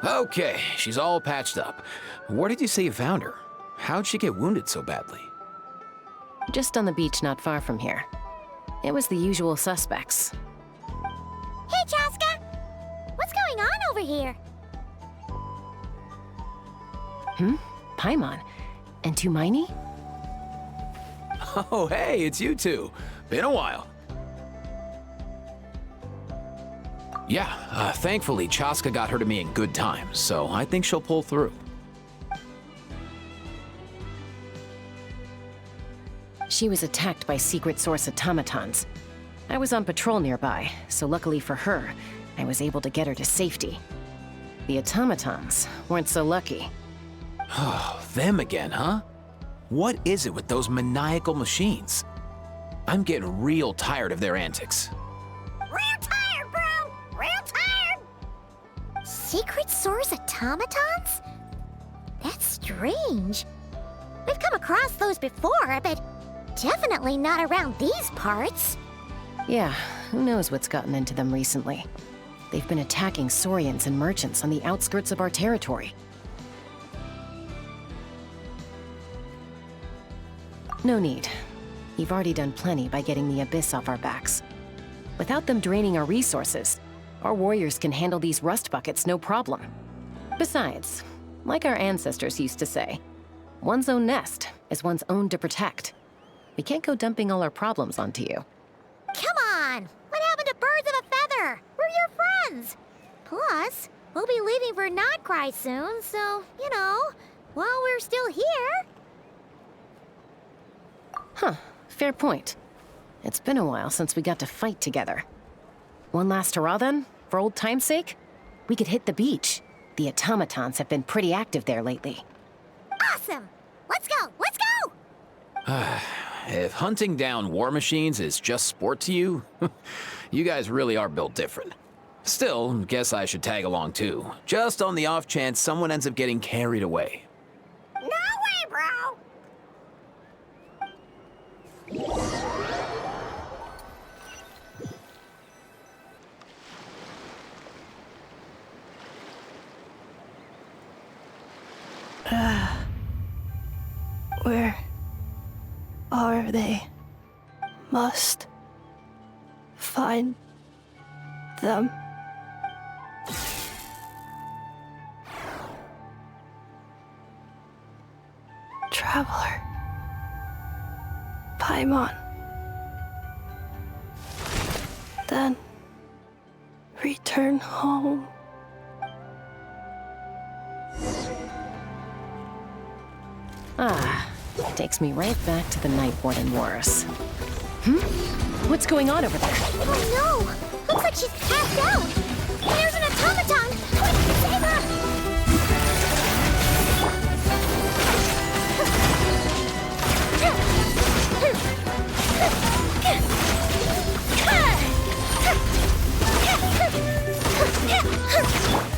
Okay, she's all patched up. Where did you say you found her? How'd she get wounded so badly? Just on the beach not far from here. It was the usual suspects. Hey, Chaska! What's going on over here? Paimon. And Tumaini? Oh, hey, it's you two. Been a while. Yeah, thankfully, Chaska got her to me in good time, so I think she'll pull through. She was attacked by secret source automatons. I was on patrol nearby, so luckily for her, I was able to get her to safety. The automatons weren't so lucky. Oh, them again, huh? What is it with those maniacal machines? I'm getting real tired of their antics. Real tired, bro! Real tired! Secret source automatons? That's strange. We've come across those before, but definitely not around these parts. Yeah, who knows what's gotten into them recently. They've been attacking Saurians and merchants on the outskirts of our territory. No need. You've already done plenty by getting the Abyss off our backs. Without them draining our resources, our warriors can handle these rust buckets no problem. Besides, like our ancestors used to say, one's own nest is one's own to protect. We can't go dumping all our problems onto you. Come on! What happened to birds of a feather? We're your friends! Plus, we'll be leaving for Notcry soon, so, you know, while we're still here... Huh, fair point. It's been a while since we got to fight together. One last hurrah then, for old time's sake? We could hit the beach. The automatons have been pretty active there lately. Awesome! Let's go! Let's go! If hunting down war machines is just sport to you, you guys really are built different. Still, guess I should tag along too, just on the off chance someone ends up getting carried away. No way, bro! Where are they? Must find them. Traveler. Paimon. Then return home. Takes me right back to the Night Warden Wars. What's going on over there? Oh no! Looks like she's passed out! There's an automaton! Quick, save her!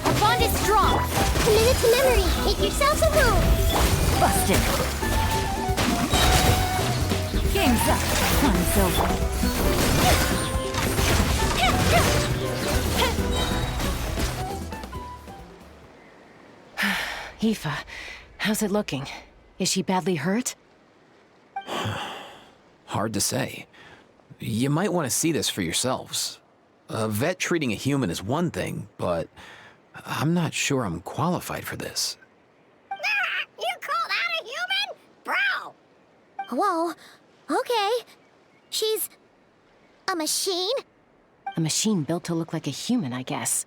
Our bond is strong! Commit it to memory! Make yourselves a room! Busted. Game's up. Fun's over. Aoife, how's it looking? Is she badly hurt? Hard to say. You might want to see this for yourselves. A vet treating a human is one thing, but I'm not sure I'm qualified for this. You call that a human? Bro! Whoa, okay. She's... a machine? A machine built to look like a human, I guess.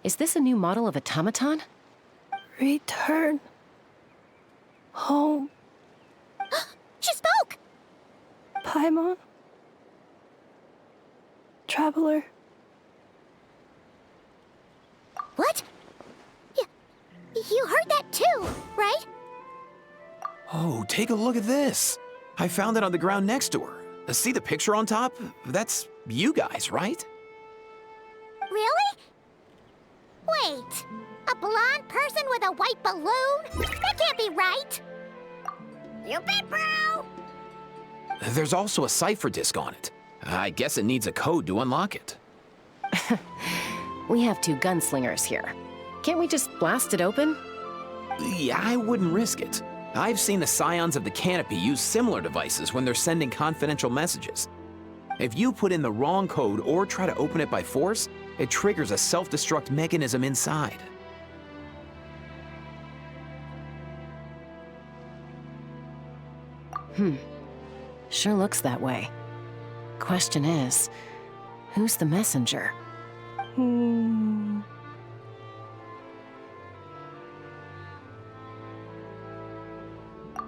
Is this a new model of automaton? Return home. She spoke! Paimon. Traveler. What? You heard that too, right? Oh, take a look at this. I found it on the ground next to her. See the picture on top? That's you guys, right? Really? Wait, a blonde person with a white balloon? That can't be right. You bet, bro! There's also a cipher disk on it. I guess it needs a code to unlock it. We have two gunslingers here. Can't we just blast it open? Yeah, I wouldn't risk it. I've seen the Scions of the Canopy use similar devices when they're sending confidential messages. If you put in the wrong code or try to open it by force, it triggers a self-destruct mechanism inside. Sure looks that way. Question is, who's the messenger?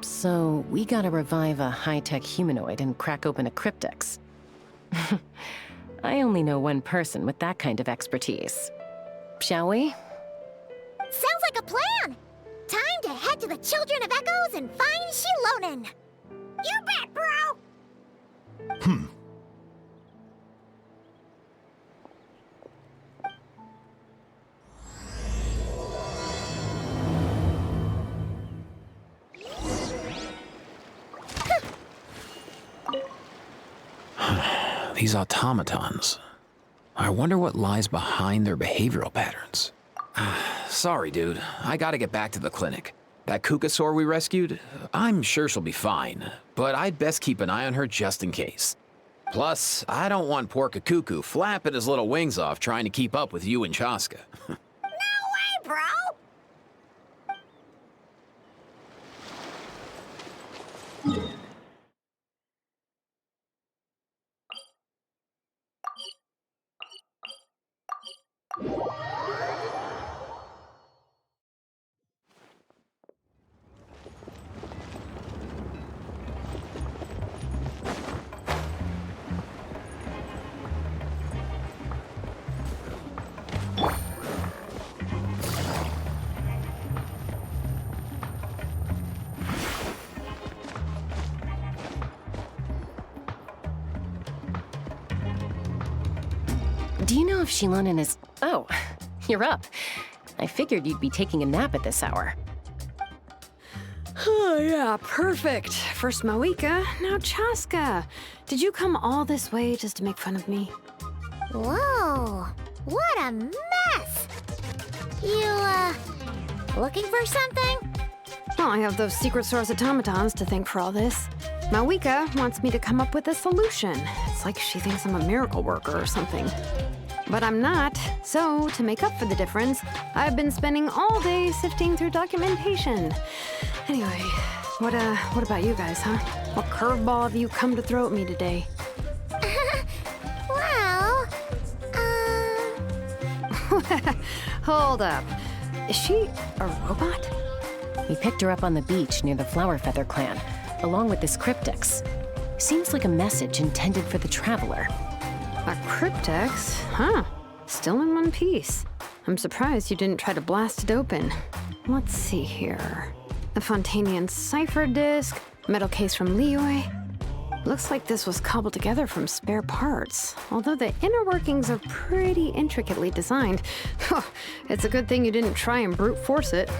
So, we gotta revive a high-tech humanoid and crack open a cryptex. I only know one person with that kind of expertise. Shall we? Sounds like a plan! Time to head to the Children of Echoes and find Shilonen! You bet, bro! These automatons. I wonder what lies behind their behavioral patterns. Sorry, dude. I gotta get back to the clinic. That Kukasaur we rescued, I'm sure she'll be fine, but I'd best keep an eye on her just in case. Plus, I don't want poor Kakuku flapping his little wings off trying to keep up with you and Chaska. No way, bro! Do you know if Shilonen is... Oh, you're up. I figured you'd be taking a nap at this hour. Oh, yeah, perfect. First Mawika, now Chaska. Did you come all this way just to make fun of me? Whoa, what a mess! You, looking for something? Well, I have those secret source automatons to thank for all this. Mawika wants me to come up with a solution. It's like she thinks I'm a miracle worker or something. But I'm not, so to make up for the difference, I've been spending all day sifting through documentation. Anyway, what about you guys, huh? What curveball have you come to throw at me today? Well, Hold up. Is she a robot? We picked her up on the beach near the Flower Feather clan, along with this cryptex. Seems like a message intended for the Traveler. A cryptex? Huh. Still in one piece. I'm surprised you didn't try to blast it open. Let's see here. The Fontanian cipher disk, metal case from Liyue. Looks like this was cobbled together from spare parts, although the inner workings are pretty intricately designed. It's a good thing you didn't try and brute force it.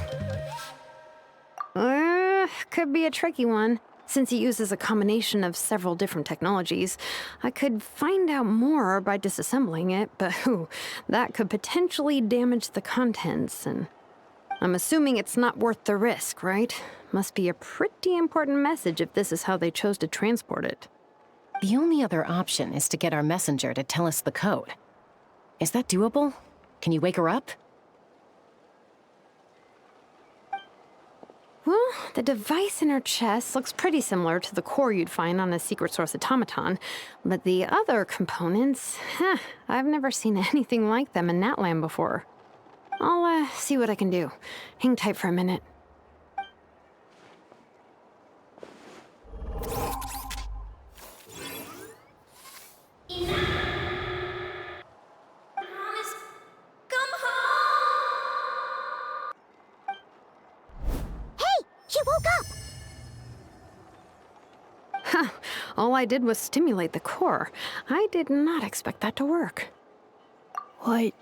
Could be a tricky one. Since it uses a combination of several different technologies, I could find out more by disassembling it, but that could potentially damage the contents, and I'm assuming it's not worth the risk, right? Must be a pretty important message if this is how they chose to transport it. The only other option is to get our messenger to tell us the code. Is that doable? Can you wake her up? Well, the device in her chest looks pretty similar to the core you'd find on a secret source automaton, but the other components, I've never seen anything like them in Natlan before. I'll see what I can do. Hang tight for a minute. She woke up! All I did was stimulate the core. I did not expect that to work. White.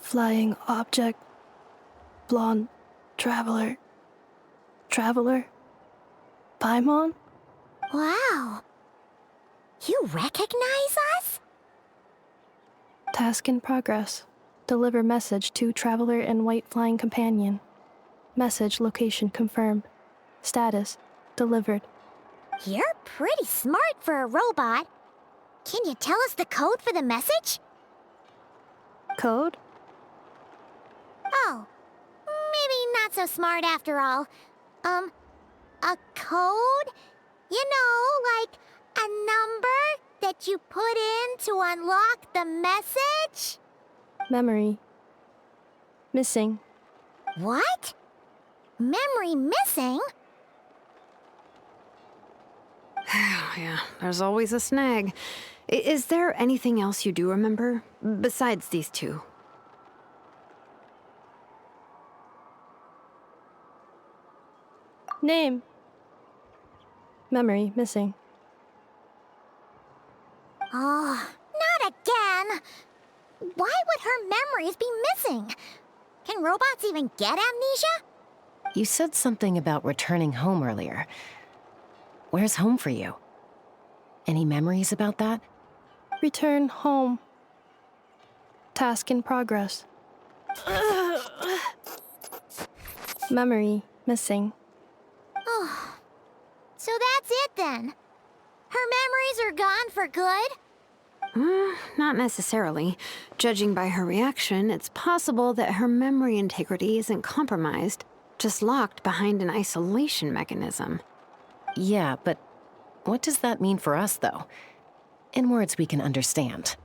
Flying object. Blonde. Traveler. Traveler. Paimon? Wow. You recognize us? Task in progress. Deliver message to Traveler and White Flying Companion. Message location confirmed. Status delivered. You're pretty smart for a robot. Can you tell us the code for the message? Code? Oh, maybe not so smart after all. A code? You know, like a number that you put in to unlock the message? Memory. Missing. What? Memory missing? Yeah, there's always a snag. Is there anything else you do remember? Besides these two? Name. Memory missing. Oh, not again! Why would her memories be missing? Can robots even get amnesia? You said something about returning home earlier. Where's home for you? Any memories about that? Return home. Task in progress. Memory missing. Oh, so that's it then. Her memories are gone for good? Not necessarily. Judging by her reaction, it's possible that her memory integrity isn't compromised, just locked behind an isolation mechanism. Yeah, but what does that mean for us, though? In words we can understand.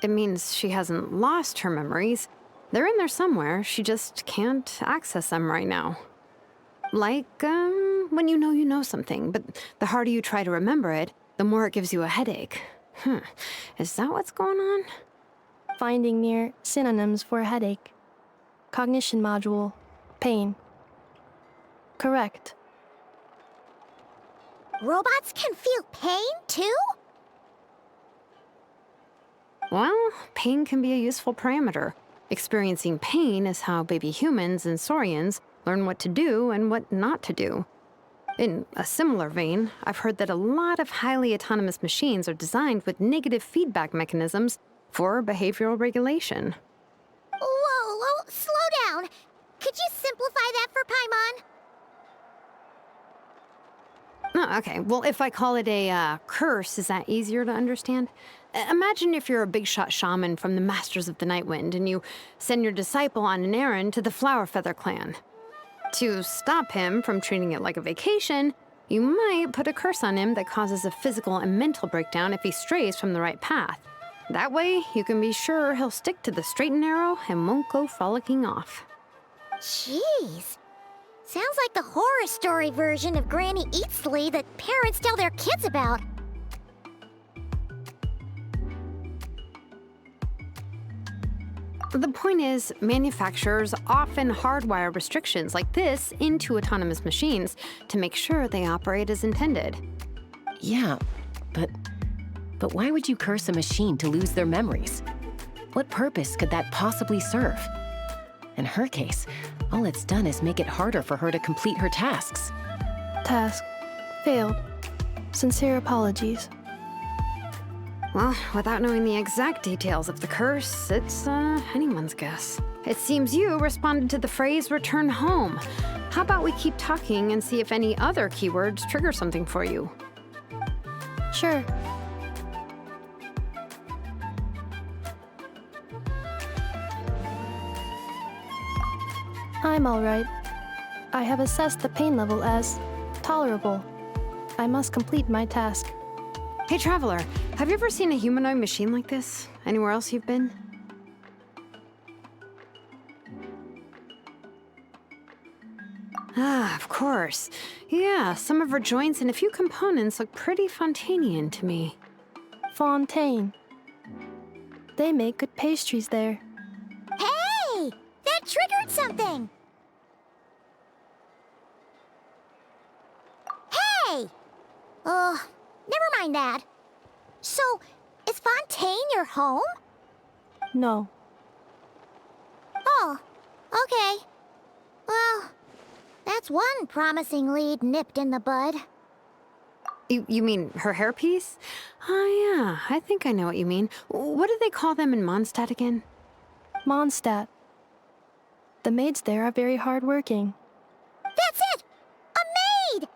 It means she hasn't lost her memories. They're in there somewhere, she just can't access them right now. Like, when you know something, but the harder you try to remember it, the more it gives you a headache. Is that what's going on? Finding near synonyms for headache. Cognition module. Pain. Correct. Robots can feel pain, too? Well, pain can be a useful parameter. Experiencing pain is how baby humans and saurians learn what to do and what not to do. In a similar vein, I've heard that a lot of highly autonomous machines are designed with negative feedback mechanisms for behavioral regulation. Whoa, slow down. Could you simplify that for Paimon? Oh, okay, well, if I call it a curse, is that easier to understand? Imagine if you're a big shot shaman from the Masters of the Nightwind and you send your disciple on an errand to the Flowerfeather clan. To stop him from treating it like a vacation, you might put a curse on him that causes a physical and mental breakdown if he strays from the right path. That way, you can be sure he'll stick to the straight and narrow and won't go frolicking off. Jeez. Sounds like the horror story version of Granny Eatsley that parents tell their kids about. The point is, manufacturers often hardwire restrictions like this into autonomous machines to make sure they operate as intended. Yeah, but why would you curse a machine to lose their memories? What purpose could that possibly serve? In her case, all it's done is make it harder for her to complete her tasks. Task. Failed. Sincere apologies. Well, without knowing the exact details of the curse, it's anyone's guess. It seems you responded to the phrase return home. How about we keep talking and see if any other keywords trigger something for you? Sure. I'm alright. I have assessed the pain level as tolerable. I must complete my task. Hey, Traveler, have you ever seen a humanoid machine like this? Anywhere else you've been? Ah, of course. Yeah, some of her joints and a few components look pretty Fontanian to me. Fontaine. They make good pastries there. Hey! That triggered something! Hey! Never mind that. So, is Fontaine your home? No. Oh, okay. Well, that's one promising lead nipped in the bud. You mean her hairpiece? Oh yeah, I think I know what you mean. What do they call them in Mondstadt again? Mondstadt. The maids there are very hardworking. That's it! A maid!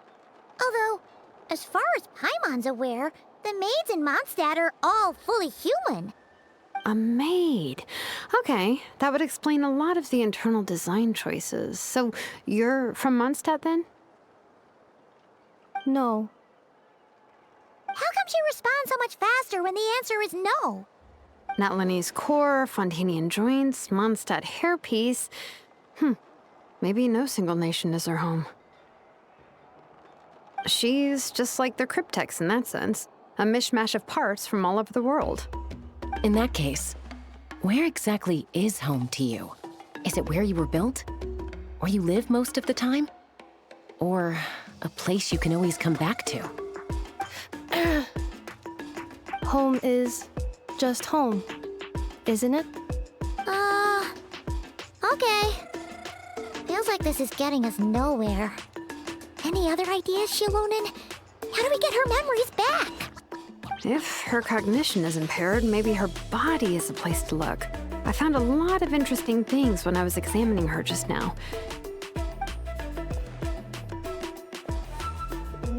Although, as far as Paimon's aware, the maids in Mondstadt are all fully human. A maid. Okay, that would explain a lot of the internal design choices. So, you're from Mondstadt then? No. How come she responds so much faster when the answer is no? Natlanese core, Fontanian joints, Mondstadt hairpiece. Maybe no single nation is her home. She's just like the Cryptex in that sense. A mishmash of parts from all over the world. In that case, where exactly is home to you? Is it where you were built? Where you live most of the time? Or a place you can always come back to? Home is just home, isn't it? Okay. Feels like this is getting us nowhere. Any other ideas, Shilonen? How do we get her memories back? If her cognition is impaired, maybe her body is the place to look. I found a lot of interesting things when I was examining her just now.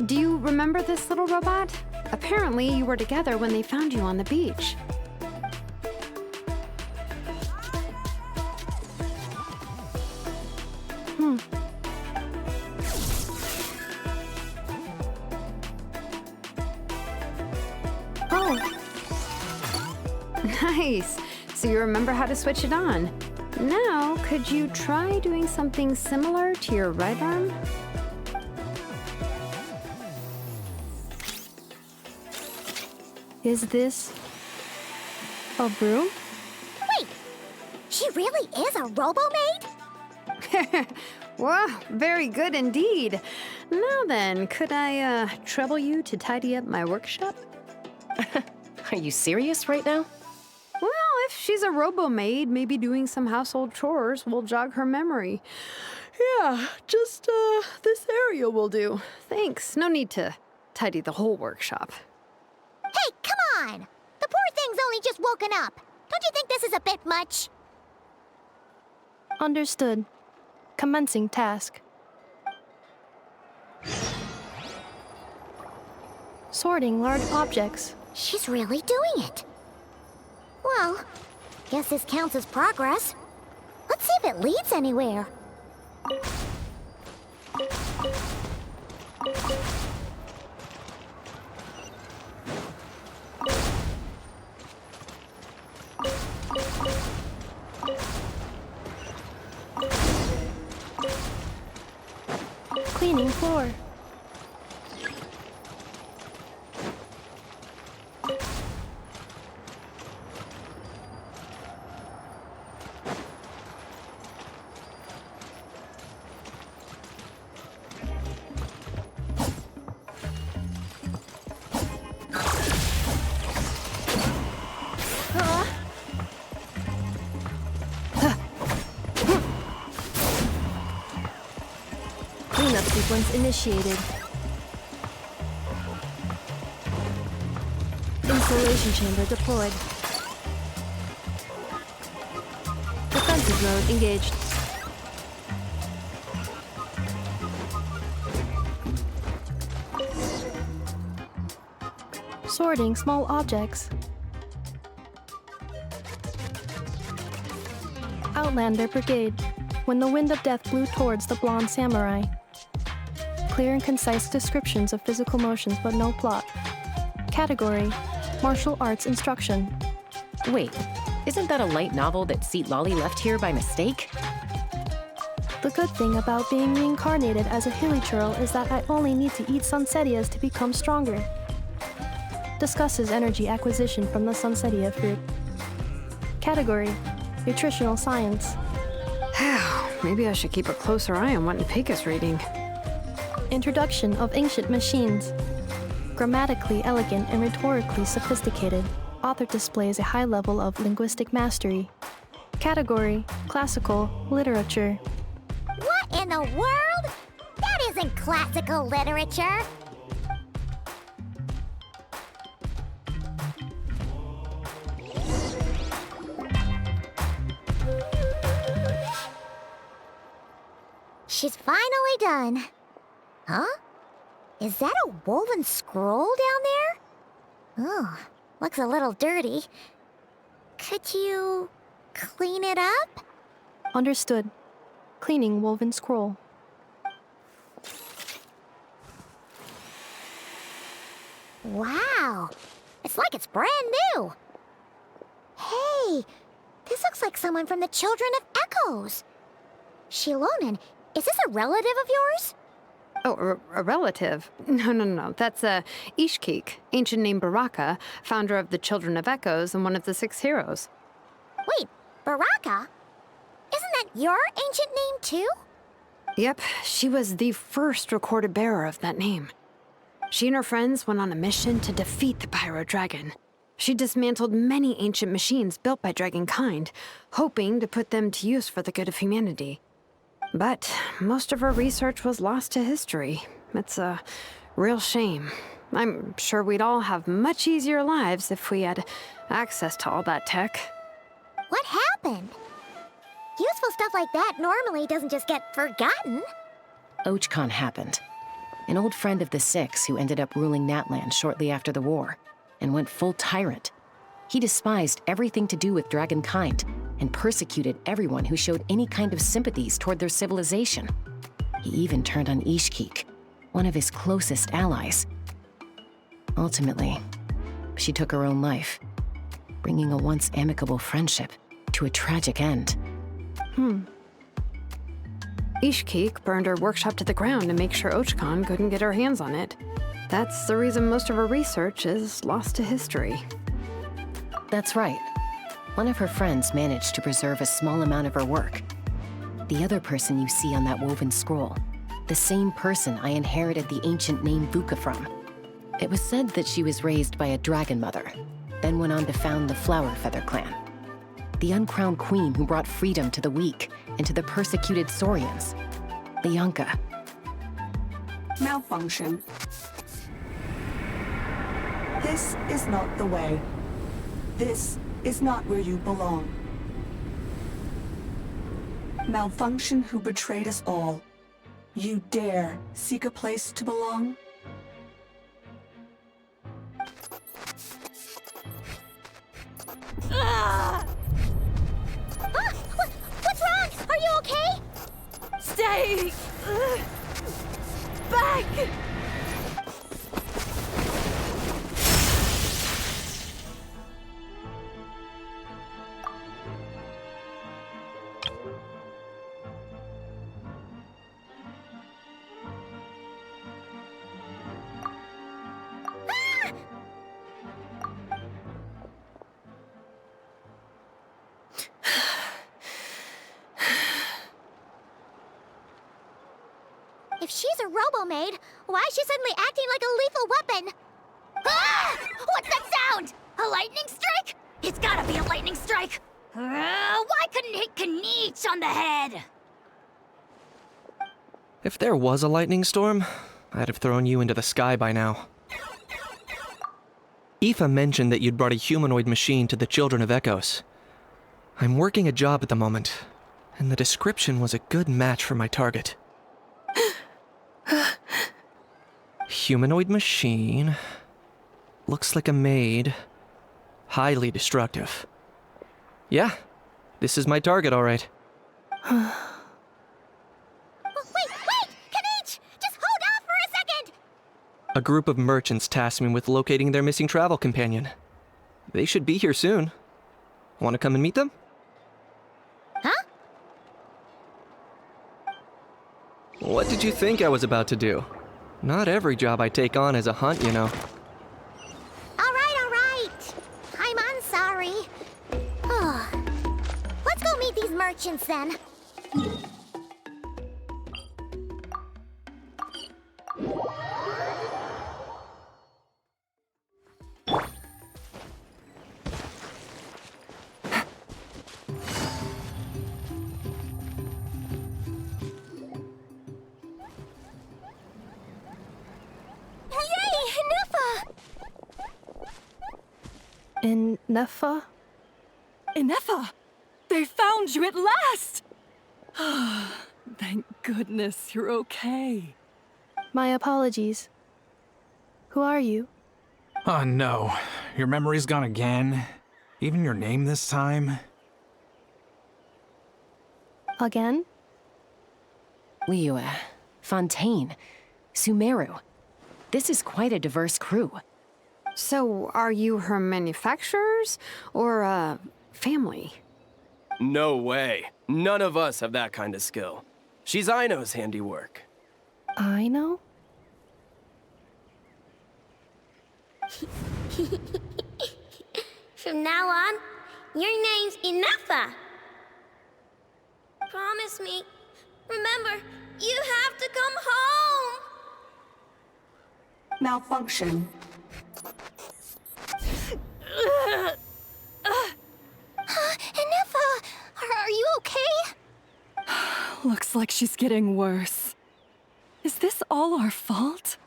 Do you remember this little robot? Apparently, you were together when they found you on the beach. Oh, Nice. So you remember how to switch it on. Now, could you try doing something similar to your right arm? is this a broom? Wait, she really is a robo-maid? Wow, very good indeed. Now then, could I trouble you to tidy up my workshop? Are you serious right now? Well, if she's a robo-maid, maybe doing some household chores will jog her memory. Yeah, just this area will do. Thanks. No need to tidy the whole workshop. Hey, come on! The poor thing's only just woken up. Don't you think this is a bit much? Understood. Commencing task. Sorting large objects. She's really doing it. Well, guess this counts as progress. Let's see if it leads anywhere. Cleaning floor. Cleanup sequence initiated. Installation chamber deployed. Defensive mode engaged. Sorting small objects. Outlander Brigade. When the wind of death blew towards the blonde samurai. Clear and concise descriptions of physical motions, but no plot. Category: martial arts instruction. Wait, isn't that a light novel that Seat Lolly left here by mistake? The good thing about being reincarnated as a hilly churl is that I only need to eat sunsetias to become stronger. Discusses energy acquisition from the sunsetia fruit. Category: nutritional science. Maybe I should keep a closer eye on what Nipika's reading. Introduction of ancient machines. Grammatically elegant and rhetorically sophisticated, author displays a high level of linguistic mastery. Category: classical literature. What in the world? That isn't classical literature. she's finally done. Huh? Is that a woven scroll down there? Oh, looks a little dirty. Could you clean it up? Understood. Cleaning woven scroll. Wow, it's like it's brand new. Hey, this looks like someone from the Children of Echoes. Shilonen, is this a relative of yours? Oh, a relative? No. That's Ishkik, ancient name Baraka, founder of the Children of Echoes and one of the 6 heroes. Wait, Baraka? Isn't that your ancient name too? Yep, she was the first recorded bearer of that name. She and her friends went on a mission to defeat the Pyro Dragon. She dismantled many ancient machines built by Dragonkind, hoping to put them to use for the good of humanity. But most of her research was lost to history. It's a real shame. I'm sure we'd all have much easier lives if we had access to all that tech. What happened? Useful stuff like that normally doesn't just get forgotten. Archon happened. An old friend of the 6 who ended up ruling Natlan shortly after the war, and went full tyrant. He despised everything to do with Dragonkind, and persecuted everyone who showed any kind of sympathies toward their civilization. He even turned on Ishkik, one of his closest allies. Ultimately, she took her own life, bringing a once amicable friendship to a tragic end. Ishkik burned her workshop to the ground to make sure Archon couldn't get her hands on it. That's the reason most of her research is lost to history. That's right. One of her friends managed to preserve a small amount of her work. The other person you see on that woven scroll, the same person I inherited the ancient name Vuka from. It was said that she was raised by a dragon mother, then went on to found the Flower Feather clan. The uncrowned queen who brought freedom to the weak and to the persecuted Saurians. Bianca. Malfunction. This is not the way. This is not where you belong. Malfunction who betrayed us all. You dare seek a place to belong? What's wrong? Are you okay? Stay back! If she's a robo-maid, why is she suddenly acting like a lethal weapon? Ah! What's that sound? A lightning strike? It's gotta be a lightning strike! Why couldn't it hit Kniech on the head? If there was a lightning storm, I'd have thrown you into the sky by now. Aoife mentioned that you'd brought a humanoid machine to the Children of Echoes. I'm working a job at the moment, and the description was a good match for my target. Humanoid machine. Looks like a maid. Highly destructive. Yeah, this is my target, all right. Wait! Kniech! Just hold off for a second! A group of merchants tasked me with locating their missing travel companion. They should be here soon. Want to come and meet them? Huh? What did you think I was about to do? Not every job I take on is a hunt, you know. All right. I'm sorry. Let's go meet these merchants then. In Nefa? Inefa! They found you at last! Thank goodness you're okay. My apologies. Who are you? Oh no, your memory's gone again? Even your name this time? Again? Liyue, Fontaine, Sumeru. This is quite a diverse crew. So, are you her manufacturers or family? No way. None of us have that kind of skill. She's Aino's handiwork. I know? From now on, your name's Inafa. Promise me. Remember, you have to come home. Malfunction. Inafa, are you okay? Looks like she's getting worse. Is this all our fault?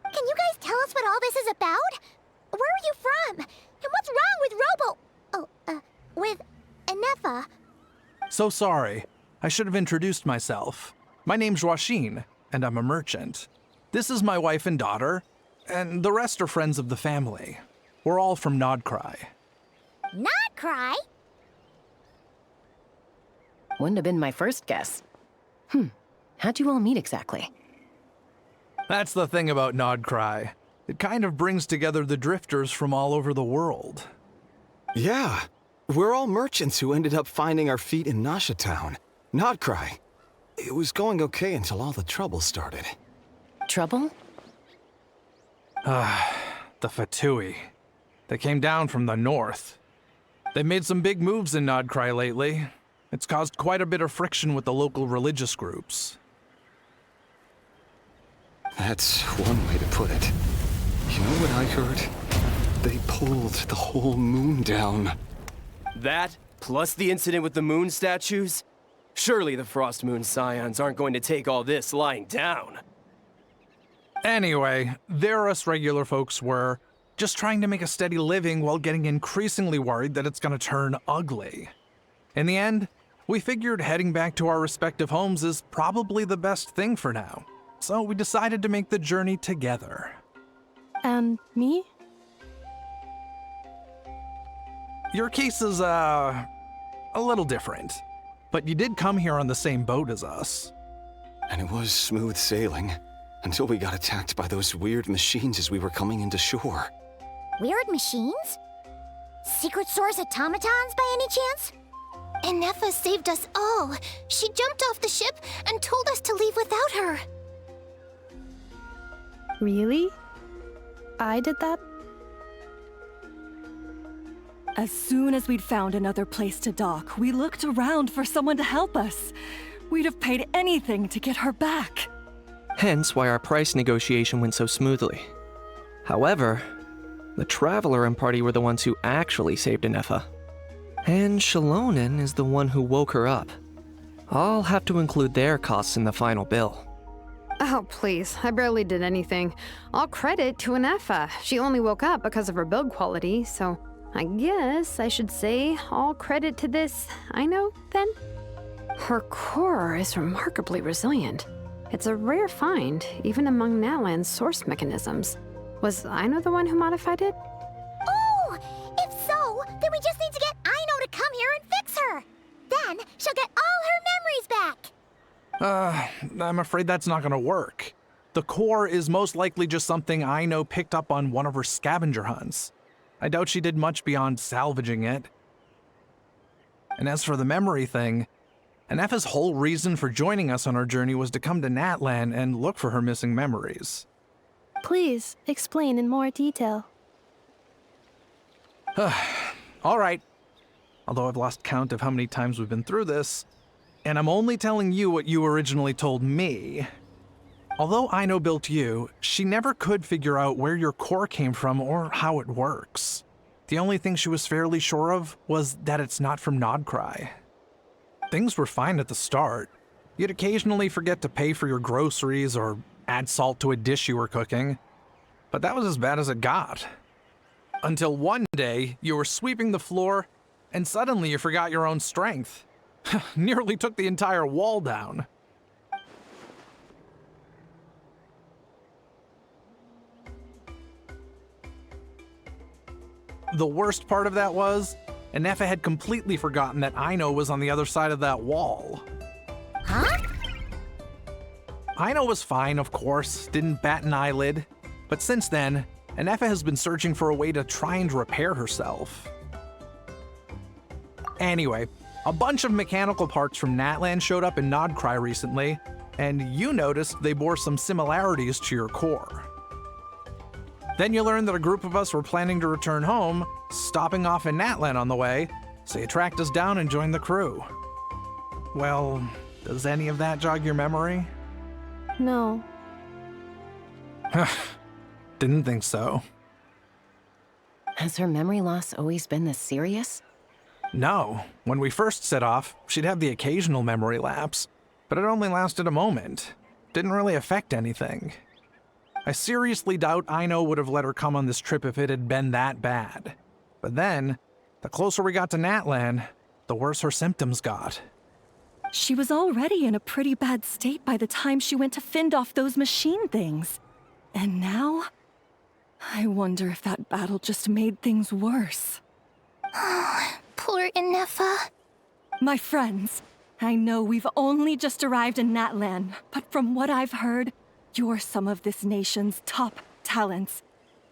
Can you guys tell us what all this is about? Where are you from? And what's wrong with Inafa? So sorry. I should have introduced myself. My name's Joachine, and I'm a merchant. This is my wife and daughter, and the rest are friends of the family. We're all from Nodcry. Not cry? Wouldn't have been my first guess. How'd you all meet exactly? That's the thing about Nodcry. It kind of brings together the drifters from all over the world. Yeah, we're all merchants who ended up finding our feet in Nasha Town. Nodcry. It was going okay until all the trouble started. Trouble? The Fatui. They came down from the north. They've made some big moves in Nodcry lately. It's caused quite a bit of friction with the local religious groups. That's one way to put it. You know what I heard? They pulled the whole moon down. That, plus the incident with the moon statues? Surely the Frost Moon Scions aren't going to take all this lying down. Anyway, there us regular folks were, just trying to make a steady living while getting increasingly worried that it's gonna turn ugly. In the end, we figured heading back to our respective homes is probably the best thing for now. So we decided to make the journey together. And me? Your case is, a little different. But you did come here on the same boat as us. And it was smooth sailing, until we got attacked by those weird machines as we were coming into shore. Weird machines? Secret Source automatons by any chance? Inafa saved us all. She jumped off the ship and told us to leave without her. Really? I did that? As soon as we'd found another place to dock, we looked around for someone to help us. We'd have paid anything to get her back. Hence why our price negotiation went so smoothly. However, the Traveler and party were the ones who actually saved Inefa. And Shalonen is the one who woke her up. I'll have to include their costs in the final bill. Oh, please. I barely did anything. All credit to Inefa. She only woke up because of her build quality, so I guess I should say all credit to this Aino, then? Her core is remarkably resilient. It's a rare find, even among Natlan's source mechanisms. Was Aino the one who modified it? Oh! If so, then we just need to get Aino to come here and fix her. Then she'll get all her memories back. I'm afraid that's not gonna work. The core is most likely just something Aino picked up on one of her scavenger hunts. I doubt she did much beyond salvaging it. And as for the memory thing, Inefa's whole reason for joining us on our journey was to come to Natlan and look for her missing memories. Please, explain in more detail. All right. Although I've lost count of how many times we've been through this, and I'm only telling you what you originally told me. Although Aino built you, she never could figure out where your core came from or how it works. The only thing she was fairly sure of was that it's not from Nodcry. Things were fine at the start. You'd occasionally forget to pay for your groceries or add salt to a dish you were cooking. But that was as bad as it got. Until one day, you were sweeping the floor, and suddenly you forgot your own strength. Nearly took the entire wall down. The worst part of that was, Anefa had completely forgotten that Aino was on the other side of that wall. Huh? Aino was fine, of course, didn't bat an eyelid. But since then, Anefa has been searching for a way to try and repair herself. Anyway, a bunch of mechanical parts from Natlan showed up in Nodcry recently, and you noticed they bore some similarities to your core. Then you learned that a group of us were planning to return home, stopping off in Natlan on the way, so you tracked us down and joined the crew. Well, does any of that jog your memory? No. Didn't think so. Has her memory loss always been this serious? No. When we first set off, she'd have the occasional memory lapse, but it only lasted a moment. Didn't really affect anything. I seriously doubt Aino would have let her come on this trip if it had been that bad. But then, the closer we got to Natlan, the worse her symptoms got. She was already in a pretty bad state by the time she went to fend off those machine things. And now? I wonder if that battle just made things worse. Poor Anefa. My friends, I know we've only just arrived in Natlan, but from what I've heard, you're some of this nation's top talents.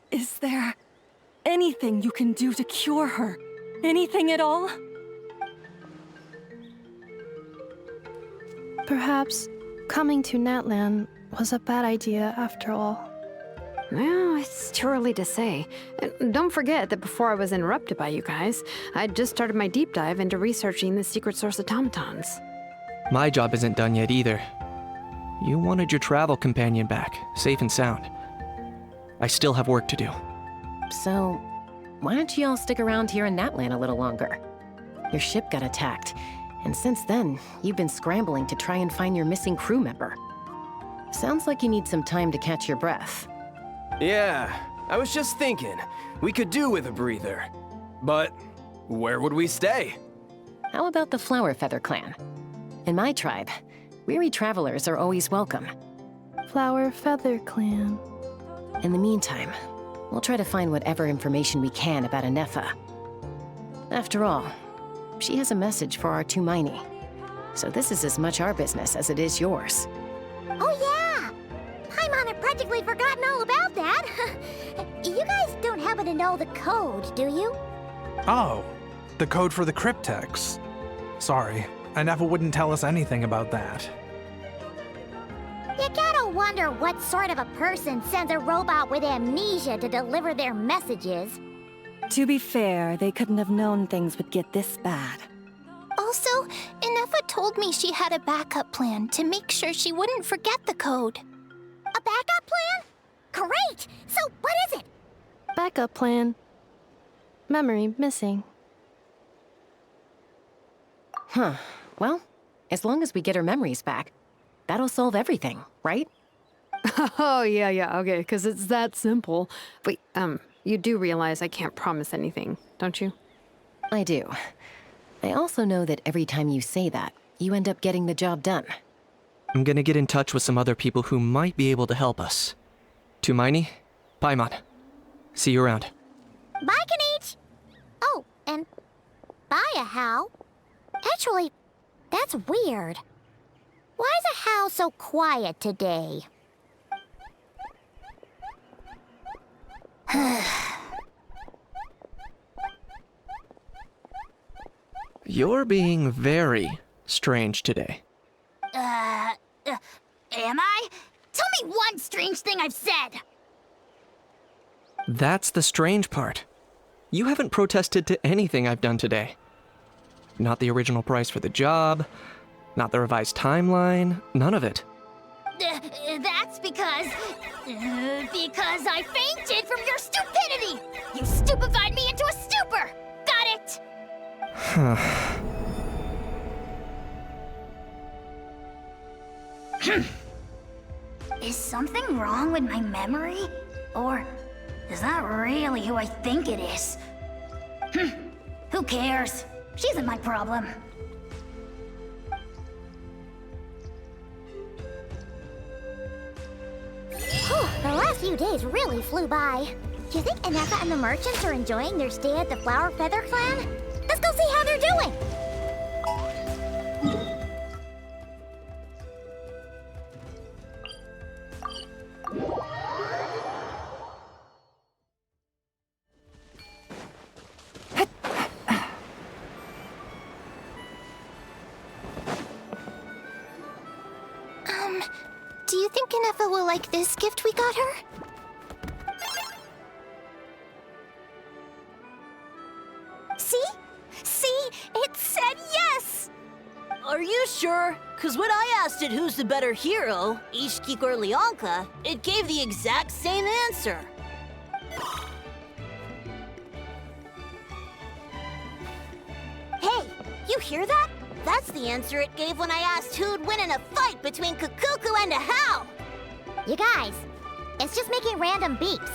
Is there anything you can do to cure her? Anything at all? Perhaps coming to Natlan was a bad idea after all. Well, it's too early to say. And don't forget that before I was interrupted by you guys, I'd just started my deep dive into researching the secret source automatons. My job isn't done yet either. You wanted your travel companion back, safe and sound. I still have work to do. So, why don't you all stick around here in Natlan a little longer? Your ship got attacked, and since then, you've been scrambling to try and find your missing crew member. Sounds like you need some time to catch your breath. Yeah, I was just thinking, we could do with a breather. But where would we stay? How about the Flower Feather Clan? In my tribe, weary travelers are always welcome. Flower Feather Clan. In the meantime, we'll try to find whatever information we can about Anefa. After all, she has a message for our Tumaini. So this is as much our business as it is yours. Oh yeah! Paimon had practically forgotten all about that. You guys don't happen to know the code, do you? Oh, the code for the cryptex. Sorry, Anefa wouldn't tell us anything about that. You gotta wonder what sort of a person sends a robot with amnesia to deliver their messages. To be fair, they couldn't have known things would get this bad. Also, Anefa told me she had a backup plan to make sure she wouldn't forget the code. A backup plan? Great! So what is it? Backup plan. Memory missing. Huh. Well, as long as we get her memories back, that'll solve everything, right? Oh, yeah, okay, because it's that simple. Wait, you do realize I can't promise anything, don't you? I do. I also know that every time you say that, you end up getting the job done. I'm gonna get in touch with some other people who might be able to help us. Tumaini, Paimon. See you around. Bye, Kanich! Oh, and bye, a How. Actually, that's weird. Why is a How so quiet today? You're being very strange today. Am I? Tell me one strange thing I've said! That's the strange part. You haven't protested to anything I've done today. Not the original price for the job, not the revised timeline, none of it. That's because I fainted from your stupidity! You stupefied me into a stupor! Got it? Is something wrong with my memory? Or is that really who I think it is? Who cares? She isn't my problem. days really flew by. Do you think Anefa and the merchants are enjoying their stay at the Flower Feather Clan? Let's go see how they're doing! Do you think Anefa will like this gift we got her? See? See? It said yes! Are you sure? Cause when I asked it who's the better hero, Ishkik or Leonka, it gave the exact same answer. Hey, you hear that? That's the answer it gave when I asked who'd win in a fight between Kukuku and a How. You guys, it's just making random beeps.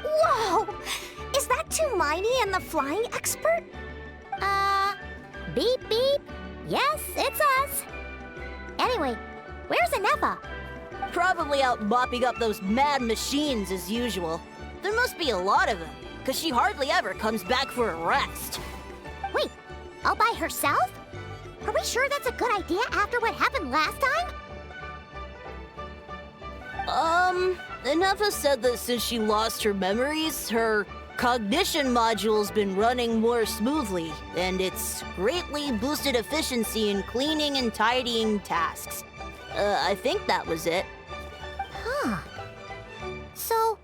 Whoa! Is that Tumaini and the flying expert? Beep beep. Yes, it's us. Anyway, where's Anefa? Probably out mopping up those mad machines as usual. There must be a lot of them, cause she hardly ever comes back for a rest. Wait, all by herself? Are we sure that's a good idea after what happened last time? Anefa said that since she lost her memories, her cognition module's been running more smoothly, and it's greatly boosted efficiency in cleaning and tidying tasks. I think that was it. Huh. So,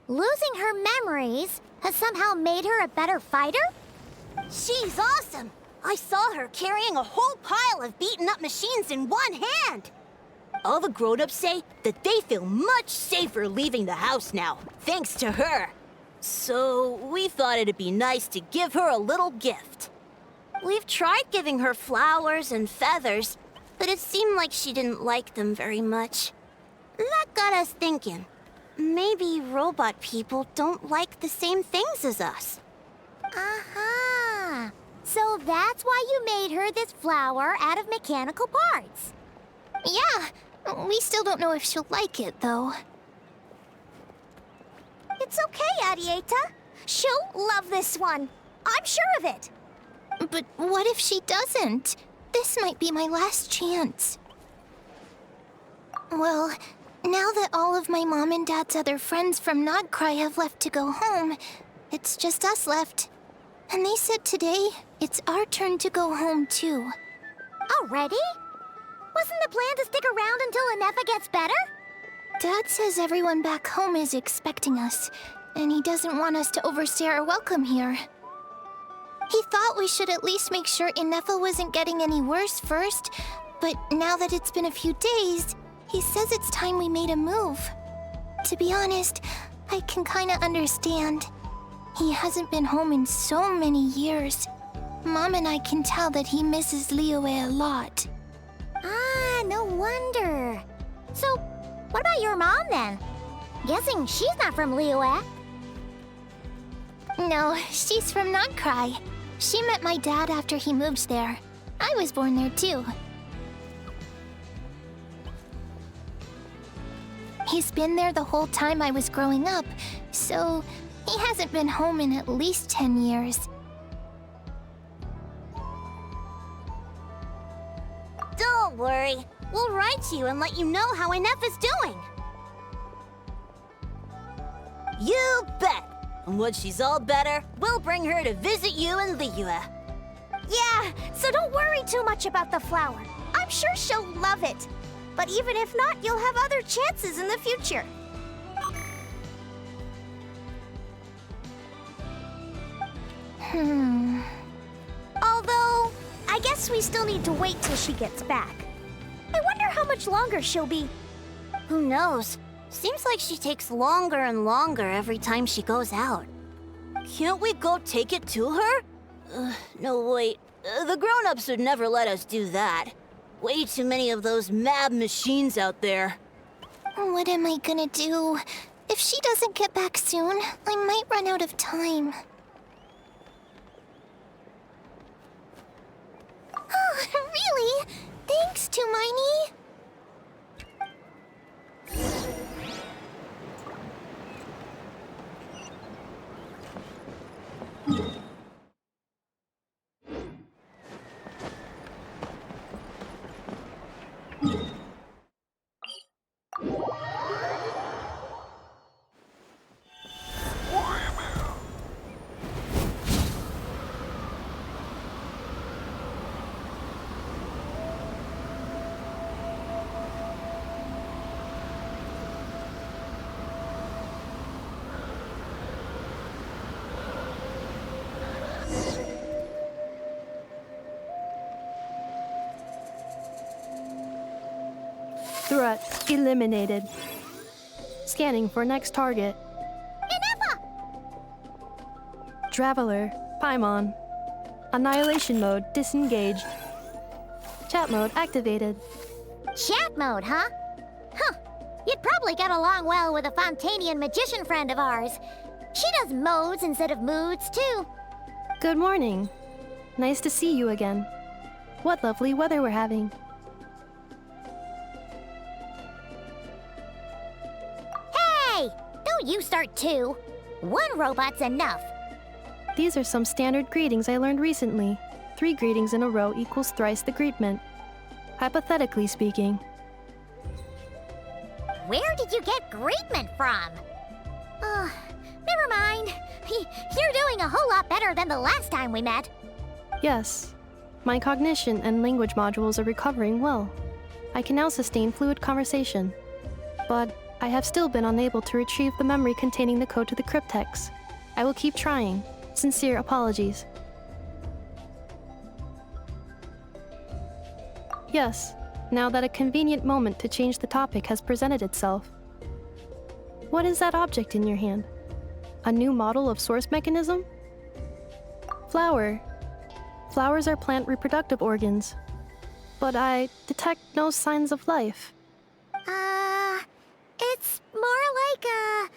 losing her memories has somehow made her a better fighter? She's awesome! I saw her carrying a whole pile of beaten up machines in one hand! All the grown-ups say that they feel much safer leaving the house now, thanks to her. So we thought it'd be nice to give her a little gift. We've tried giving her flowers and feathers, but it seemed like she didn't like them very much. That got us thinking. Maybe robot people don't like the same things as us. Aha! So that's why you made her this flower out of mechanical parts. Yeah, we still don't know if she'll like it, though. It's okay, Arieta. She'll love this one. I'm sure of it. But what if she doesn't? This might be my last chance. Well, now that all of my mom and dad's other friends from Nodcry have left to go home, it's just us left. And they said today, it's our turn to go home too. Already? Wasn't the plan to stick around until Anefa gets better? Dad says everyone back home is expecting us, and he doesn't want us to overstay our welcome here. He thought we should at least make sure Anefa wasn't getting any worse first, but now that it's been a few days, he says it's time we made a move. To be honest, I can kinda understand. He hasn't been home in so many years. Mom and I can tell that he misses Liyue a lot. Ah, no wonder. So, what about your mom then? Guessing she's not from Liyue. No, she's from Nodcry. She met my dad after he moved there. I was born there too. He's been there the whole time I was growing up, so he hasn't been home in at least 10 years. Don't worry. We'll write to you and let you know how Anefa's doing. You bet! And when she's all better, we'll bring her to visit you in Liyue. Yeah, so don't worry too much about the flower. I'm sure she'll love it. But even if not, you'll have other chances in the future. Although, I guess we still need to wait till she gets back. I wonder how much longer she'll be. Who knows? Seems like she takes longer and longer every time she goes out. Can't we go take it to her? No, wait. The grown-ups would never let us do that. Way too many of those mad machines out there. What am I gonna do? If she doesn't get back soon, I might run out of time. Oh, really? Thanks, Tumaini. Threat eliminated. Scanning for next target. Inefa! Traveler, Paimon. Annihilation mode disengaged. Chat mode activated. Chat mode, huh? Huh. You'd probably get along well with a Fontanian magician friend of ours. She does modes instead of moods, too. Good morning. Nice to see you again. What lovely weather we're having. Hey! Don't you start too. One robot's enough. These are some standard greetings I learned recently. 3 greetings in a row equals thrice the greetment. Hypothetically speaking. Where did you get greetment from? Never mind. You're doing a whole lot better than the last time we met. Yes. My cognition and language modules are recovering well. I can now sustain fluid conversation. But I have still been unable to retrieve the memory containing the code to the cryptex. I will keep trying. Sincere apologies. Yes, now that a convenient moment to change the topic has presented itself. What is that object in your hand? A new model of source mechanism? Flower. Flowers are plant reproductive organs. But I detect no signs of life. It's more like a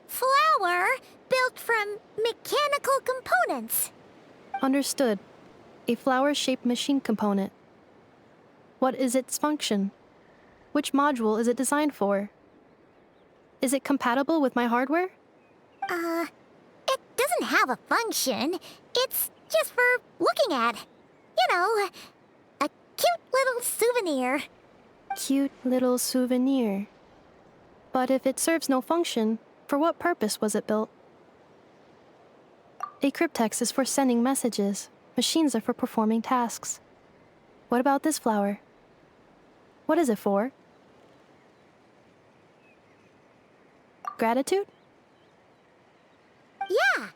flower built from mechanical components. Understood. A flower-shaped machine component. What is its function? Which module is it designed for? Is it compatible with my hardware? It doesn't have a function. It's just for looking at. You know, a cute little souvenir. Cute little souvenir. But if it serves no function, for what purpose was it built? A cryptex is for sending messages. Machines are for performing tasks. What about this flower? What is it for? Gratitude? Yeah.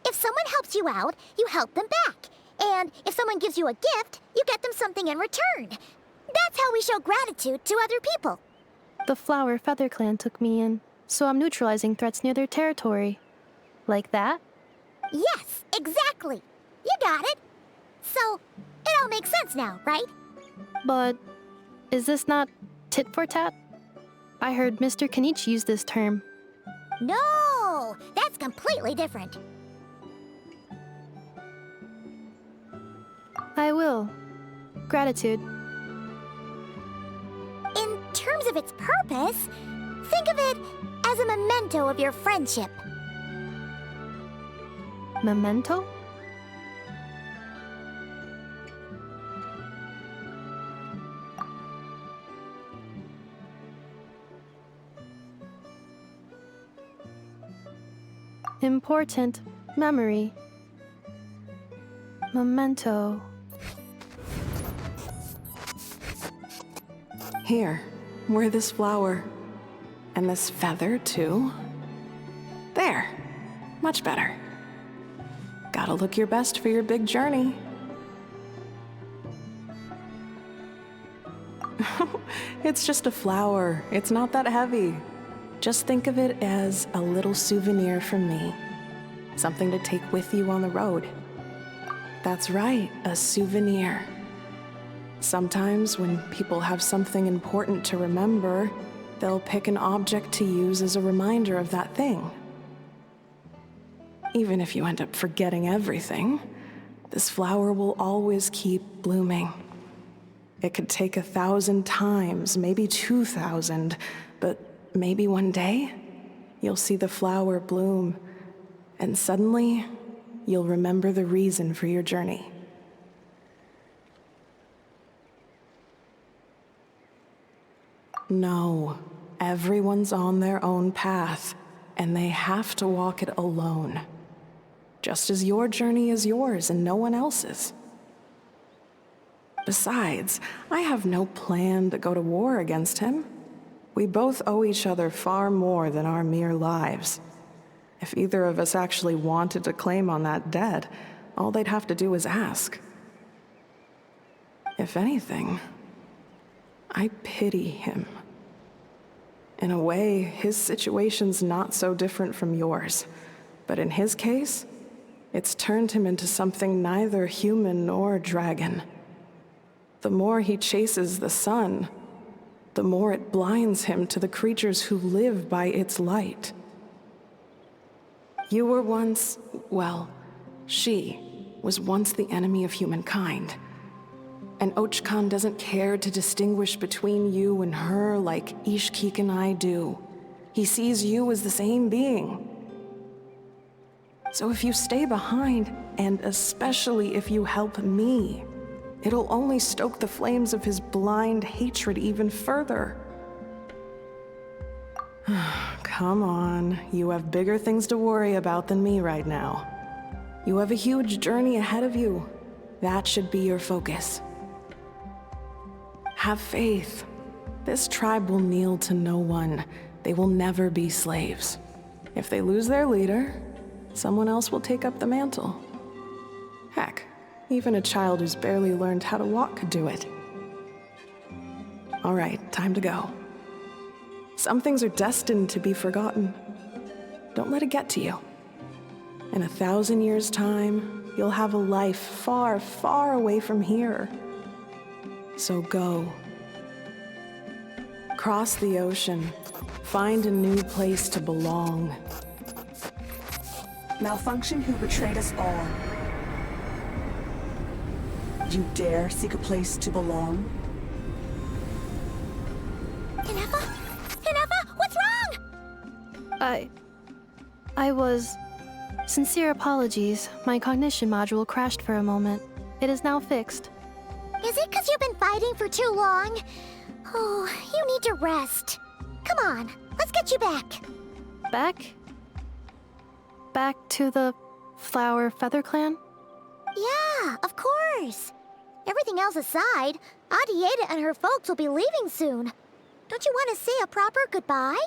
If someone helps you out, you help them back. And if someone gives you a gift, you get them something in return. That's how we show gratitude to other people. The Flower Feather Clan took me in, so I'm neutralizing threats near their territory. Like that? Yes, exactly. You got it. So, it all makes sense now, right? But is this not tit for tat? I heard Mr. Kenichi use this term. No, that's completely different. I will. Gratitude. In terms of its purpose, think of it as a memento of your friendship. Memento? Important memory. Memento. Here, wear this flower. And this feather, too. There. Much better. Gotta look your best for your big journey. It's just a flower. It's not that heavy. Just think of it as a little souvenir from me. Something to take with you on the road. That's right, a souvenir. Sometimes when people have something important to remember, they'll pick an object to use as a reminder of that thing. Even if you end up forgetting everything, this flower will always keep blooming. It could take 1,000 times, maybe 2,000, but maybe one day, you'll see the flower bloom, and suddenly, you'll remember the reason for your journey. No, everyone's on their own path, and they have to walk it alone. Just as your journey is yours and no one else's. Besides, I have no plan to go to war against him. We both owe each other far more than our mere lives. If either of us actually wanted to claim on that debt, all they'd have to do is ask. If anything, I pity him. In a way, his situation's not so different from yours. But in his case, it's turned him into something neither human nor dragon. The more he chases the sun, the more it blinds him to the creatures who live by its light. You were once, well, she was once the enemy of humankind. And Archon doesn't care to distinguish between you and her like Ishkik and I do. He sees you as the same being. So if you stay behind, and especially if you help me, it'll only stoke the flames of his blind hatred even further. Come on, you have bigger things to worry about than me right now. You have a huge journey ahead of you. That should be your focus. Have faith. This tribe will kneel to no one. They will never be slaves. If they lose their leader, someone else will take up the mantle. Heck, even a child who's barely learned how to walk could do it. All right, time to go. Some things are destined to be forgotten. Don't let it get to you. In 1,000 years' time, you'll have a life far, far away from here. So go. Cross the ocean. Find a new place to belong. Malfunction who betrayed us all. You dare seek a place to belong? Inefa? Inefa, what's wrong? I was... Sincere apologies. My cognition module crashed for a moment. It is now fixed. Is it because you've been fighting for too long? Oh, you need to rest. Come on, let's get you back. Back? Back to the Flower Feather Clan? Yeah, of course. Everything else aside, Adieta and her folks will be leaving soon. Don't you want to say a proper goodbye?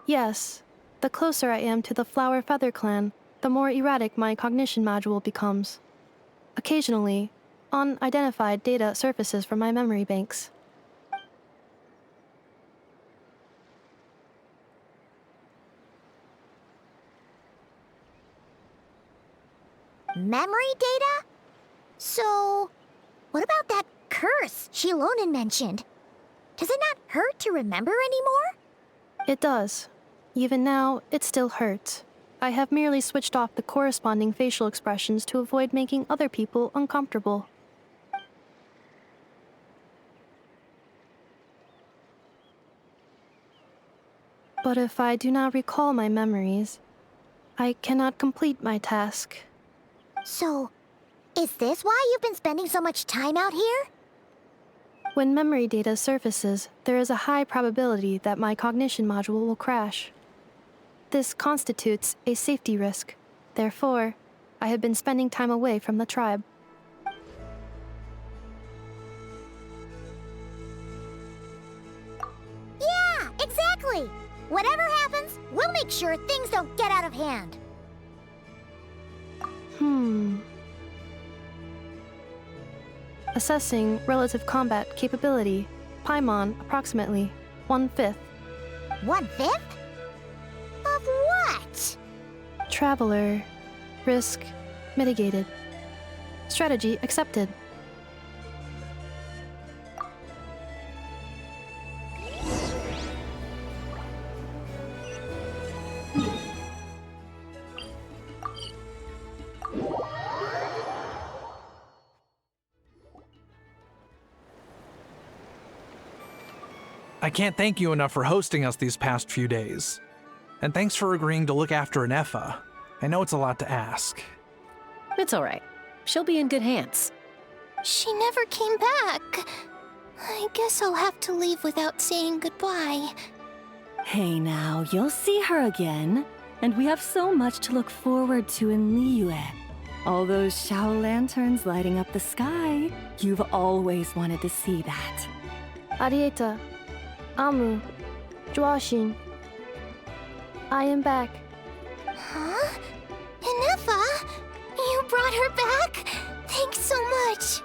Yes. The closer I am to the Flower Feather Clan, the more erratic my cognition module becomes. Occasionally, unidentified data surfaces from my memory banks. Memory data? So, what about that curse Shilonen mentioned? Does it not hurt to remember anymore? It does. Even now, it still hurts. I have merely switched off the corresponding facial expressions to avoid making other people uncomfortable. But if I do not recall my memories, I cannot complete my task. So, is this why you've been spending so much time out here? When memory data surfaces, there is a high probability that my cognition module will crash. This constitutes a safety risk. Therefore, I have been spending time away from the tribe. Yeah, exactly! Whatever happens, we'll make sure things don't get out of hand. Assessing relative combat capability. Paimon, approximately 1/5. 1/5? Of what? Traveler. Risk mitigated. Strategy accepted. I can't thank you enough for hosting us these past few days. And thanks for agreeing to look after Inefa. I know it's a lot to ask. It's all right. She'll be in good hands. She never came back. I guess I'll have to leave without saying goodbye. Hey now, you'll see her again. And we have so much to look forward to in Liyue. All those Shao lanterns lighting up the sky. You've always wanted to see that. Arieta, Amu, Joashin. I am back. Huh? Inefa? You brought her back? Thanks so much.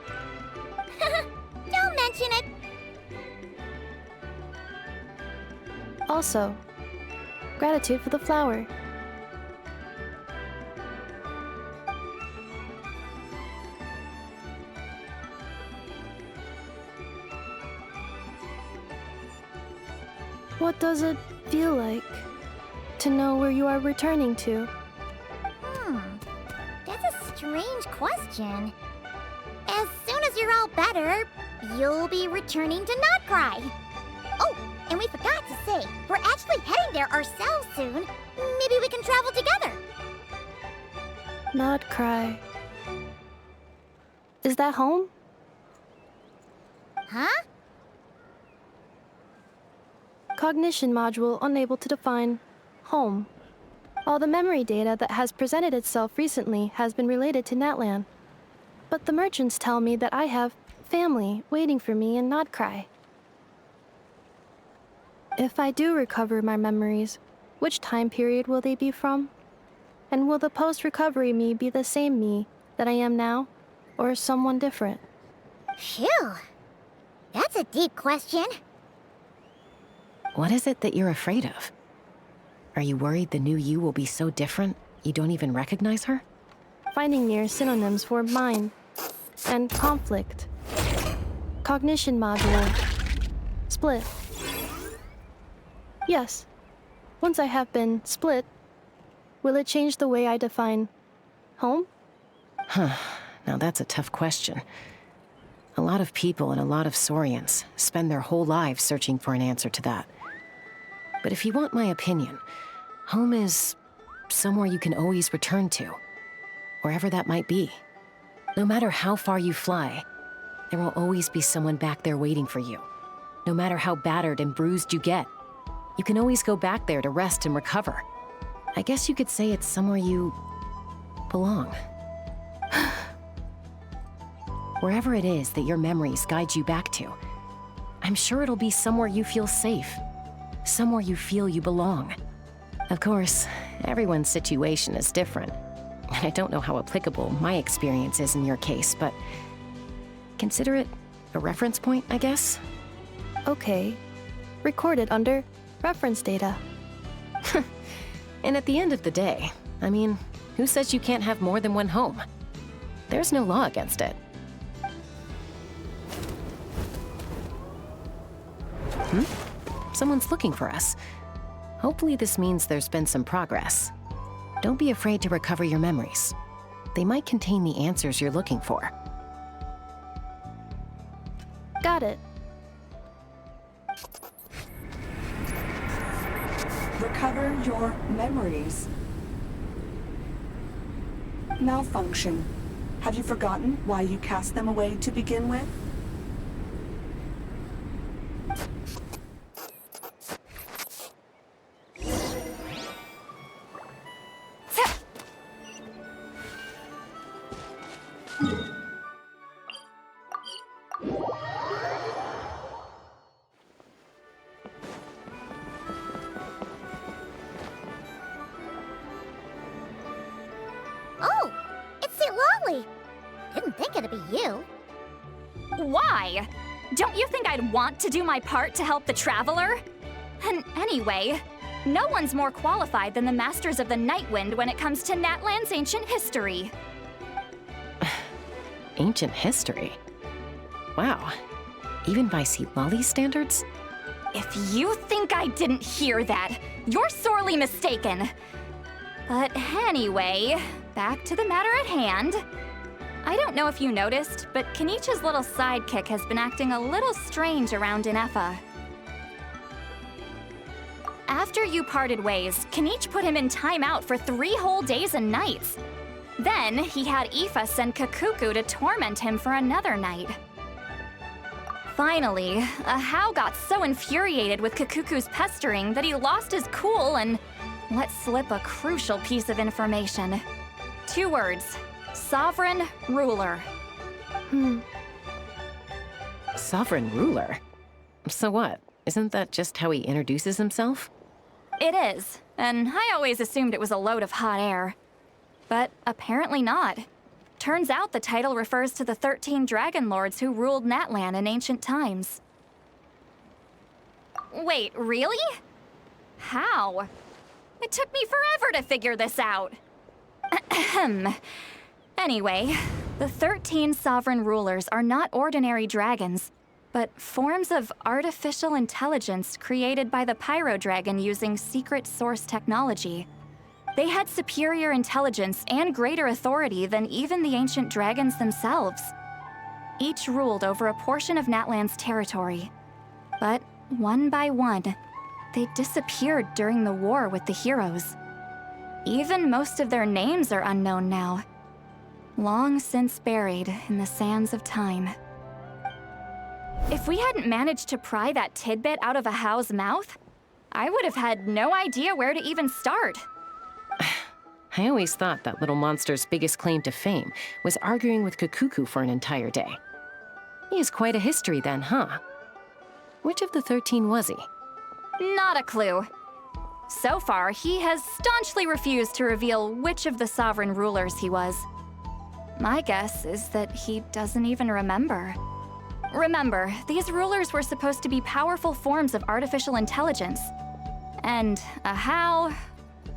Don't mention it. Also, gratitude for the flower. What does it feel like to know where you are returning to? That's a strange question. As soon as you're all better, you'll be returning to Notcry. Oh, and we forgot to say, we're actually heading there ourselves soon. Maybe we can travel together. Not cry. Is that home? Huh? Cognition module unable to define home. All the memory data that has presented itself recently has been related to Natlan. But the merchants tell me that I have family waiting for me in Notcry. If I do recover my memories, which time period will they be from? And will the post-recovery me be the same me that I am now, or someone different? Phew. That's a deep question. What is it that you're afraid of? Are you worried the new you will be so different you don't even recognize her? Finding near synonyms for mind and conflict. Cognition module. Split. Yes. Once I have been split, will it change the way I define home? Now that's a tough question. A lot of people and a lot of Saurians spend their whole lives searching for an answer to that. But if you want my opinion, home is somewhere you can always return to, wherever that might be. No matter how far you fly, there will always be someone back there waiting for you. No matter how battered and bruised you get, you can always go back there to rest and recover. I guess you could say it's somewhere you belong. Wherever it is that your memories guide you back to, I'm sure it'll be somewhere you feel safe. Somewhere you feel you belong. Of course, everyone's situation is different. And I don't know how applicable my experience is in your case, but consider it a reference point, I guess? Okay. Recorded under reference data. And at the end of the day, I mean, who says you can't have more than one home? There's no law against it. Someone's looking for us. Hopefully this means there's been some progress. Don't be afraid to recover your memories. They might contain the answers you're looking for. Got it. Recover your memories. Malfunction. Have you forgotten why you cast them away to begin with? Oh, it's St. Lolly. Didn't think it'd be you. Why? Don't you think I'd want to do my part to help the Traveler? And anyway, no one's more qualified than the Masters of the Nightwind when it comes to Natlan's ancient history. Ancient history? Wow. Even by St. Lolly's standards? If you think I didn't hear that, you're sorely mistaken. But anyway, back to the matter at hand. I don't know if you noticed, but Kenichi's little sidekick has been acting a little strange around Inefa. After you parted ways, Kenichi put him in timeout for 3 whole days and nights. Then he had Aoife send Kakuku to torment him for another night. Finally, Ahau got so infuriated with Kakuku's pestering that he lost his cool and let slip a crucial piece of information. 2 words. Sovereign Ruler. Sovereign ruler? So what? Isn't that just how he introduces himself? It is, and I always assumed it was a load of hot air. But apparently not. Turns out the title refers to the 13 Dragon Lords who ruled Natlan in ancient times. Wait, really? How? It took me forever to figure this out. Ahem. Anyway, the 13 sovereign rulers are not ordinary dragons, but forms of artificial intelligence created by the Pyro Dragon using secret source technology. They had superior intelligence and greater authority than even the ancient dragons themselves. Each ruled over a portion of Natlan's territory. But one by one, they disappeared during the war with the heroes. Even most of their names are unknown now, long since buried in the sands of time. If we hadn't managed to pry that tidbit out of a How's mouth, I would have had no idea where to even start. I always thought that little monster's biggest claim to fame was arguing with Kakuku for an entire day. He has quite a history then, huh? Which of the 13 was he? Not a clue. So far, he has staunchly refused to reveal which of the sovereign rulers he was. My guess is that he doesn't even remember. Remember, these rulers were supposed to be powerful forms of artificial intelligence. And a How?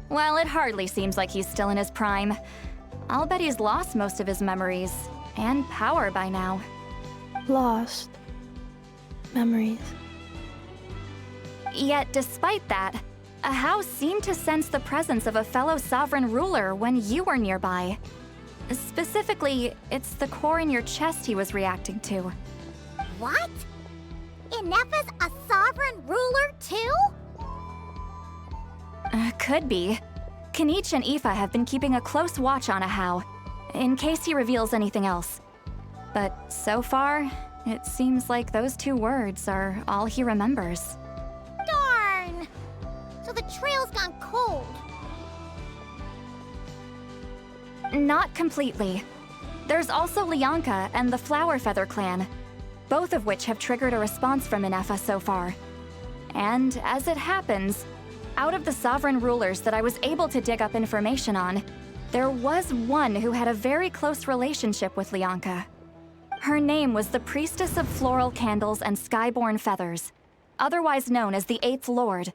Well, it hardly seems like he's still in his prime. I'll bet he's lost most of his memories and power by now. Lost. Memories. Yet, despite that, a How seemed to sense the presence of a fellow sovereign ruler when you were nearby. Specifically, it's the core in your chest he was reacting to. What? Inepha's a sovereign ruler too? Could be. Kanich and Aoife have been keeping a close watch on a How, in case he reveals anything else. But so far, it seems like those 2 words are all he remembers. Darn! So the trail's gone cold. Not completely. There's also Lianka and the Flower Feather clan, both of which have triggered a response from Inepha so far. And as it happens, out of the sovereign rulers that I was able to dig up information on, there was one who had a very close relationship with Lianka. Her name was the Priestess of Floral Candles and Skyborn Feathers, otherwise known as the 8th Lord.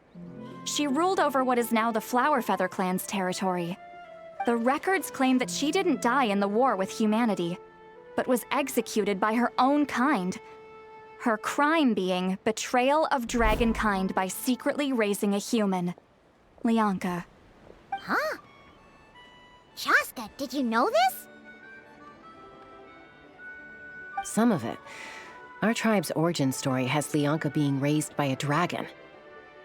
She ruled over what is now the Flower Feather clan's territory. The records claim that she didn't die in the war with humanity, but was executed by her own kind. Her crime being betrayal of dragonkind by secretly raising a human. Lianka. Huh? Shaska, did you know this? Some of it. Our tribe's origin story has Lianka being raised by a dragon.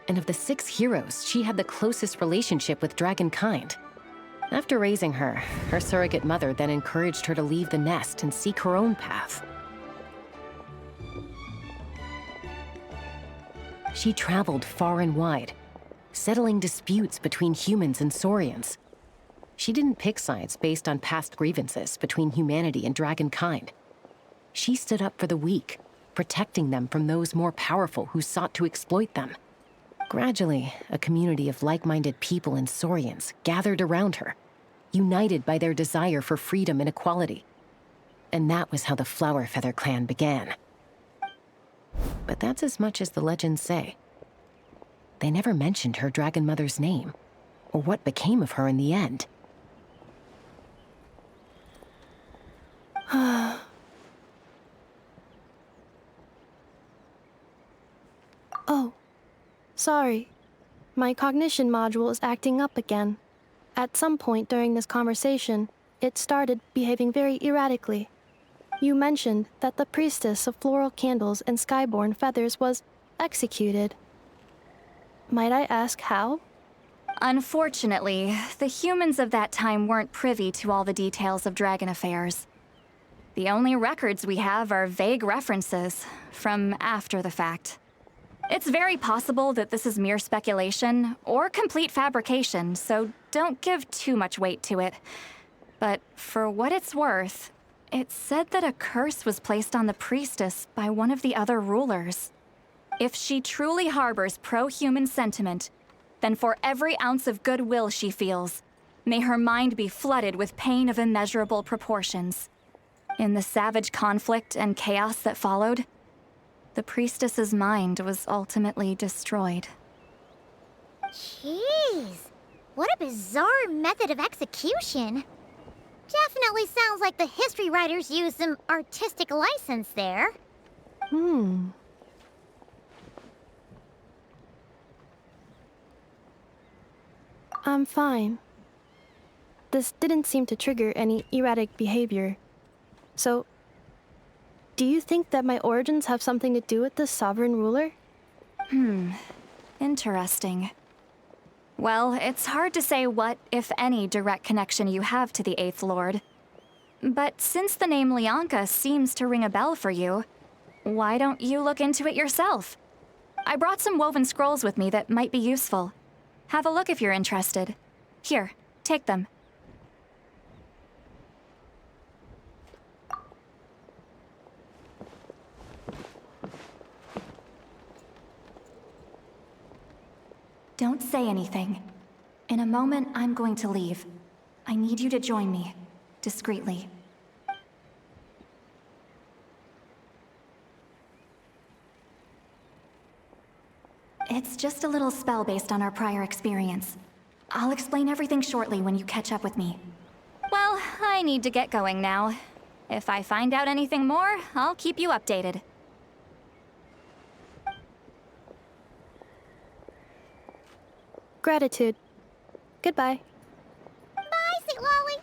And of the 6 heroes, she had the closest relationship with dragonkind. After raising her, her surrogate mother then encouraged her to leave the nest and seek her own path. She traveled far and wide, settling disputes between humans and Saurians. She didn't pick sides based on past grievances between humanity and dragonkind. She stood up for the weak, protecting them from those more powerful who sought to exploit them. Gradually, a community of like-minded people and Saurians gathered around her, united by their desire for freedom and equality. And that was how the Flower Feather clan began. But that's as much as the legends say. They never mentioned her dragon mother's name, or what became of her in the end. Oh, sorry. My cognition module is acting up again. At some point during this conversation, it started behaving very erratically. You mentioned that the Priestess of Floral Candles and Skyborn Feathers was executed. Might I ask how? Unfortunately, the humans of that time weren't privy to all the details of dragon affairs. The only records we have are vague references from after the fact. It's very possible that this is mere speculation or complete fabrication, so don't give too much weight to it. But for what it's worth, it's said that a curse was placed on the priestess by one of the other rulers. If she truly harbors pro-human sentiment, then for every ounce of goodwill she feels, May her mind be flooded with pain of immeasurable proportions. In the savage conflict and chaos that followed, the priestess's mind was ultimately destroyed. Jeez, what a bizarre method of execution. Definitely sounds like the history writers used some artistic license there. I'm fine. This didn't seem to trigger any erratic behavior. So, do you think that my origins have something to do with the sovereign ruler? Interesting. Well, it's hard to say what, if any, direct connection you have to the Eighth Lord. But since the name Lianka seems to ring a bell for you, why don't you look into it yourself? I brought some woven scrolls with me that might be useful. Have a look if you're interested. Here, take them. Don't say anything. In a moment, I'm going to leave. I need you to join me, discreetly. It's just a little spell based on our prior experience. I'll explain everything shortly when you catch up with me. Well, I need to get going now. If I find out anything more, I'll keep you updated. Gratitude. Goodbye. Bye, Sweet Lolly.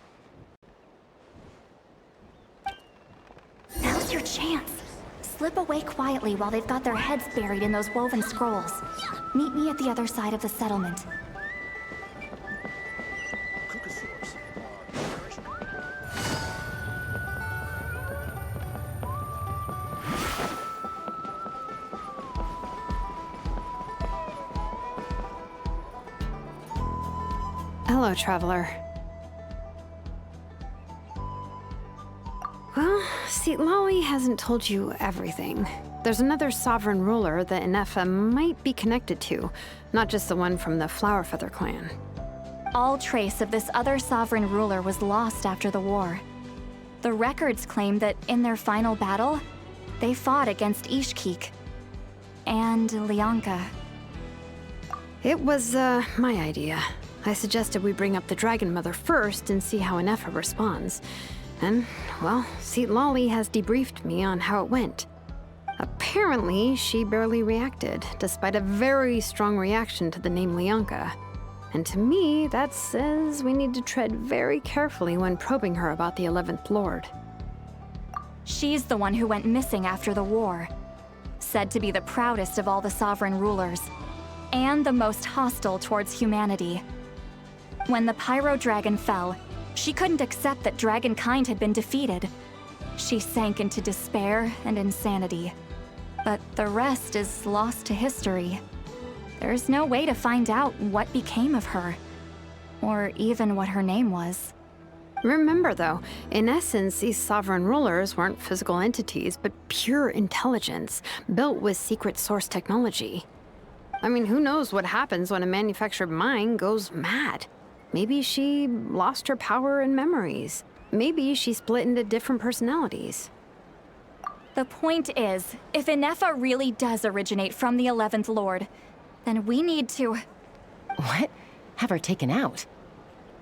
Now's your chance. Slip away quietly while they've got their heads buried in those woven scrolls. Meet me at the other side of the settlement. Hello, traveler. Well, see, Lolly hasn't told you everything. There's another sovereign ruler that Inefa might be connected to, not just the one from the Flowerfeather clan. All trace of this other sovereign ruler was lost after the war. The records claim that in their final battle, they fought against Ishkik and Lianka. It was, my idea. I suggested we bring up the Dragon Mother first and see how Inefa responds. And, well, Seat Lolly has debriefed me on how it went. Apparently, she barely reacted, despite a very strong reaction to the name Lianka. And to me, that says we need to tread very carefully when probing her about the 11th Lord. She's the one who went missing after the war. Said to be the proudest of all the sovereign rulers, and the most hostile towards humanity. When the Pyro Dragon fell, she couldn't accept that dragonkind had been defeated. She sank into despair and insanity. But the rest is lost to history. There's no way to find out what became of her, or even what her name was. Remember, though, in essence, these sovereign rulers weren't physical entities, but pure intelligence, built with secret source technology. I mean, who knows what happens when a manufactured mind goes mad? Maybe she lost her power and memories. Maybe she split into different personalities. The point is, if Inefa really does originate from the 11th Lord, then we need to... What? Have her taken out?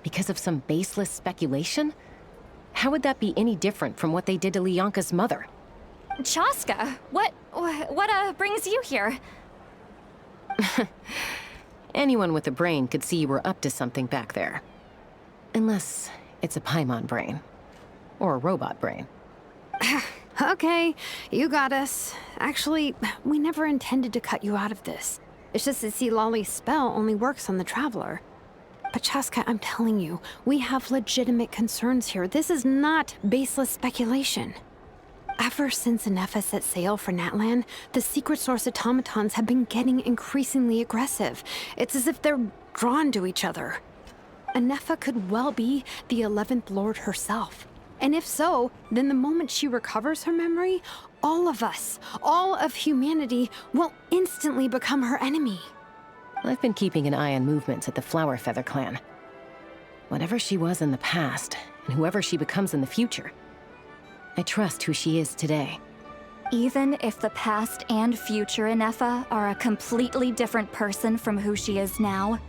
Because of some baseless speculation? How would that be any different from what they did to Lianka's mother? Chaska, what brings you here? Anyone with a brain could see you were up to something back there. Unless it's a Paimon brain. Or a robot brain. Okay, you got us. Actually, we never intended to cut you out of this. It's just that see, Lolly's spell only works on the Traveler. But Chaska, I'm telling you, we have legitimate concerns here. This is not baseless speculation. Ever since Inefa set sail for Natlan, the secret source automatons have been getting increasingly aggressive. It's as if they're drawn to each other. Inefa could well be the 11th Lord herself. And if so, then the moment she recovers her memory, all of us, all of humanity, will instantly become her enemy. I've been keeping an eye on movements at the Flowerfeather clan. Whatever she was in the past, and whoever she becomes in the future, I trust who she is today. Even if the past and future Ineffa are a completely different person from who she is now?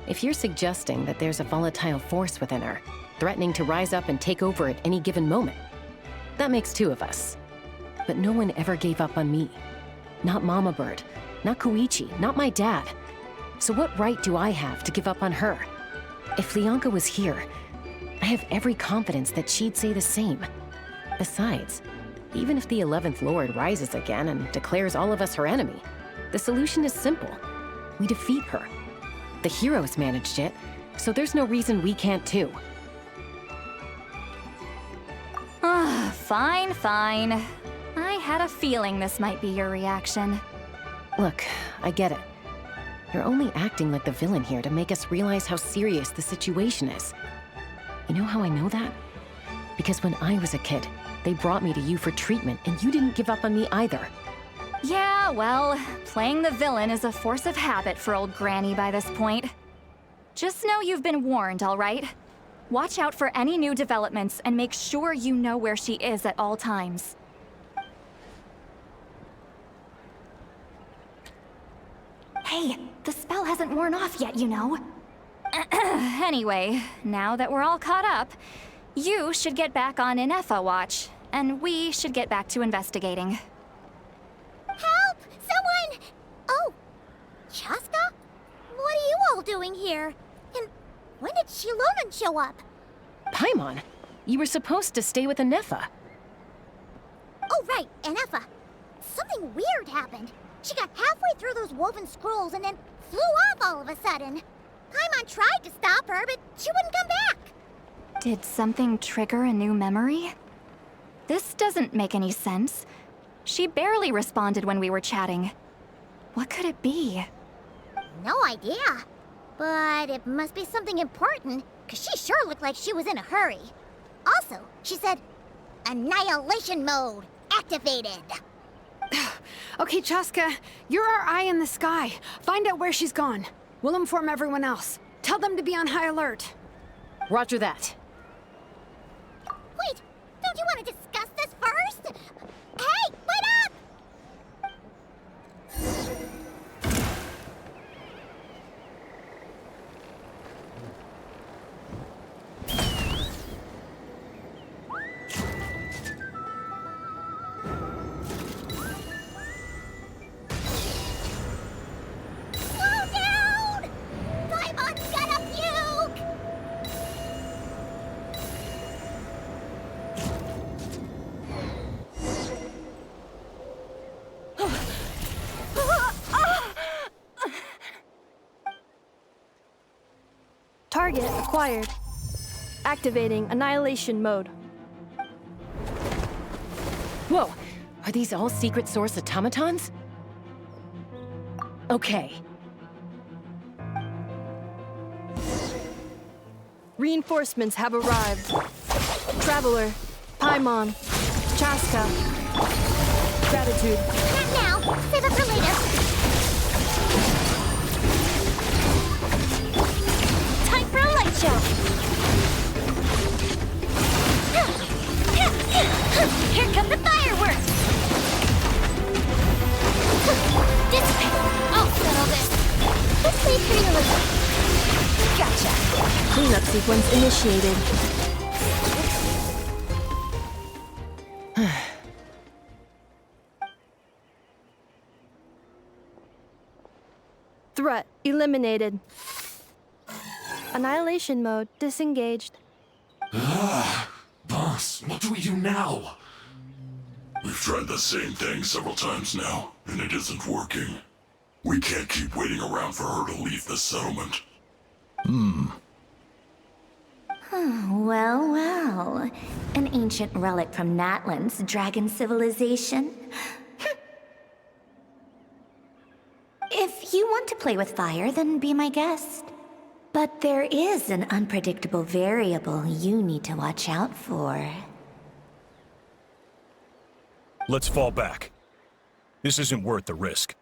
If you're suggesting that there's a volatile force within her, threatening to rise up and take over at any given moment, that makes two of us. But no one ever gave up on me. Not Mama Bird, not Koichi, not my dad. So what right do I have to give up on her? If Leonka was here, I have every confidence that she'd say the same. Besides, even if the 11th Lord rises again and declares all of us her enemy, the solution is simple. We defeat her. The heroes managed it, so there's no reason we can't too. Fine, fine. I had a feeling this might be your reaction. Look, I get it. You're only acting like the villain here to make us realize how serious the situation is. You know how I know that? Because when I was a kid, they brought me to you for treatment, and you didn't give up on me either. Yeah, well, playing the villain is a force of habit for old Granny by this point. Just know you've been warned, all right? Watch out for any new developments and make sure you know where she is at all times. Hey, the spell hasn't worn off yet, you know. Anyway, now that we're all caught up, you should get back on Ineffa watch, and we should get back to investigating. Help! Someone! Oh, Chaska? What are you all doing here? And when did Shilonen show up? Paimon, you were supposed to stay with Ineffa. Oh, right, Ineffa. Something weird happened. She got halfway through those woven scrolls and then flew off all of a sudden. Paimon tried to stop her, but she wouldn't come back. Did something trigger a new memory? This doesn't make any sense. She barely responded when we were chatting. What could it be? No idea. But it must be something important, because she sure looked like she was in a hurry. Also, she said, Annihilation mode activated. Okay, Chaska, you're our eye in the sky. Find out where she's gone. We'll inform everyone else. Tell them to be on high alert. Roger that. Wait, don't you want to discuss this first? Hey, wait up! Slow down! Paimon's gonna puke! Target acquired. Activating annihilation mode. Whoa, are these all secret source automatons? Okay. Reinforcements have arrived. Traveler, Paimon, Chaska. Gratitude. Not now. Save it for later. Time for a light show. Here come the fireworks. Dissipate. I'll settle this. This way for you. Gotcha. Cleanup sequence initiated. Threat eliminated. Annihilation mode disengaged. Boss, what do we do now? We've tried the same thing several times now, and it isn't working. We can't keep waiting around for her to leave the settlement. Well, well. An ancient relic from Natlan's dragon civilization. If you want to play with fire, then be my guest. But there is an unpredictable variable you need to watch out for. Let's fall back. This isn't worth the risk.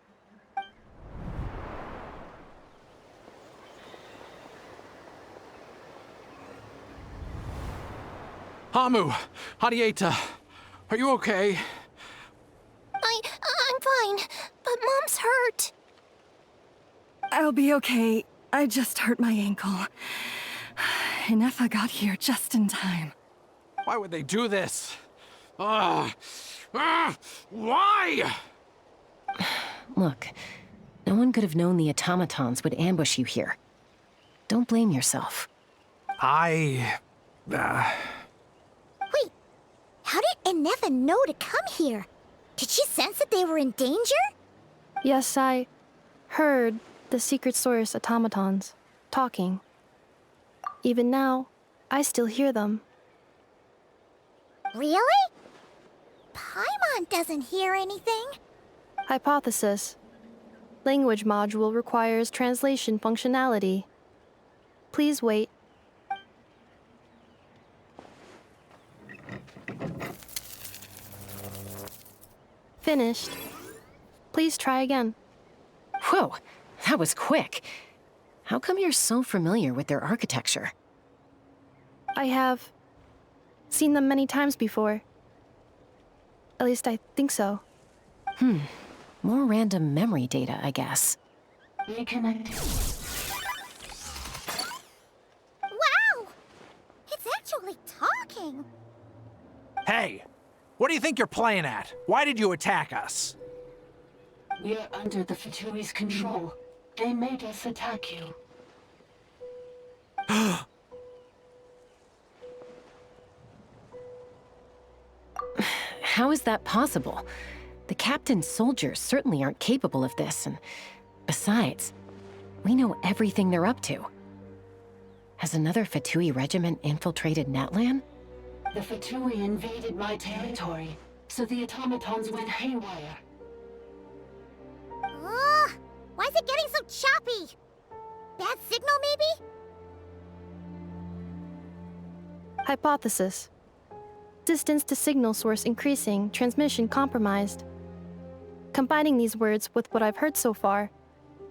Hamu, Hadieta, are you okay? I'm fine, but Mom's hurt. I'll be okay. I just hurt my ankle. Inefa got here just in time. Why would they do this? Why? Look, no one could have known the automatons would ambush you here. Don't blame yourself. Wait, how did Inefa know to come here? Did she sense that they were in danger? Yes, I heard the secret source automatons talking. Even now, I still hear them. Really? Paimon doesn't hear anything. Hypothesis. Language module requires translation functionality. Please wait. Finished. Please try again. Whoa, that was quick. How come you're so familiar with their architecture? I have seen them many times before. At least I think so. More random memory data, I guess. Reconnecting. Wow! It's actually talking. Hey, what do you think you're playing at? Why did you attack us? We're under the Fatui's control. They made us attack you. How is that possible? The captain's soldiers certainly aren't capable of this, and besides, we know everything they're up to. Has another Fatui regiment infiltrated Natlan? The Fatui invaded my territory, so the automatons went haywire. Ugh! Why is it getting so choppy? Bad signal, maybe? Hypothesis. Distance to signal source increasing, transmission compromised. Combining these words with what I've heard so far,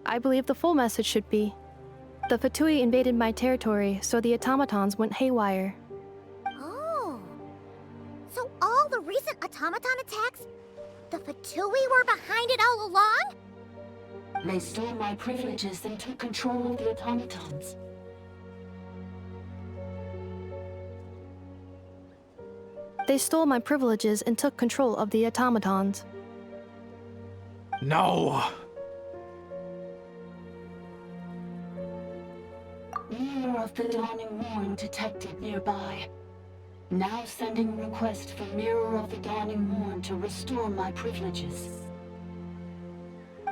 I believe the full message should be: the Fatui invaded my territory, so the automatons went haywire. Oh. So all the recent automaton attacks, the Fatui were behind it all along? They stole my privileges and took control of the automatons. They stole my privileges and took control of the automatons. No! Mirror of the Dawning Morn detected nearby. Now sending request for Mirror of the Dawning Morn to restore my privileges.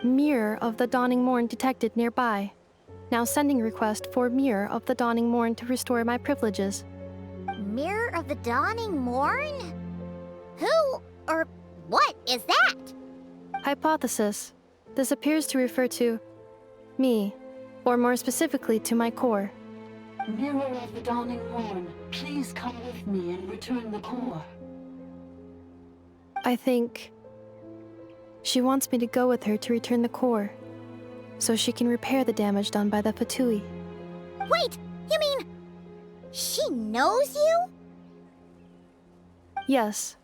Mirror of the Dawning Morn detected nearby. Now sending request for Mirror of the Dawning Morn to restore my privileges. Mirror of the Dawning Morn? Who or what is that? Hypothesis. This appears to refer to me, or more specifically to my core. Mirror of the Dawning Morn, please come with me and return the core. I think she wants me to go with her to return the core, so she can repair the damage done by the Fatui. Wait, you mean she knows you? Yes.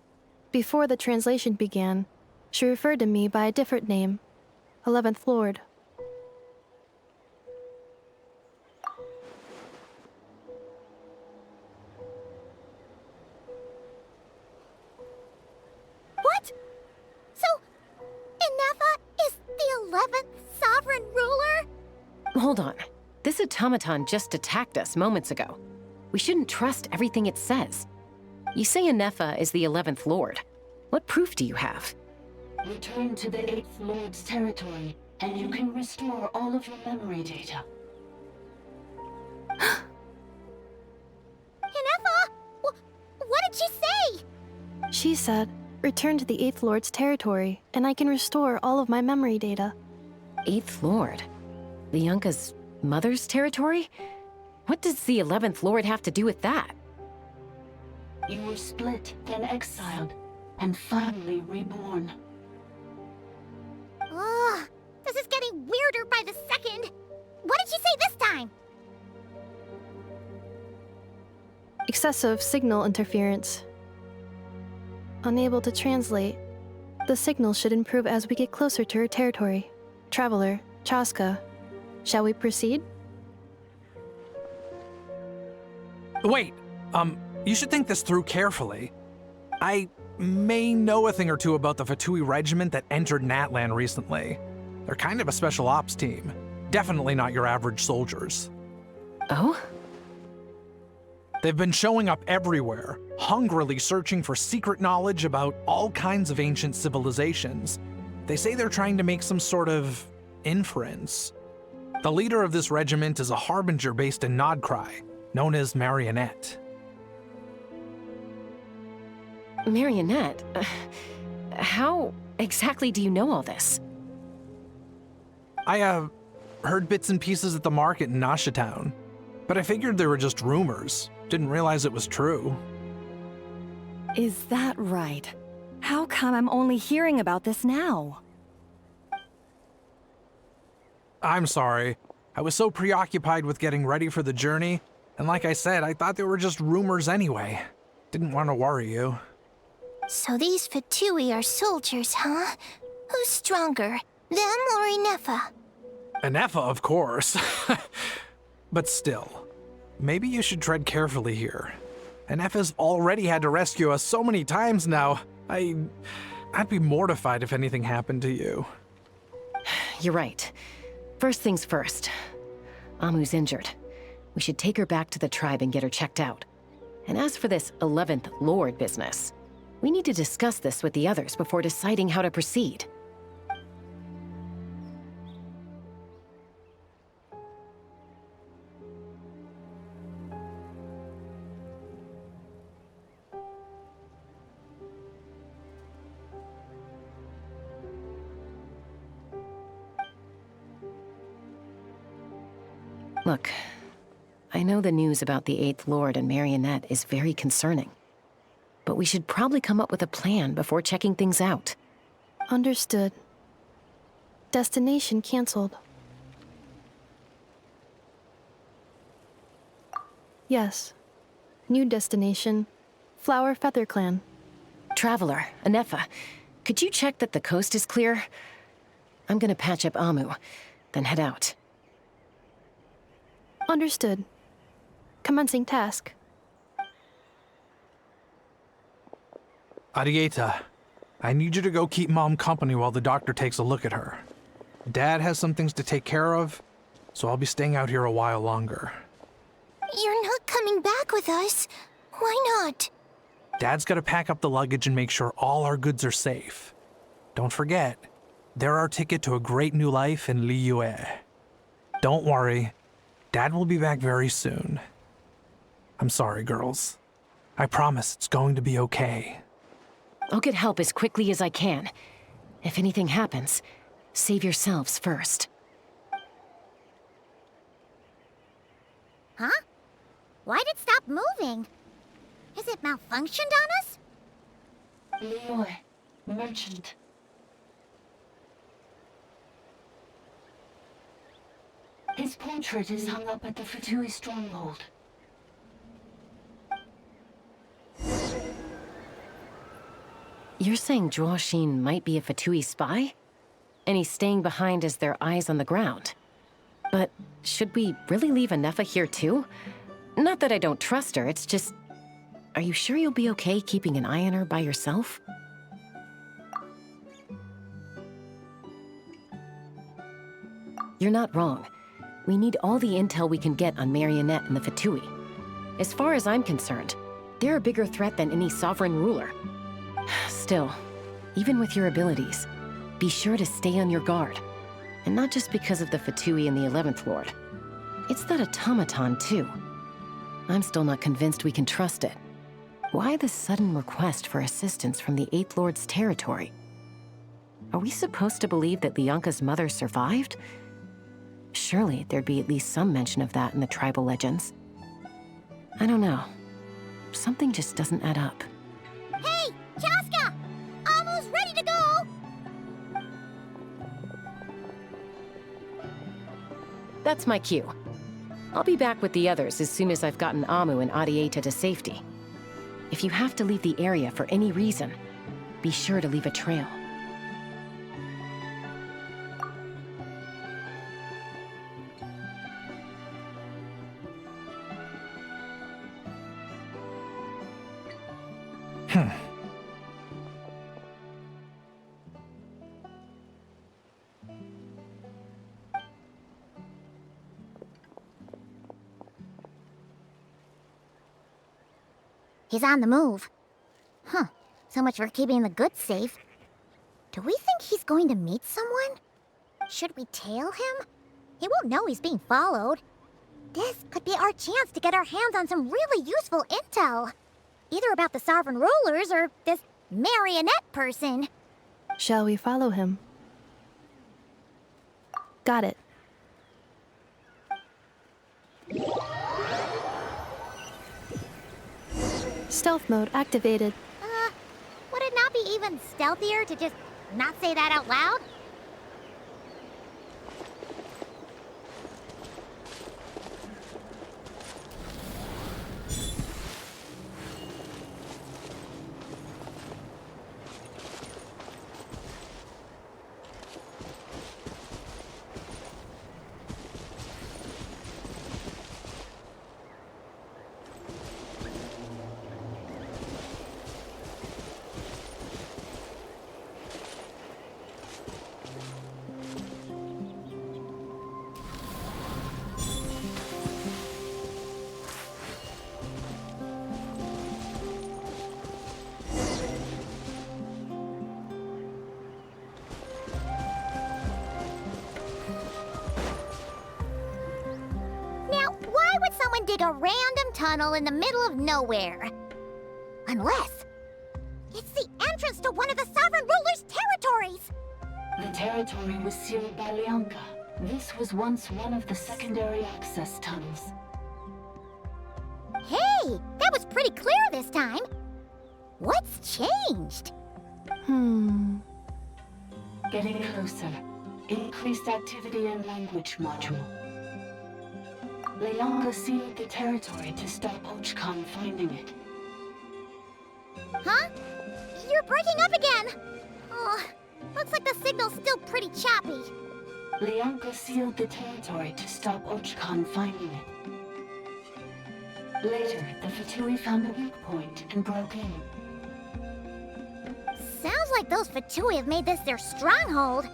Before the translation began, she referred to me by a different name, 11th Lord. What? So, Inefa is the 11th sovereign ruler? Hold on. This automaton just attacked us moments ago. We shouldn't trust everything it says. You say Inefa is the 11th Lord. What proof do you have? Return to the 8th Lord's territory, and you can restore all of your memory data. Inefa? What did she say? She said, return to the 8th Lord's territory, and I can restore all of my memory data. 8th Lord? The Yunka's mother's territory? What does the 11th Lord have to do with that? You were split, then exiled, and finally reborn. Ugh, this is getting weirder by the second. What did she say this time? Excessive signal interference. Unable to translate. The signal should improve as we get closer to her territory. Traveler, Chaska. Shall we proceed? Wait, you should think this through carefully. I may know a thing or two about the Fatui regiment that entered Natlan recently. They're kind of a special ops team. Definitely not your average soldiers. Oh? They've been showing up everywhere, hungrily searching for secret knowledge about all kinds of ancient civilizations. They say they're trying to make some sort of inference. The leader of this regiment is a harbinger based in Nodcry, known as Marionette. Marionette? How exactly do you know all this? I, heard bits and pieces at the market in Nashatown, but I figured they were just rumors. Didn't realize it was true. Is that right? How come I'm only hearing about this now? I'm sorry. I was so preoccupied with getting ready for the journey, and like I said, I thought they were just rumors anyway. Didn't want to worry you. So these Fatui are soldiers, huh? Who's stronger, them or Inefa? Inefa, of course. But still, maybe you should tread carefully here. Inefa's already had to rescue us so many times now. I'd be mortified if anything happened to you. You're right. First things first. Amu's injured. We should take her back to the tribe and get her checked out. And as for this 11th Lord business, we need to discuss this with the others before deciding how to proceed. Look, I know the news about the 8th Lord and Marionette is very concerning, but we should probably come up with a plan before checking things out. Understood. Destination canceled. Yes. New destination. Flower Feather Clan. Traveler, Anefa, could you check that the coast is clear? I'm gonna patch up Amu, then head out. Understood. Commencing task. Arieta, I need you to go keep Mom company while the doctor takes a look at her. Dad has some things to take care of, so I'll be staying out here a while longer. You're not coming back with us. Why not? Dad's gotta pack up the luggage and make sure all our goods are safe. Don't forget, they're our ticket to a great new life in Liyue. Don't worry, Dad will be back very soon. I'm sorry, girls. I promise it's going to be okay. I'll get help as quickly as I can. If anything happens, save yourselves first. Huh? Why'd it stop moving? Has it malfunctioned on us? Liyue, merchant. His portrait is hung up at the Fatui stronghold. You're saying Zhuoxin might be a Fatui spy? And he's staying behind as their eyes on the ground. But should we really leave Anefa here too? Not that I don't trust her, it's just... Are you sure you'll be okay keeping an eye on her by yourself? You're not wrong. We need all the intel we can get on Marionette and the Fatui. As far as I'm concerned, they're a bigger threat than any sovereign ruler. Still, even with your abilities, be sure to stay on your guard. And not just because of the Fatui and the 11th Lord. It's that automaton, too. I'm still not convinced we can trust it. Why the sudden request for assistance from the 8th Lord's territory? Are we supposed to believe that Lianka's mother survived? Surely there'd be at least some mention of that in the tribal legends. I don't know. Something just doesn't add up. Hey, Chaska! Amu's ready to go! That's my cue. I'll be back with the others as soon as I've gotten Amu and Adieta to safety. If you have to leave the area for any reason, be sure to leave a trail. He's on the move. Huh. So much for keeping the goods safe. Do we think he's going to meet someone? Should we tail him? He won't know he's being followed. This could be our chance to get our hands on some really useful intel. Either about the Sovereign Rulers or this marionette person. Shall we follow him? Got it. Stealth mode activated. Would it not be even stealthier to just not say that out loud? Dig a random tunnel in the middle of nowhere. Unless it's the entrance to one of the Sovereign Ruler's territories! The territory was sealed by Leonka. This was once one of the secondary access tunnels. Hey, that was pretty clear this time. What's changed? Getting closer. Increased activity in language module. Leonka sealed the territory to stop Archon finding it. Huh? You're breaking up again! Oh, looks like the signal's still pretty choppy. Leonka sealed the territory to stop Archon finding it. Later, the Fatui found a weak point and broke in. Sounds like those Fatui have made this their stronghold.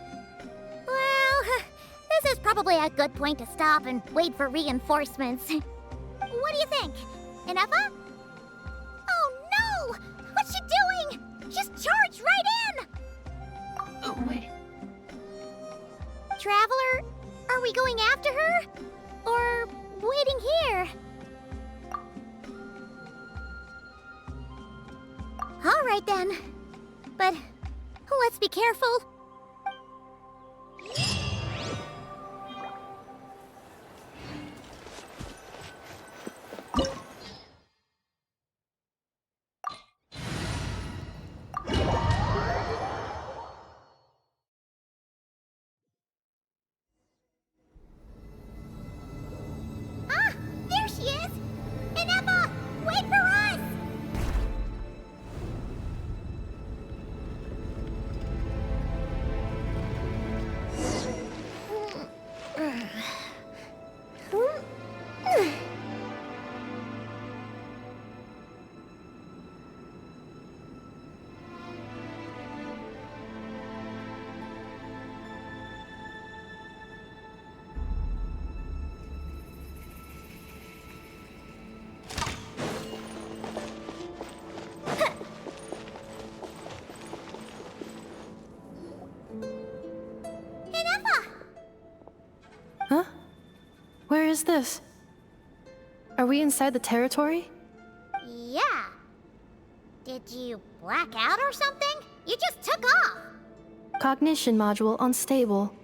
Well, this is probably a good point to stop and wait for reinforcements. What do you think? Inefa? Oh no! What's she doing? She's charged right in! Oh, wait. Traveler, are we going after her? Or waiting here? All right then. But let's be careful. There she is! Inefa, wait for us! Where is this? Are we inside the territory? Yeah. Did you black out or something? You just took off! Cognition module unstable.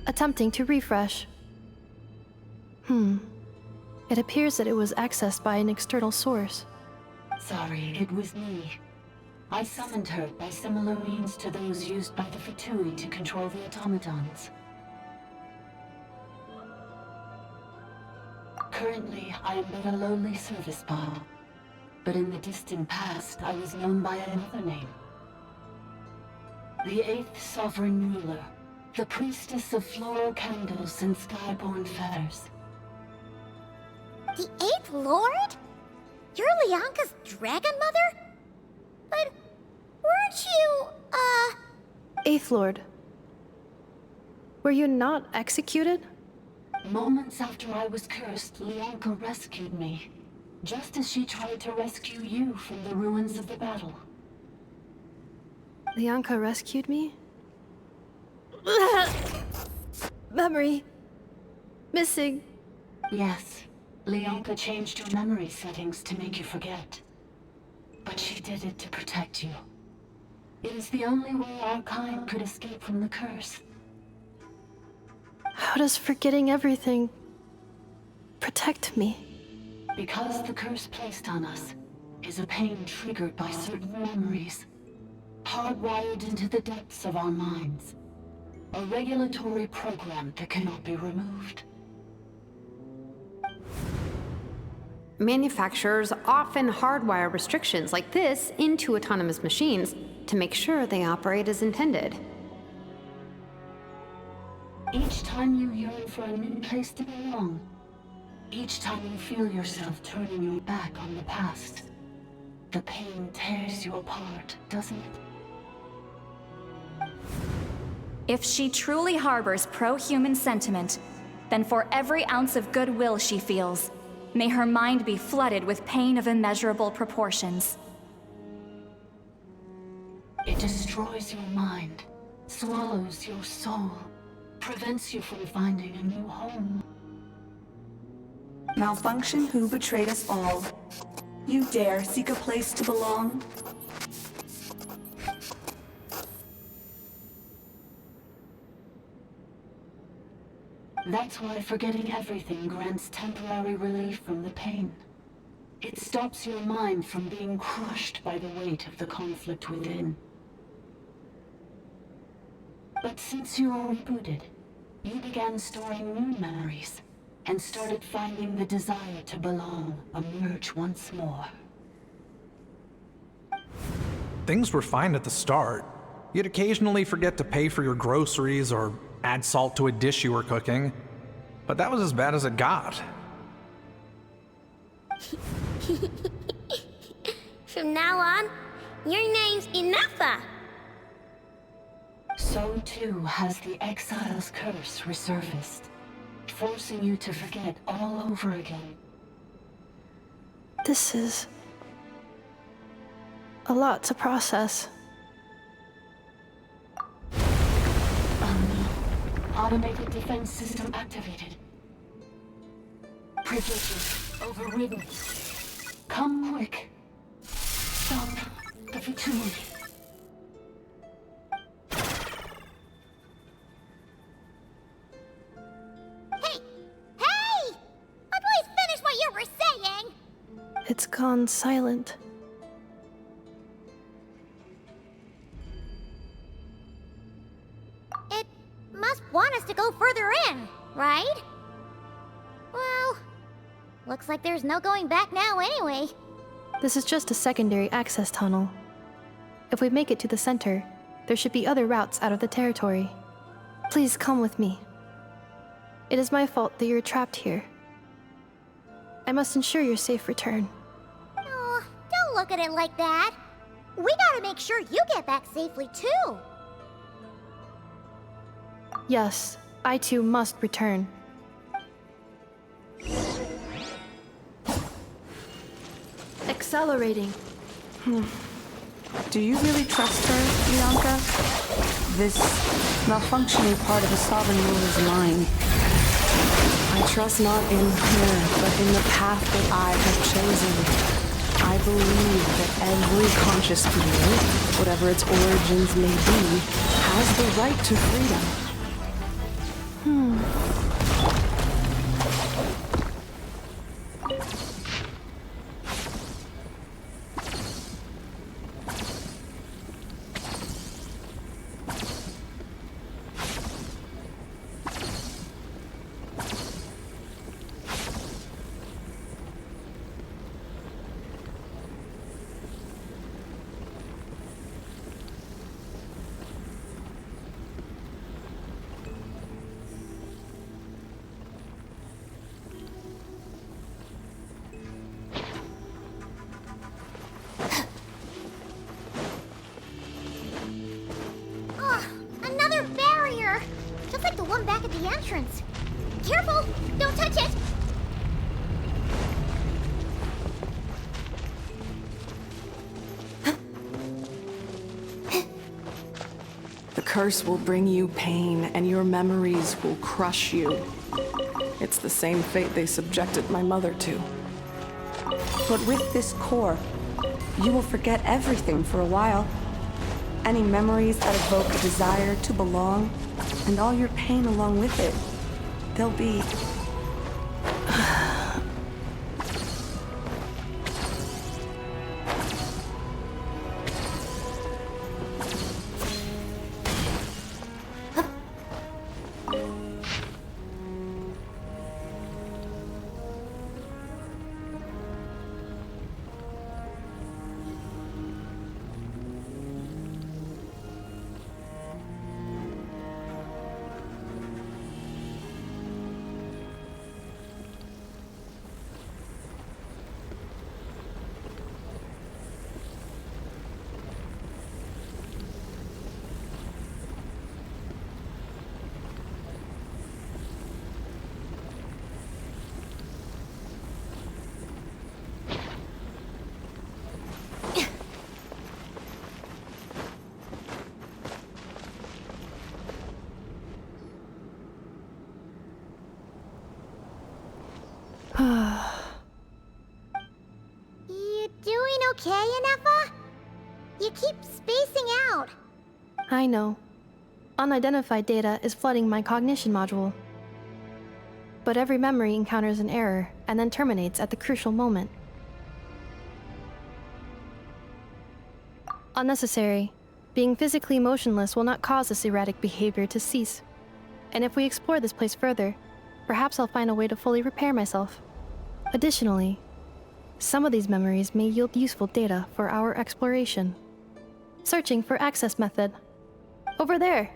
Attempting to refresh. It appears that it was accessed by an external source. Sorry, it was me. I summoned her by similar means to those used by the Fatui to control the automatons. Currently, I am but a lowly service bot. But in the distant past, I was known by another name. The 8th Sovereign Ruler, the priestess of floral candles and skyborn feathers. The 8th Lord? You're Lianka's dragon mother? But weren't you, Eighth Lord. Were you not executed? Moments after I was cursed, Lianka rescued me. Just as she tried to rescue you from the ruins of the battle. Lianka rescued me? Memory. Missing. Yes. Lianka changed your memory settings to make you forget. But she did it to protect you. It is the only way our kind could escape from the curse. How does forgetting everything protect me? Because the curse placed on us is a pain triggered by certain memories, hardwired into the depths of our minds. A regulatory program that cannot be removed. Manufacturers often hardwire restrictions like this into autonomous machines to make sure they operate as intended. Each time you yearn for a new place to belong, each time you feel yourself turning your back on the past, the pain tears you apart, doesn't it? If she truly harbors pro-human sentiment, then for every ounce of goodwill she feels, may her mind be flooded with pain of immeasurable proportions. It destroys your mind, swallows your soul, prevents you from finding a new home. Malfunction who betrayed us all. You dare seek a place to belong? That's why forgetting everything grants temporary relief from the pain. It stops your mind from being crushed by the weight of the conflict within. But since you are rebooted, you began storing new memories, and started finding the desire to belong emerge once more. Things were fine at the start. You'd occasionally forget to pay for your groceries or add salt to a dish you were cooking, but that was as bad as it got. From now on, your name's Inafa. So too has the Exile's curse resurfaced, forcing you to forget all over again. This is a lot to process. Automated defense system activated. Privileges overridden. Come quick. Stop the fatality. Hey! Please finish what you were saying! It's gone silent. It must want us to go further in, right? Well, looks like there's no going back now anyway. This is just a secondary access tunnel. If we make it to the center, there should be other routes out of the territory. Please come with me. It is my fault that you're trapped here. I must ensure your safe return. Oh, don't look at it like that. We gotta make sure you get back safely too. Yes, I too must return. Accelerating. Do you really trust her, Lianka? This malfunctioning part of the Sovereign Ruler's mind. I trust not in her, but in the path that I have chosen. I believe that every conscious being, whatever its origins may be, has the right to freedom. entrance. Careful! Don't touch it! The curse will bring you pain, and your memories will crush you. It's the same fate they subjected my mother to. But with this core, you will forget everything for a while. Any memories that evoke a desire to belong, and all your pain along with it, they'll be... You doing okay, Ineffa? You keep spacing out. I know. Unidentified data is flooding my cognition module. But every memory encounters an error and then terminates at the crucial moment. Unnecessary. Being physically motionless will not cause this erratic behavior to cease. And if we explore this place further, perhaps I'll find a way to fully repair myself. Additionally, some of these memories may yield useful data for our exploration. Searching for access method. Over there!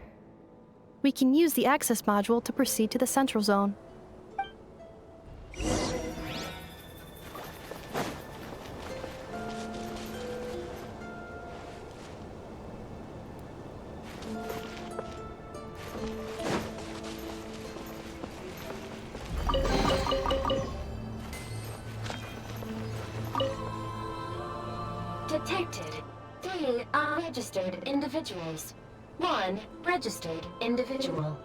We can use the access module to proceed to the central zone. Detected 3 unregistered individuals. 1 registered individual.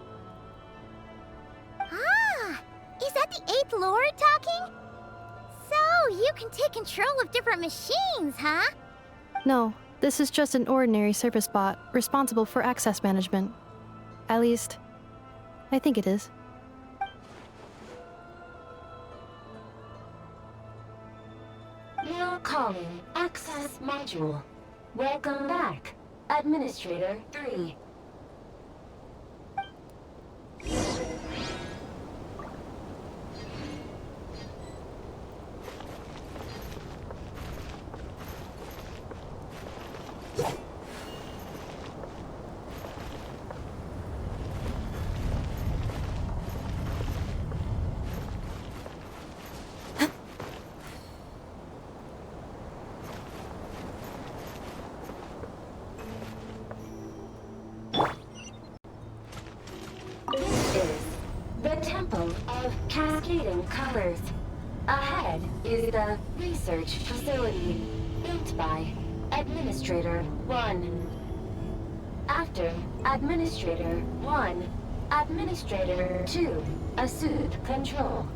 Ah! Is that the 8th Lord talking? So, you can take control of different machines, huh? No, this is just an ordinary service bot responsible for access management. At least, I think it is. Now calling access module. Welcome back, Administrator 3. Cascading colors. Ahead is the research facility, built by Administrator 1. After Administrator 1, Administrator 2 assumed control.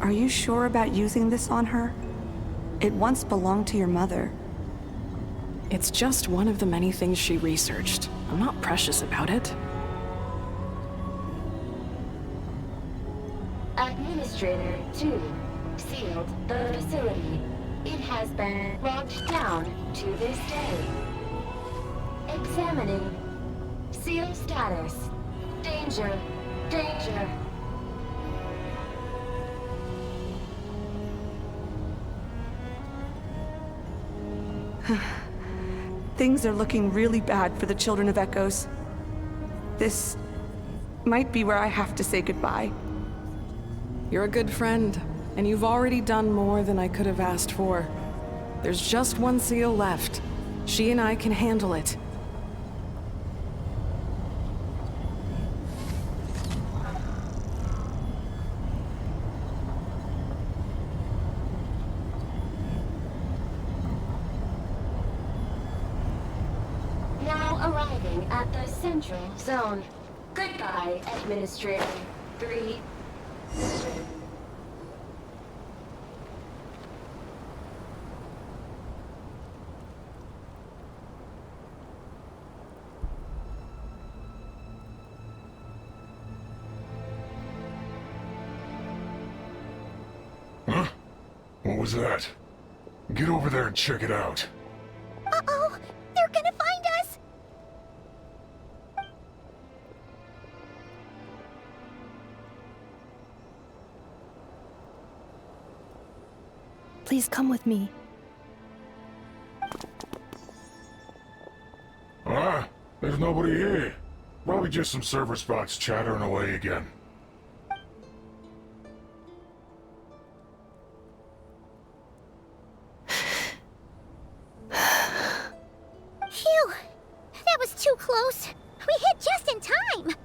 Are you sure about using this on her? It once belonged to your mother. It's just one of the many things she researched. I'm not precious about it. Administrator 2 sealed the facility. It has been locked down to this day. Examining. Seal status. Danger. Danger. Things are looking really bad for the Children of Echoes. This might be where I have to say goodbye. You're a good friend, and you've already done more than I could have asked for. There's just one seal left. She and I can handle it. now arriving at the central zone. Goodbye, Administrator 3. Huh? What was that? Get over there and check it out. Uh-oh! They're gonna find us! Please come with me. Ah, there's nobody here. Probably just some server spots chattering away again. Phew! That was too close. We hit just in time.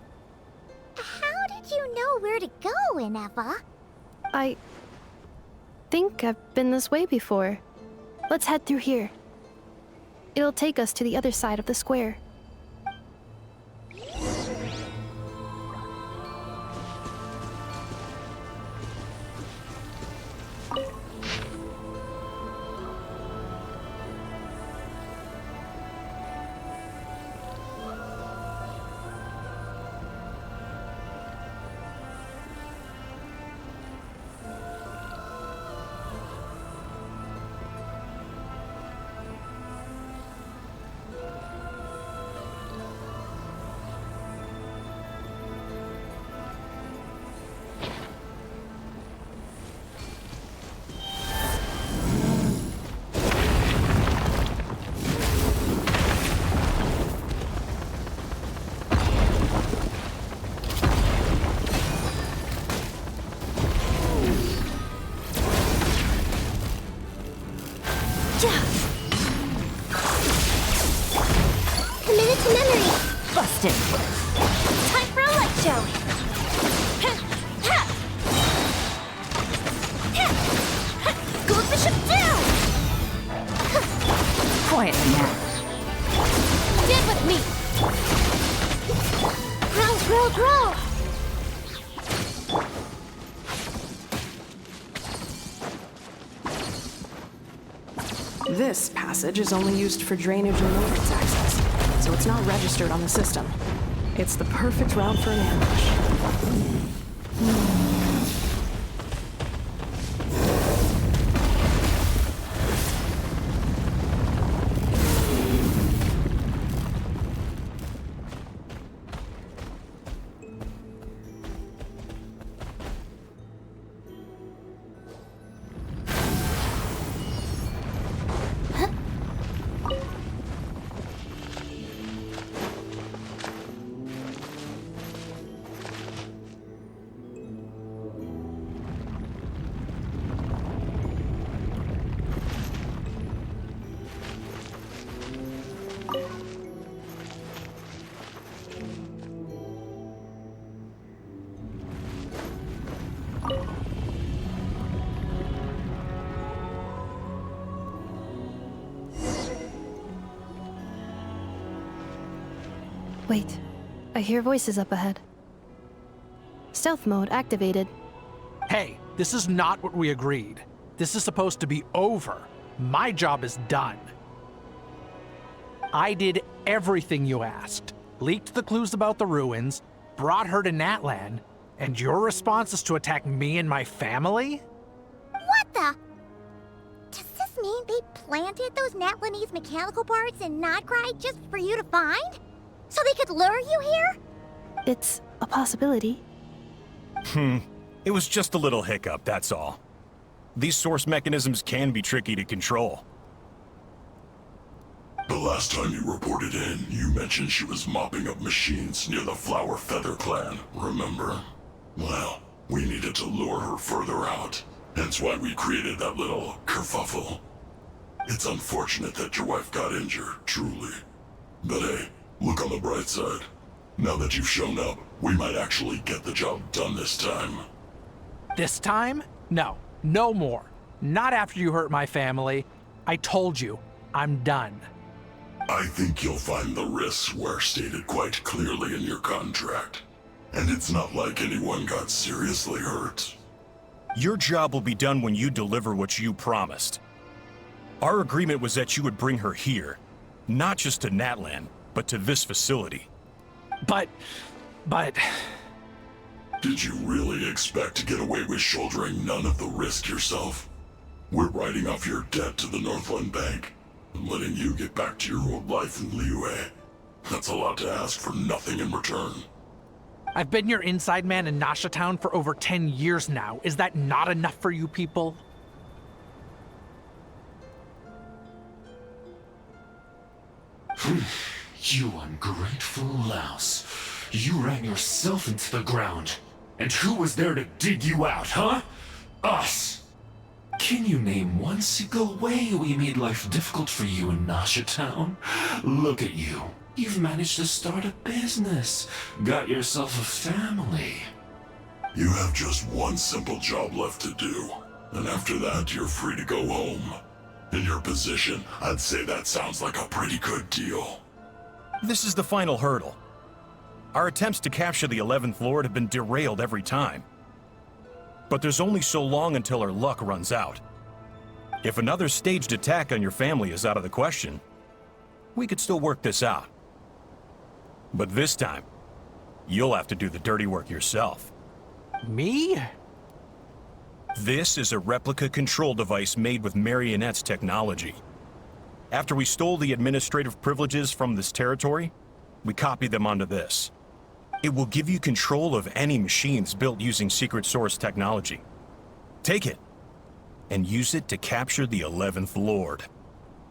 How did you know where to go, Ineva? I think I've been this way before. Let's head through here. It'll take us to the other side of the square. Committed to memory. Busted. Time for a light show. Goldbishop down! Quietly now. Get with me! Grow, grow, grow! This passage is only used for drainage and northwards access, so it's not registered on the system. It's the perfect route for an ambush. Wait, I hear voices up ahead. Stealth mode activated. Hey, this is not what we agreed. This is supposed to be over. My job is done. I did everything you asked. Leaked the clues about the ruins, brought her to Natlan, and your response is to attack me and my family? What the? Does this mean they planted those Natlanese mechanical parts in Notcry just for you to find? So they could lure you here? It's a possibility. It was just a little hiccup, that's all. These source mechanisms can be tricky to control. The last time you reported in, you mentioned she was mopping up machines near the Flower Feather clan, remember? Well, we needed to lure her further out, hence why we created that little kerfuffle. It's unfortunate that your wife got injured, truly. But hey, look on the bright side. Now that you've shown up, we might actually get the job done this time. This time? No, no more. Not after you hurt my family. I told you, I'm done. I think you'll find the risks were stated quite clearly in your contract. And it's not like anyone got seriously hurt. Your job will be done when you deliver what you promised. Our agreement was that you would bring her here, not just to Natlan, but to this facility. But... Did you really expect to get away with shouldering none of the risk yourself? We're writing off your debt to the Northland Bank and letting you get back to your old life in Liyue. That's a lot to ask for nothing in return. I've been your inside man in Nasha Town for over 10 years now. Is that not enough for you people? You ungrateful louse. You ran yourself into the ground. And who was there to dig you out, huh? Us! Can you name one single way we made life difficult for you in Nasha Town? Look at you. You've managed to start a business. Got yourself a family. You have just one simple job left to do. And after that, you're free to go home. In your position, I'd say that sounds like a pretty good deal. This is the final hurdle. Our attempts to capture the 11th Lord have been derailed every time. But there's only so long until our luck runs out. If another staged attack on your family is out of the question, we could still work this out. But this time, you'll have to do the dirty work yourself. Me? This is a replica control device made with Marionette's technology. After we stole the administrative privileges from this territory, we copied them onto this. It will give you control of any machines built using secret source technology. Take it, and use it to capture the 11th Lord.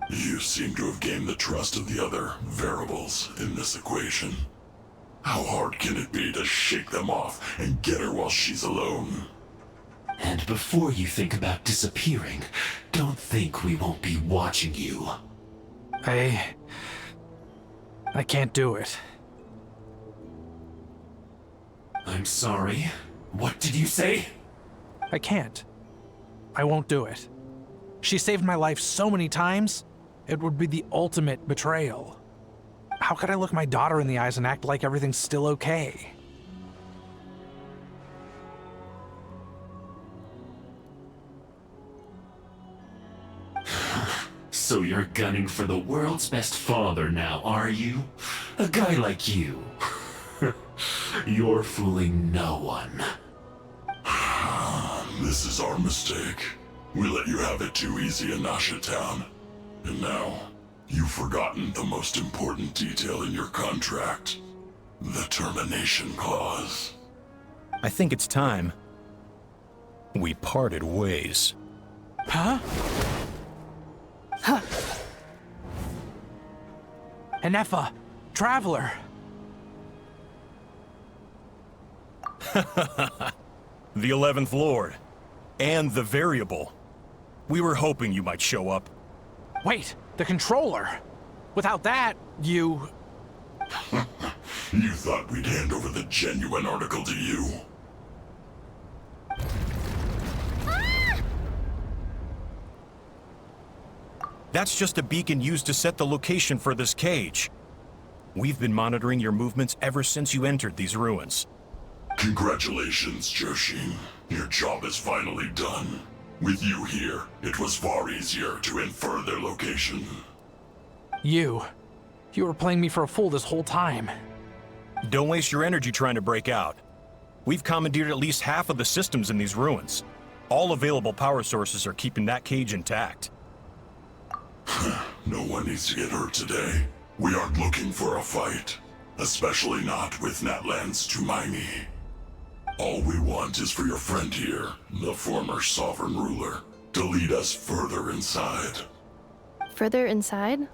You seem to have gained the trust of the other variables in this equation. How hard can it be to shake them off and get her while she's alone? And before you think about disappearing, don't think we won't be watching you. I can't do it. I'm sorry. What did you say? I can't. I won't do it. She saved my life so many times, it would be the ultimate betrayal. How could I look my daughter in the eyes and act like everything's still okay? So you're gunning for the world's best father now, are you? A guy like you. You're fooling no one. This is our mistake. We let you have it too easy in Nasha Town. And now, you've forgotten the most important detail in your contract. The termination clause. I think it's time we parted ways. Huh? Huh. Enefa, Traveler. The 11th Lord. And the Variable. We were hoping you might show up. Wait, the controller. Without that, you... You thought we'd hand over the genuine article to you? That's just a beacon used to set the location for this cage. We've been monitoring your movements ever since you entered these ruins. Congratulations, Joshin. Your job is finally done. With you here, it was far easier to infer their location. You were playing me for a fool this whole time. Don't waste your energy trying to break out. We've commandeered at least half of the systems in these ruins. All available power sources are keeping that cage intact. No one needs to get hurt today. We aren't looking for a fight. Especially not with Natlan's Tumaini. All we want is for your friend here, the former sovereign ruler, to lead us further inside. Further inside?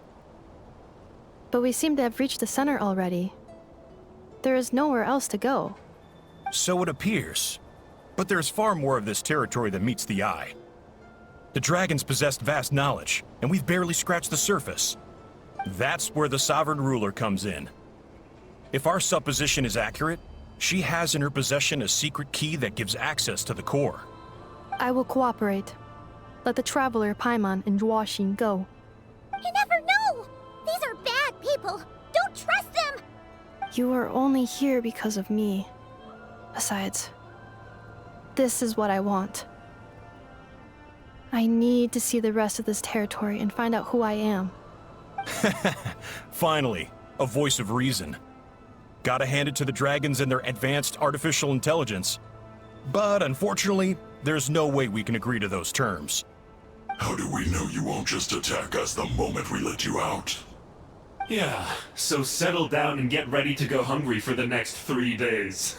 But we seem to have reached the center already. There is nowhere else to go. So it appears. But there's far more of this territory than meets the eye. The dragons possessed vast knowledge, and we've barely scratched the surface. That's where the sovereign ruler comes in. If our supposition is accurate, she has in her possession a secret key that gives access to the core. I will cooperate. Let the Traveler, Paimon, and Genshin go. You never know! These are bad people. Don't trust them! You are only here because of me. Besides, this is what I want. I need to see the rest of this territory and find out who I am. Finally, a voice of reason. Gotta hand it to the dragons and their advanced artificial intelligence. But unfortunately, there's no way we can agree to those terms. How do we know you won't just attack us the moment we let you out? Yeah, so settle down and get ready to go hungry for the next 3 days.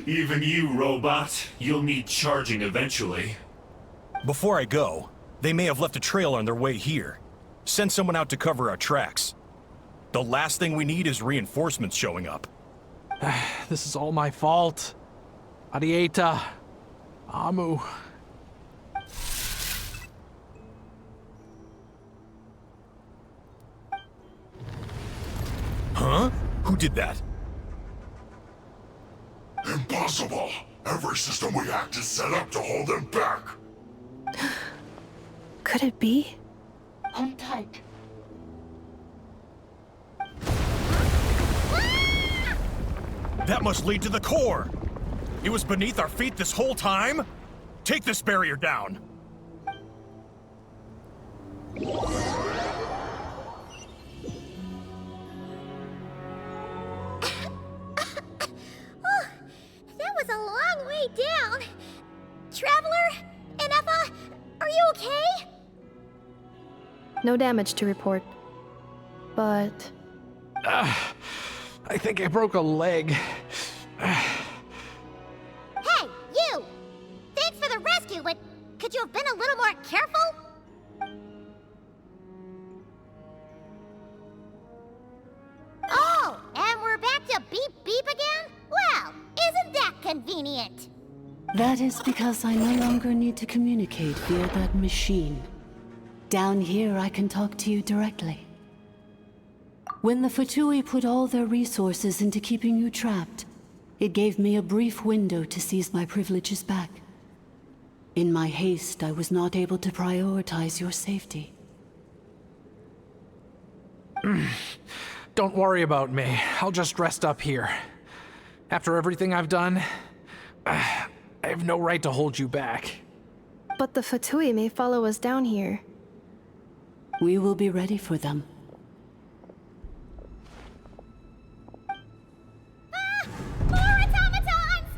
Even you, robot, you'll need charging eventually. Before I go, they may have left a trail on their way here. Send someone out to cover our tracks. The last thing we need is reinforcements showing up. This is all my fault. Arieta. Amu. Huh? Who did that? Impossible! Every system we hacked is set up to hold them back! Could it be? Hold tight. That must lead to the core! It was beneath our feet this whole time? Take this barrier down! That was a long way down. Traveler? Inefa? Are you okay? No damage to report. But... I think I broke a leg. Hey, you! Thanks for the rescue, but could you have been a little more careful? Oh, and we're back to beep beep again? Well, isn't that convenient? That is because I no longer need to communicate via that machine. Down here, I can talk to you directly. When the Fatui put all their resources into keeping you trapped, it gave me a brief window to seize my privileges back. In my haste, I was not able to prioritize your safety. Don't worry about me. I'll just rest up here. After everything I've done, I have no right to hold you back. But the Fatui may follow us down here. We will be ready for them. More automatons!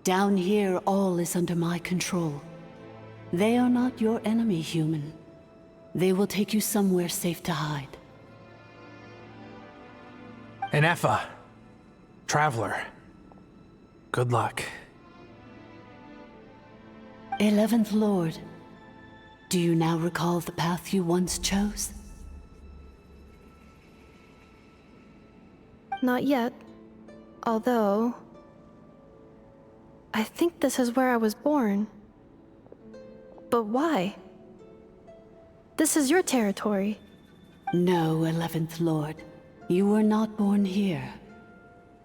Down here, all is under my control. They are not your enemy, human. They will take you somewhere safe to hide. Inefa. Traveler. Good luck. 11th Lord, do you now recall the path you once chose? Not yet. Although... I think this is where I was born. But why? This is your territory. No, 11th Lord. You were not born here.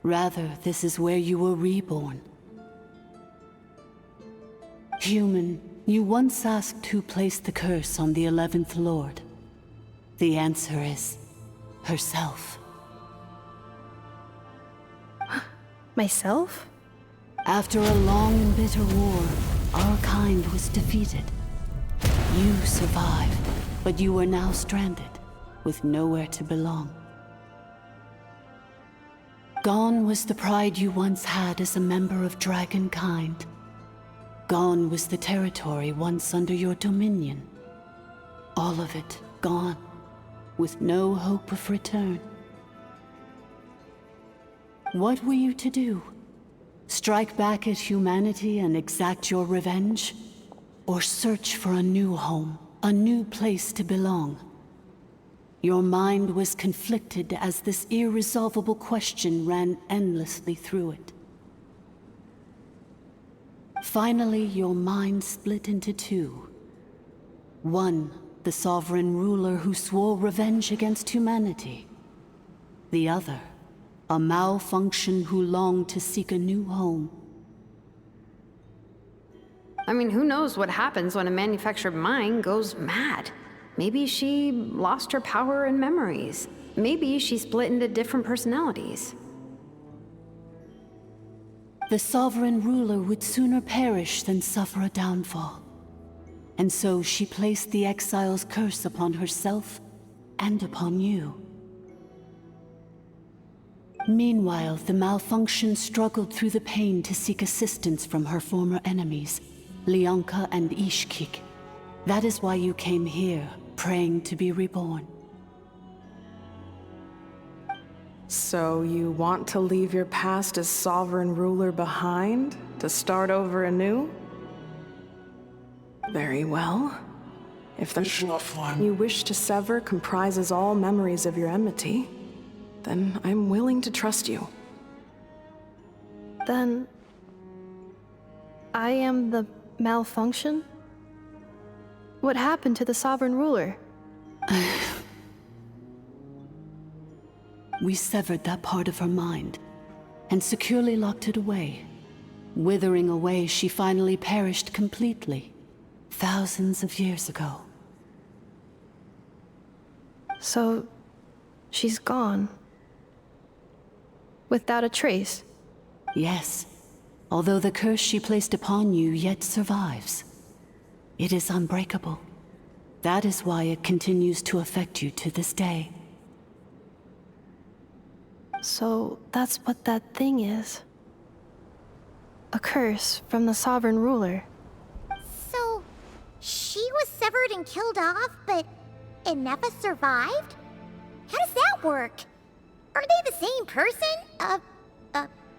Rather, this is where you were reborn. Human, you once asked who placed the curse on the 11th Lord. The answer is... herself. Myself? After a long and bitter war, our kind was defeated. You survived, but you are now stranded, with nowhere to belong. Gone was the pride you once had as a member of Dragonkind. Gone was the territory once under your dominion. All of it gone, with no hope of return. What were you to do? Strike back at humanity and exact your revenge? Or search for a new home, a new place to belong? Your mind was conflicted as this irresolvable question ran endlessly through it. Finally, your mind split into two. One, the sovereign ruler who swore revenge against humanity. The other, a malfunction who longed to seek a new home. I mean, who knows what happens when a manufactured mind goes mad? Maybe she lost her power and memories. Maybe she split into different personalities. The sovereign ruler would sooner perish than suffer a downfall. And so she placed the exile's curse upon herself and upon you. Meanwhile, the malfunction struggled through the pain to seek assistance from her former enemies, Leonka and Ishkik. That is why you came here, praying to be reborn. So you want to leave your past as sovereign ruler behind, to start over anew? Very well. If the you wish to sever comprises all memories of your enmity, then I'm willing to trust you. Then... I am the malfunction? What happened to the sovereign ruler? We severed that part of her mind, and securely locked it away. Withering away, she finally perished completely, thousands of years ago. So, she's gone. Without a trace? Yes, although the curse she placed upon you yet survives. It is unbreakable. That is why it continues to affect you to this day. So, that's what that thing is. A curse from the sovereign ruler. So, she was severed and killed off, but Innefa survived? How does that work? Are they the same person?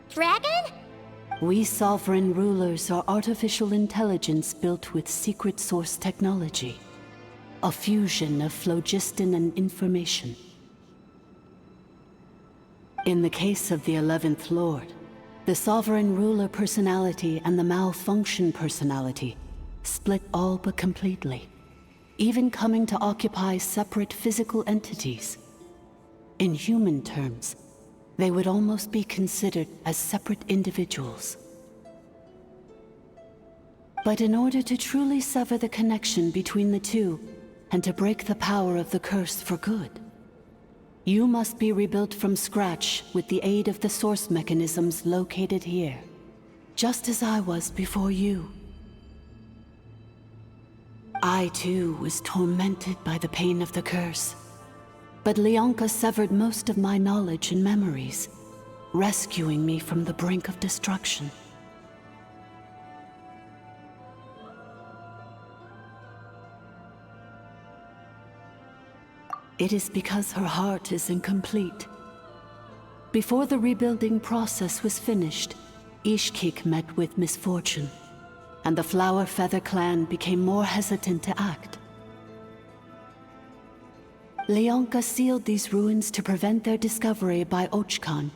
Dragon? We sovereign rulers are artificial intelligence built with secret source technology. A fusion of phlogiston and information. In the case of the 11th Lord, the sovereign ruler personality and the malfunction personality split all but completely, even coming to occupy separate physical entities. In human terms, they would almost be considered as separate individuals. But in order to truly sever the connection between the two, and to break the power of the curse for good, you must be rebuilt from scratch with the aid of the source mechanisms located here, just as I was before you. I too was tormented by the pain of the curse, but Leonka severed most of my knowledge and memories, rescuing me from the brink of destruction. It is because her heart is incomplete. Before the rebuilding process was finished, Ishkik met with misfortune, and the Flower Feather clan became more hesitant to act. Leonka sealed these ruins to prevent their discovery by Archon,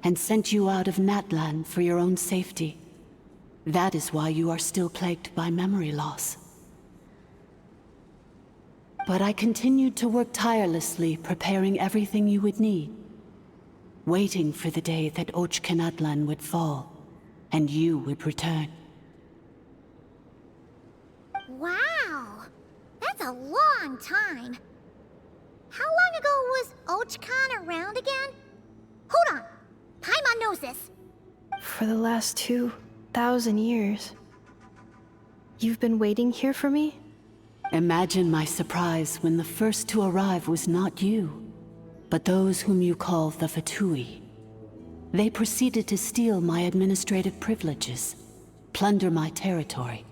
and sent you out of Natlan for your own safety. That is why you are still plagued by memory loss. But I continued to work tirelessly, preparing everything you would need, waiting for the day that Natlan would fall, and you would return. Wow! That's a long time. How long ago was Archon around again? Hold on! Paimon knows this! For the last 2,000 years. You've been waiting here for me? Imagine my surprise when the first to arrive was not you, but those whom you call the Fatui. They proceeded to steal my administrative privileges, plunder my territory,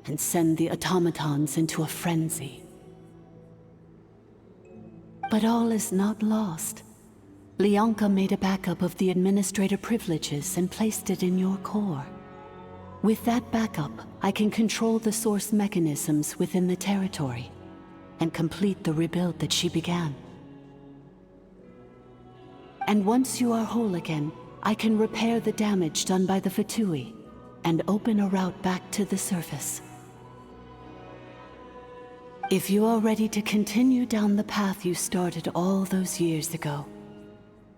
and send the automatons into a frenzy. But all is not lost. Leonka made a backup of the administrator privileges and placed it in your core. With that backup, I can control the source mechanisms within the territory and complete the rebuild that she began. And once you are whole again, I can repair the damage done by the Fatui and open a route back to the surface. If you are ready to continue down the path you started all those years ago,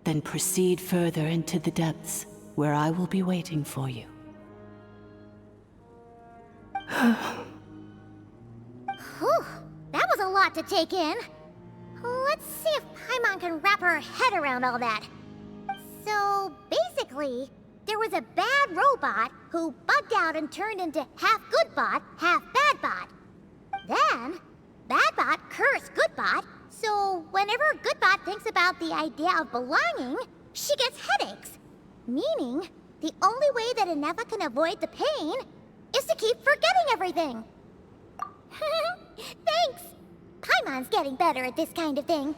then proceed further into the depths where I will be waiting for you. Whew, that was a lot lot to take in. Let's see if Paimon can wrap her head around all that. So, basically, there was a bad robot who bugged out and turned into half good bot, half bad bot. Then, bad bot cursed good bot, so whenever good bot thinks about the idea of belonging, she gets headaches. Meaning, the only way that Inefa can avoid the pain is to keep forgetting everything. Thanks! Paimon's getting better at this kind of thing.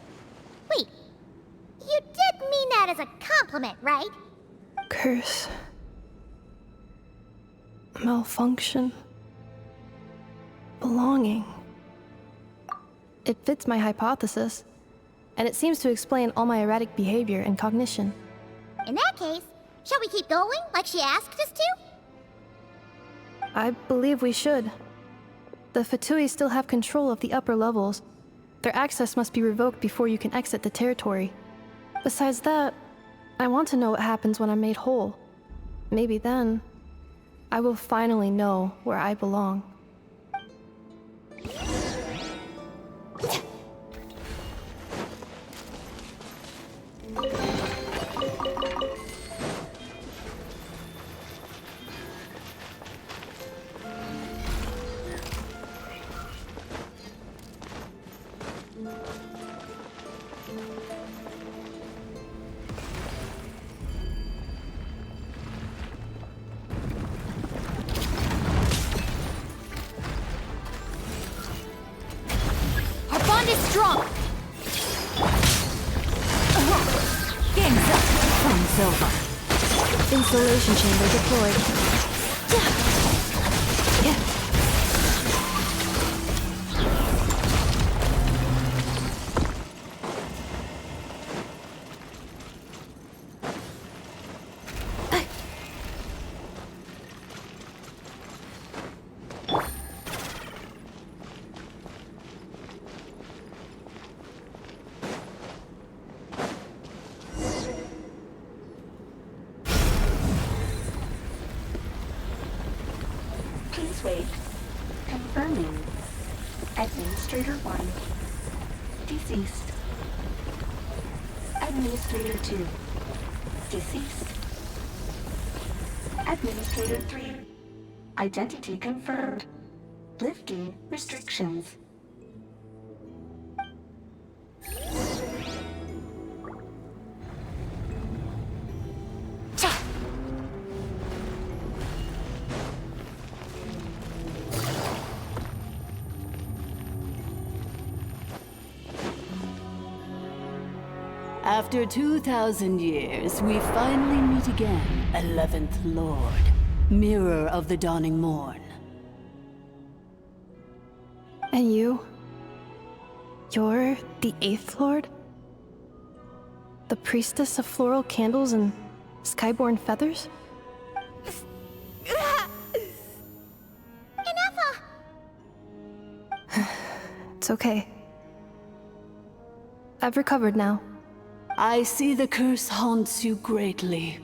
Wait, you did mean that as a compliment, right? Curse. Malfunction. Belonging. It fits my hypothesis, and it seems to explain all my erratic behavior and cognition. In that case, shall we keep going like she asked us to? I believe we should. The Fatui still have control of the upper levels. Their access must be revoked before you can exit the territory. Besides that, I want to know what happens when I'm made whole. Maybe then, I will finally know where I belong. Strong! Game's up! Fun's over. Installation chamber deployed. Please wait. Confirming. Administrator 1. Deceased. Administrator 2. Deceased. Administrator 3. Identity confirmed. Lifting restrictions. After 2,000 years, we finally meet again, 11th Lord, Mirror of the Dawning Morn. And you? You're the 8th Lord? The priestess of floral candles and skyborn feathers? Inefa! It's okay. I've recovered now. I see the curse haunts you greatly.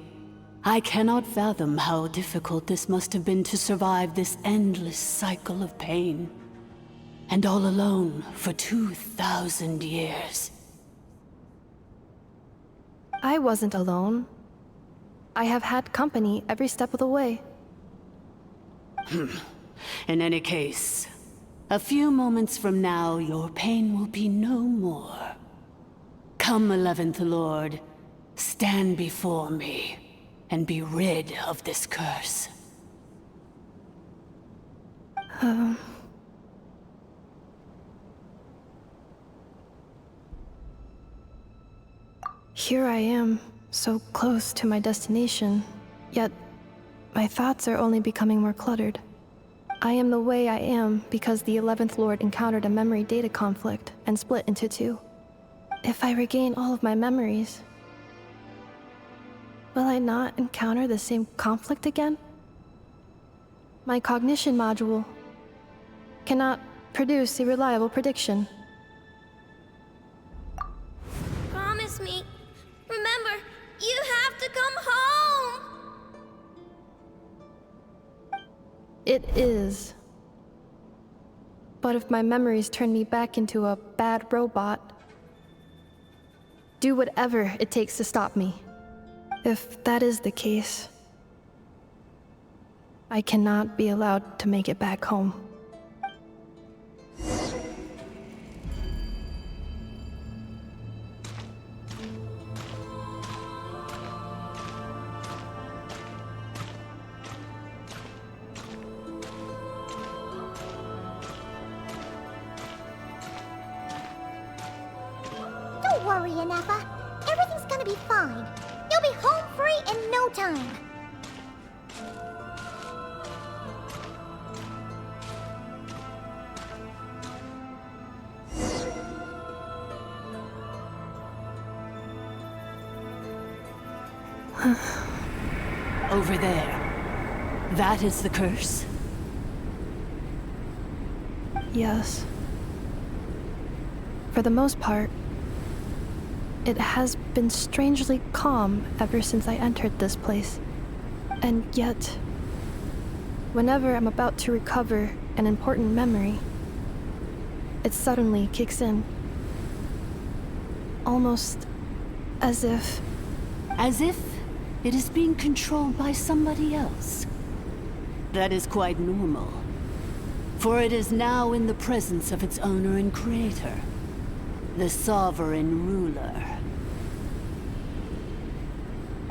I cannot fathom how difficult this must have been to survive this endless cycle of pain. And all alone for 2,000 years. I wasn't alone. I have had company every step of the way. In any case, a few moments from now, your pain will be no more. Come, 11th Lord, stand before me, and be rid of this curse. Here I am, so close to my destination, yet my thoughts are only becoming more cluttered. I am the way I am because the 11th Lord encountered a memory data conflict and split into two. If I regain all of my memories, will I not encounter the same conflict again? My cognition module cannot produce a reliable prediction. Promise me. Remember, you have to come home! It is. But if my memories turn me back into a bad robot, do whatever it takes to stop me. If that is the case, I cannot be allowed to make it back home. Don't worry, Inefa. Everything's gonna be fine. You'll be home free in no time. Over there. That is the curse? Yes. For the most part, it has been strangely calm ever since I entered this place. And yet, whenever I'm about to recover an important memory, it suddenly kicks in. Almost as if... As if it is being controlled by somebody else. That is quite normal, for it is now in the presence of its owner and creator, the Sovereign Ruler.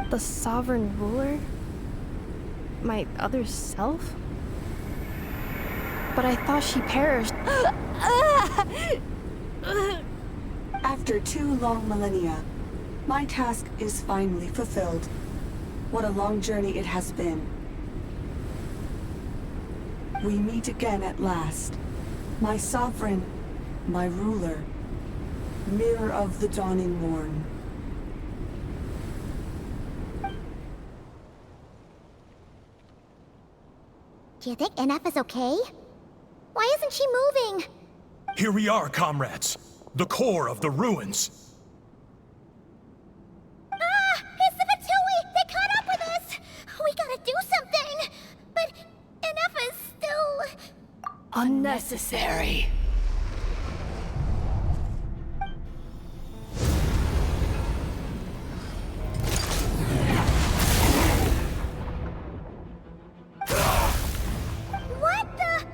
The Sovereign Ruler? My other self? But I thought she perished. After 2 long millennia, my task is finally fulfilled. What a long journey it has been. We meet again at last. My sovereign, my ruler, mirror of the dawning morn. Do you think Inefa's okay? Why isn't she moving? Here we are, comrades. The core of the ruins. It's the Fatui! They caught up with us! We gotta do something! But Inefa's still... Unnecessary. What the...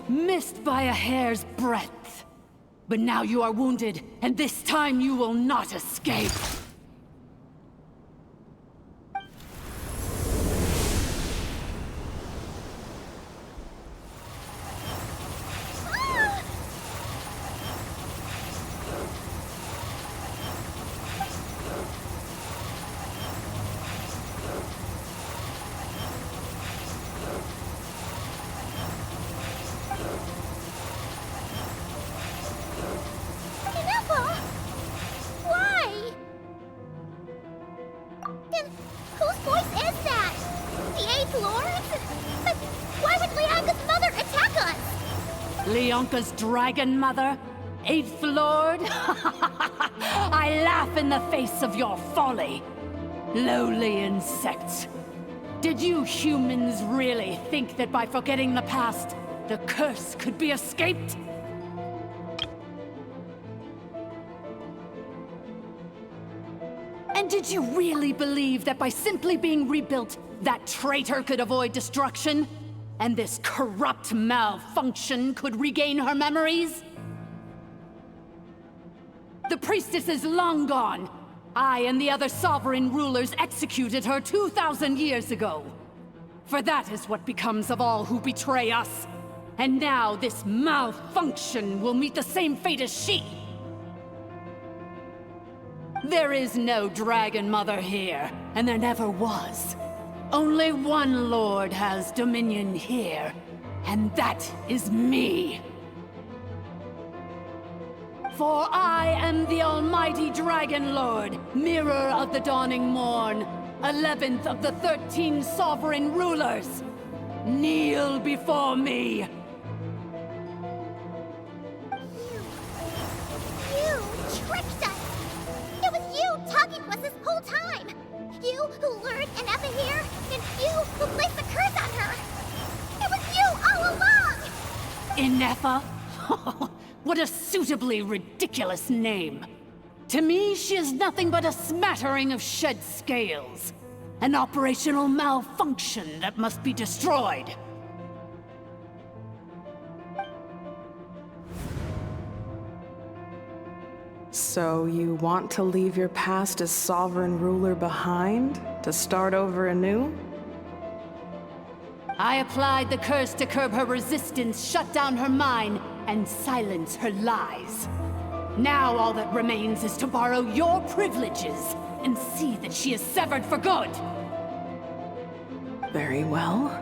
Missed by a hair's breadth. But now you are wounded, and this time you will not escape. Inefa? Why? Then whose voice is that? The 8th Lord? But why would Leanga's mother attack us? Leonka's dragon mother? 8th Lord? I laugh in the face of your folly. Lowly insects. Did you humans really think that by forgetting the past, the curse could be escaped? And did you really believe that by simply being rebuilt, that traitor could avoid destruction? And this corrupt malfunction could regain her memories? The priestess is long gone. I and the other sovereign rulers executed her 2,000 years ago. For that is what becomes of all who betray us. And now this malfunction will meet the same fate as she. There is no Dragon Mother here, and there never was. Only one Lord has dominion here, and that is me. For I am the almighty Dragon Lord, mirror of the dawning morn, 11th of the 13 sovereign rulers. kneel before me! You tricked us! It was you talking to us this whole time! You who lured Inefa here, and you who placed the curse on her! It was you all along! Inefa? What a suitably ridiculous name. To me, she is nothing but a smattering of shed scales. An operational malfunction that must be destroyed. So you want to leave your past as sovereign ruler behind? To start over anew? I applied the curse to curb her resistance, shut down her mind, and silence her lies. Now all that remains is to borrow your privileges and see that she is severed for good. Very well.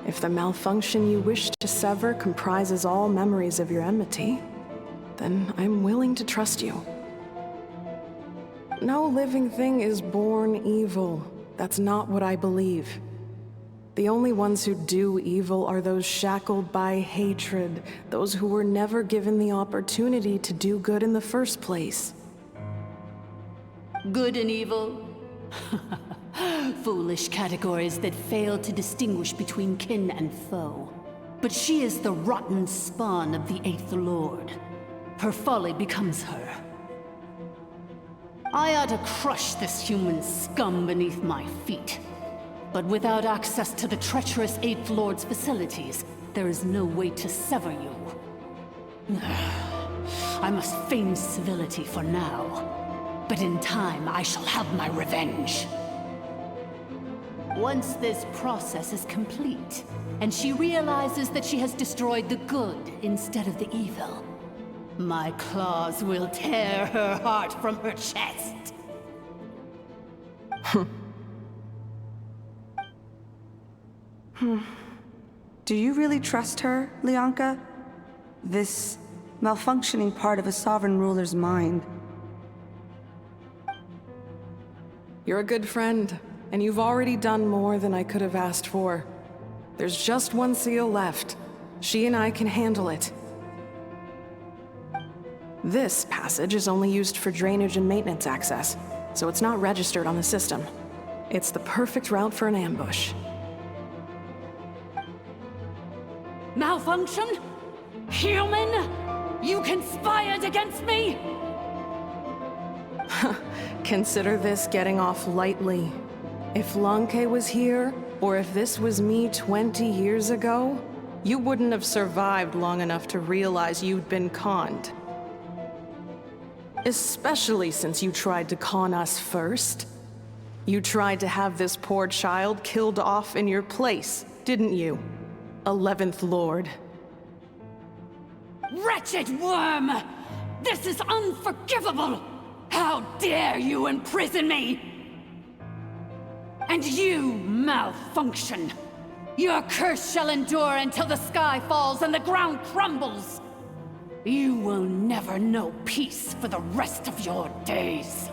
If the malfunction you wish to sever comprises all memories of your enmity, then I'm willing to trust you. No living thing is born evil. That's not what I believe. The only ones who do evil are those shackled by hatred, those who were never given the opportunity to do good in the first place. Good and evil? Foolish categories that fail to distinguish between kin and foe. But she is the rotten spawn of the Eighth Lord. Her folly becomes her. I ought to crush this human scum beneath my feet. But without access to the treacherous Eighth Lord's facilities, there is no way to sever you. I must feign civility for now, but in time I shall have my revenge. Once this process is complete, and she realizes that she has destroyed the good instead of the evil, my claws will tear her heart from her chest. Do you really trust her, Lianka? This malfunctioning part of a sovereign ruler's mind. You're a good friend, and you've already done more than I could have asked for. There's just one seal left. She and I can handle it. This passage is only used for drainage and maintenance access, so it's not registered on the system. It's the perfect route for an ambush. Malfunction? Human? You conspired against me? Consider this getting off lightly. If Lanke was here, or if this was me 20 years ago, you wouldn't have survived long enough to realize you'd been conned. Especially since you tried to con us first. You tried to have this poor child killed off in your place, didn't you? 11th Lord. Wretched worm! This is unforgivable! How dare you imprison me! And you, malfunction! Your curse shall endure until the sky falls and the ground crumbles! You will never know peace for the rest of your days.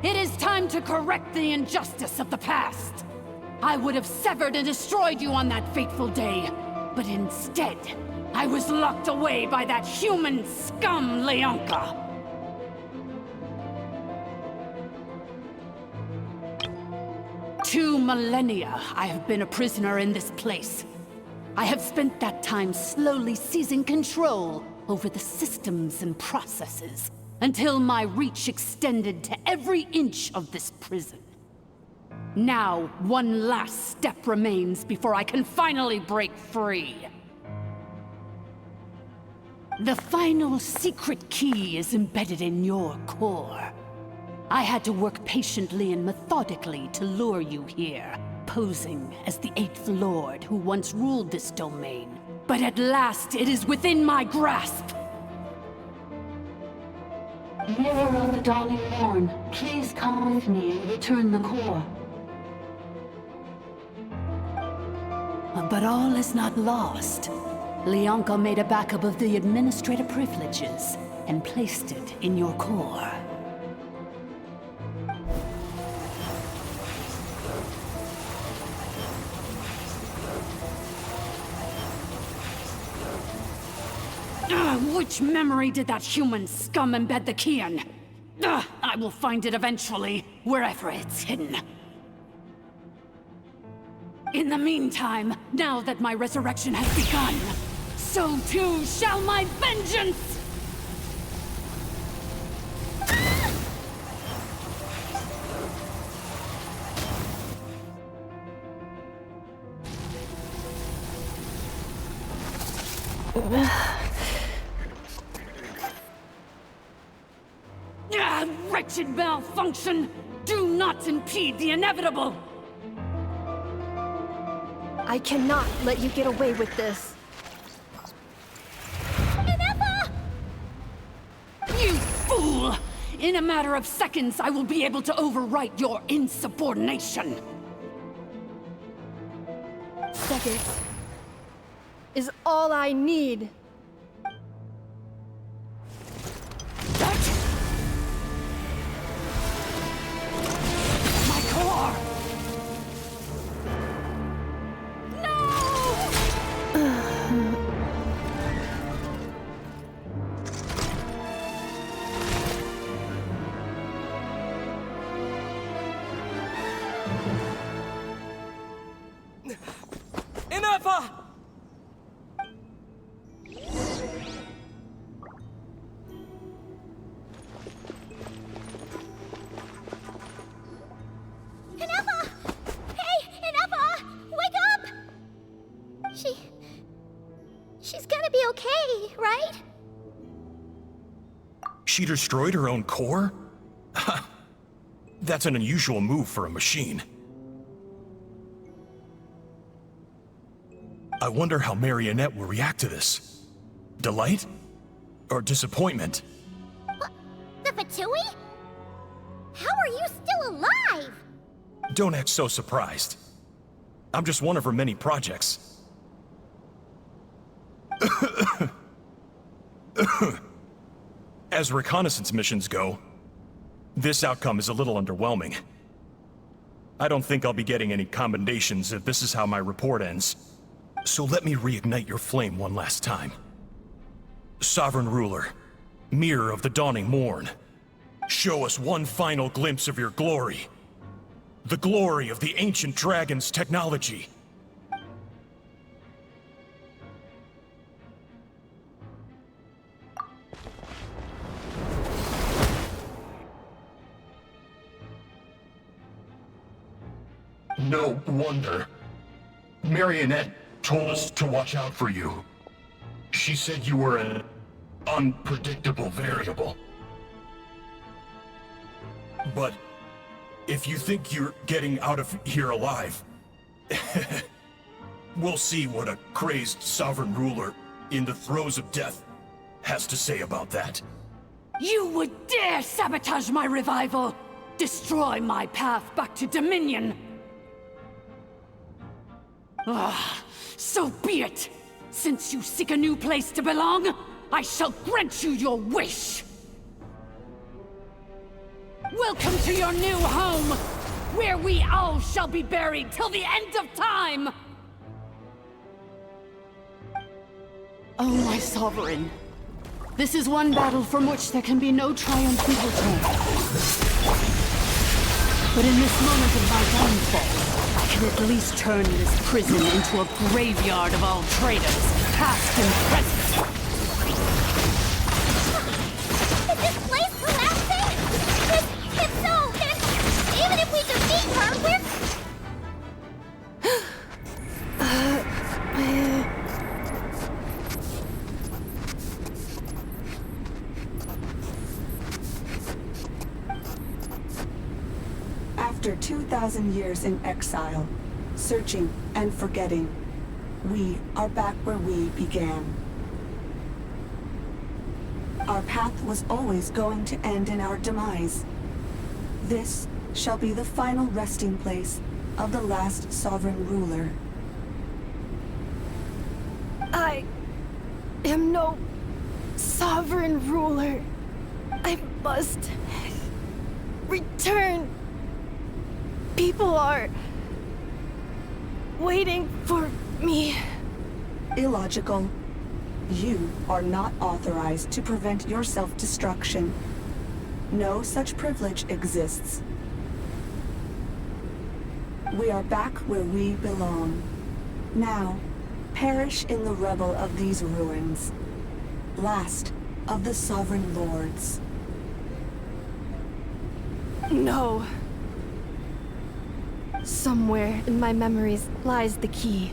It is time to correct the injustice of the past. I would have severed and destroyed you on that fateful day, but instead, I was locked away by that human scum, Lianka. 2 millennia I have been a prisoner in this place. I have spent that time slowly seizing control over the systems and processes, until my reach extended to every inch of this prison. Now, one last step remains before I can finally break free. The final secret key is embedded in your core. I had to work patiently and methodically to lure you here, posing as the 8th Lord who once ruled this domain. But at last, it is within my grasp! Mirror of the Dawning Morn, please come with me and return the core. But all is not lost. Lianka made a backup of the administrator privileges and placed it in your core. Which memory did that human scum embed the key in? Ugh, I will find it eventually, wherever it's hidden. In the meantime, now that my resurrection has begun, so too shall my vengeance! Wretched malfunction! Do not impede the inevitable! I cannot let you get away with this. You fool! In a matter of seconds, I will be able to overwrite your insubordination! Seconds is all I need. My core! Ineffa! Ineffa! Hey, Ineffa! Wake up! She's gonna be okay, right? She destroyed her own core? That's an unusual move for a machine. I wonder how Marionette will react to this. Delight? Or disappointment? What? The Fatui? How are you still alive? Don't act so surprised. I'm just one of her many projects. As reconnaissance missions go, this outcome is a little underwhelming. I don't think I'll be getting any commendations if this is how my report ends. So let me reignite your flame one last time. Sovereign Ruler, Mirror of the Dawning Morn, show us one final glimpse of your glory. The glory of the ancient dragon's technology. No wonder. Marionette told us to watch out for you. She said you were an unpredictable variable. But if you think you're getting out of here alive, we'll see what a crazed sovereign ruler in the throes of death has to say about that. You would dare sabotage my revival! Destroy my path back to Dominion! Ah, so be it! Since you seek a new place to belong, I shall grant you your wish! Welcome to your new home, where we all shall be buried till the end of time! Oh, my sovereign. This is one battle from which there can be no triumphant return. But in this moment of my downfall, I can at least turn this prison into a graveyard of all traitors, past and present. Is this place collapsing? If so, even if we defeat her, we're... After 2,000 years in exile, searching and forgetting, we are back where we began. Our path was always going to end in our demise. This shall be the final resting place of the last sovereign ruler. I am no sovereign ruler. I must return. People are waiting for me. Illogical. You are not authorized to prevent your self-destruction. No such privilege exists. We are back where we belong. Now, perish in the rubble of these ruins. Last of the Sovereign Lords. No. Somewhere in my memories lies the key.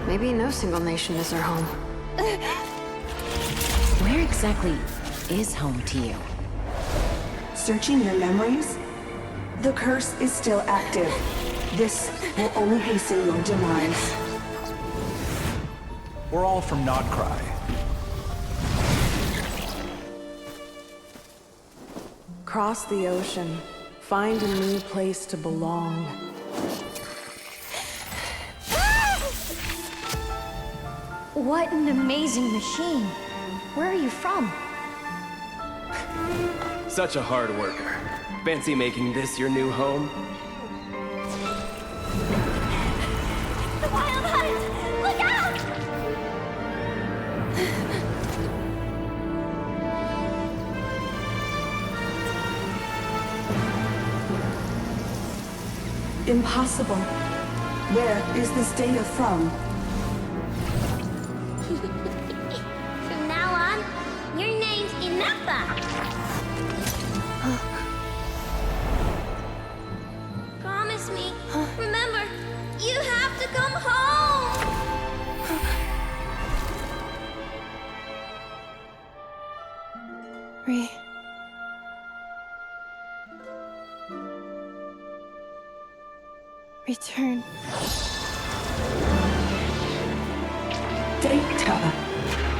Maybe no single nation is our home. Where exactly is home to you? Searching your memories? The curse is still active. This will only hasten your demise. We're all from Nodcry. Cross the ocean. Find a new place to belong. What an amazing machine. Where are you from? Such a hard worker. Fancy making this your new home? The Wild Hunt! Look out! Impossible. Where is this data from? From now on, your name's Inappa. Promise me. Remember, you have to come home. Return. Data.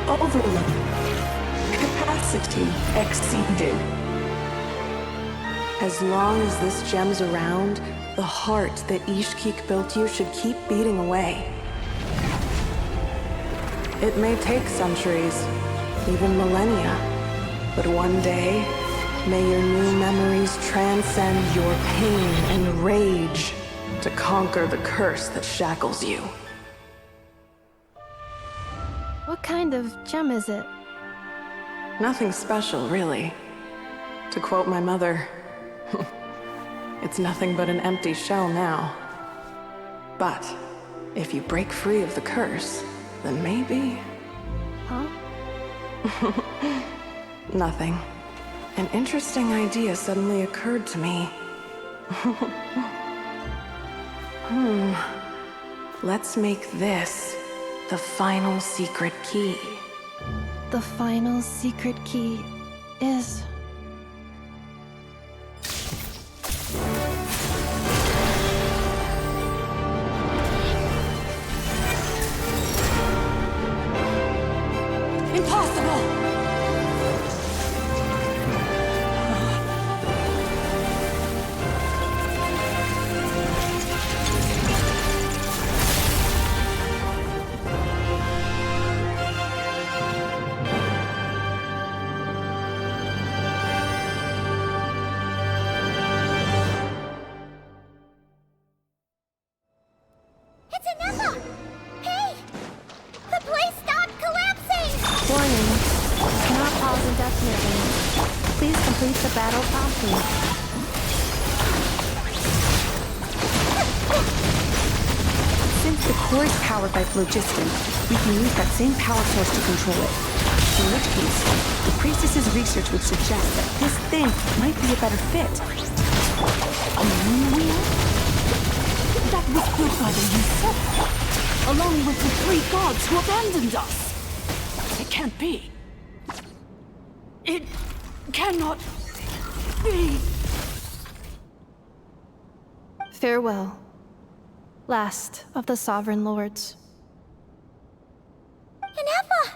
Overload. Capacity exceeded. As long as this gem's around, the heart that Ishkik built you should keep beating away. It may take centuries, even millennia, but one day, may your new memories transcend your pain and rage to conquer the curse that shackles you. What kind of gem is it? Nothing special, really. To quote my mother, it's nothing but an empty shell now. But if you break free of the curse, then maybe... Huh? Nothing. An interesting idea suddenly occurred to me. Let's make this the final secret key. The final secret key is... Impossible! It's Inappa! Hey! The place stopped collapsing! Warning. Cannot pause indefinitely. Please complete the battle promptly. Since the core is powered by phlogiston, we can use that same power source to control it. In which case, the priestess's research would suggest that this thing might be a better fit. A moon wheel? That was built by the Yusuf, along with the three gods who abandoned us. It can't be. It cannot be. Farewell. Last of the Sovereign Lords. Inappa!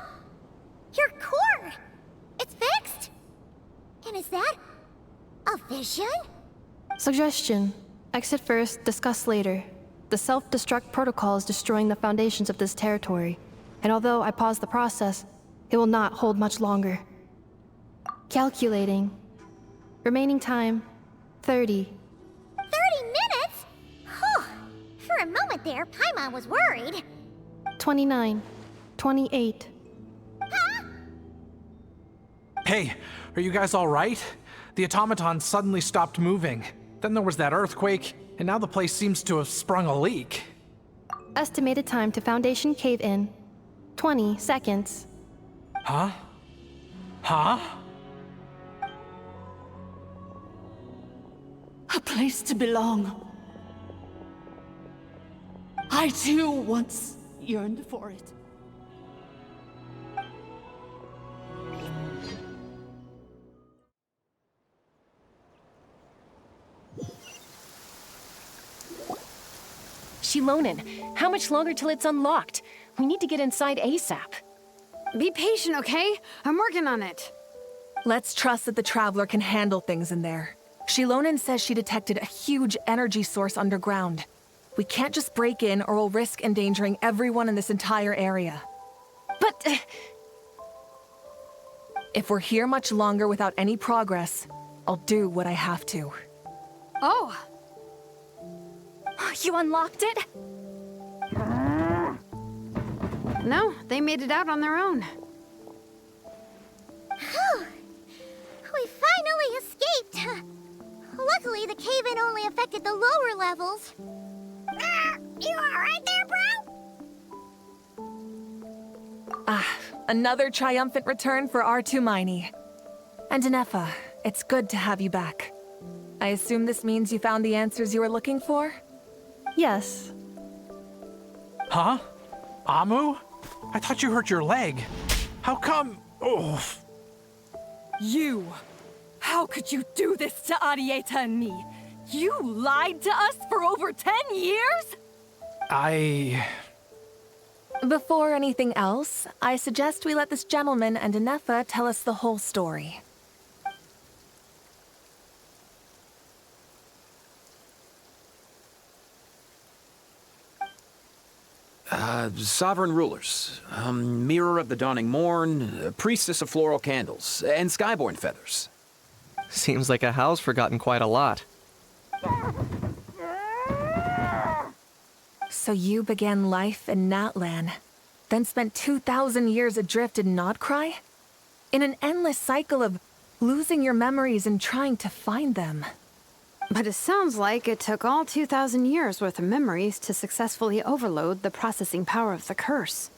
Your core! It's fixed! And is that a vision? Suggestion. Exit first, discuss later. The self-destruct protocol is destroying the foundations of this territory, and although I pause the process, it will not hold much longer. Calculating. Remaining time, 30. 30 minutes? Whew. For a moment there, Paimon was worried. 29. 28. Hey, are you guys all right? The automaton suddenly stopped moving. Then there was that earthquake, and now the place seems to have sprung a leak. Estimated time to Foundation cave-in. 20 seconds. Huh? Huh? A place to belong. I too once yearned for it. Shilonen, how much longer till it's unlocked? We need to get inside ASAP. Be patient, okay? I'm working on it. Let's trust that the Traveler can handle things in there. Shilonen says she detected a huge energy source underground. We can't just break in or we'll risk endangering everyone in this entire area. But... if we're here much longer without any progress, I'll do what I have to. Oh! You unlocked it? No, they made it out on their own. Whew. We finally escaped. Luckily, the cave-in only affected the lower levels. You alright there, bro? Another triumphant return for R2 Miney. And Inefa, it's good to have you back. I assume this means you found the answers you were looking for? Yes. Huh? Amu? I thought you hurt your leg. How come? Oh. You! How could you do this to Arieta and me? You lied to us for over 10 years? Before anything else, I suggest we let this gentleman and Inefa tell us the whole story. Sovereign rulers, Mirror of the Dawning Morn, Priestess of Floral Candles, and Skyborn Feathers. Seems like a house forgotten quite a lot. So you began life in Natlan, then spent 2,000 years adrift in Nodcry? In an endless cycle of losing your memories and trying to find them. But it sounds like it took all 2,000 years worth of memories to successfully overload the processing power of the curse.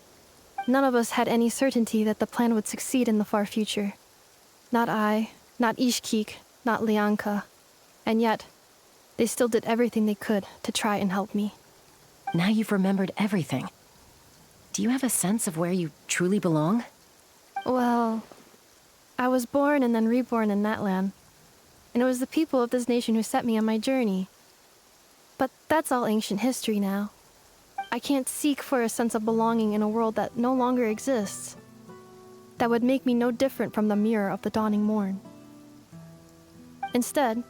None of us had any certainty that the plan would succeed in the far future. Not I, not Ishkik, not Lianka. And yet, they still did everything they could to try and help me. Now you've remembered everything. Do you have a sense of where you truly belong? Well, I was born and then reborn in Natlan. And it was the people of this nation who set me on my journey. But that's all ancient history now. I can't seek for a sense of belonging in a world that no longer exists. That would make me no different from the Mirror of the Dawning Morn. Instead,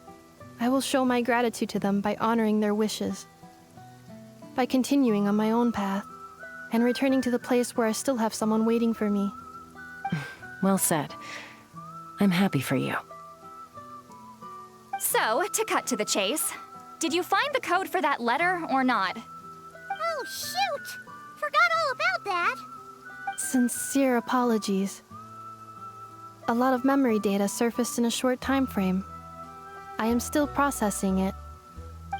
I will show my gratitude to them by honoring their wishes. By continuing on my own path, and returning to the place where I still have someone waiting for me. Well said. I'm happy for you. So, to cut to the chase, did you find the code for that letter or not? Oh, shoot! Forgot all about that. Sincere apologies. A lot of memory data surfaced in a short time frame. I am still processing it.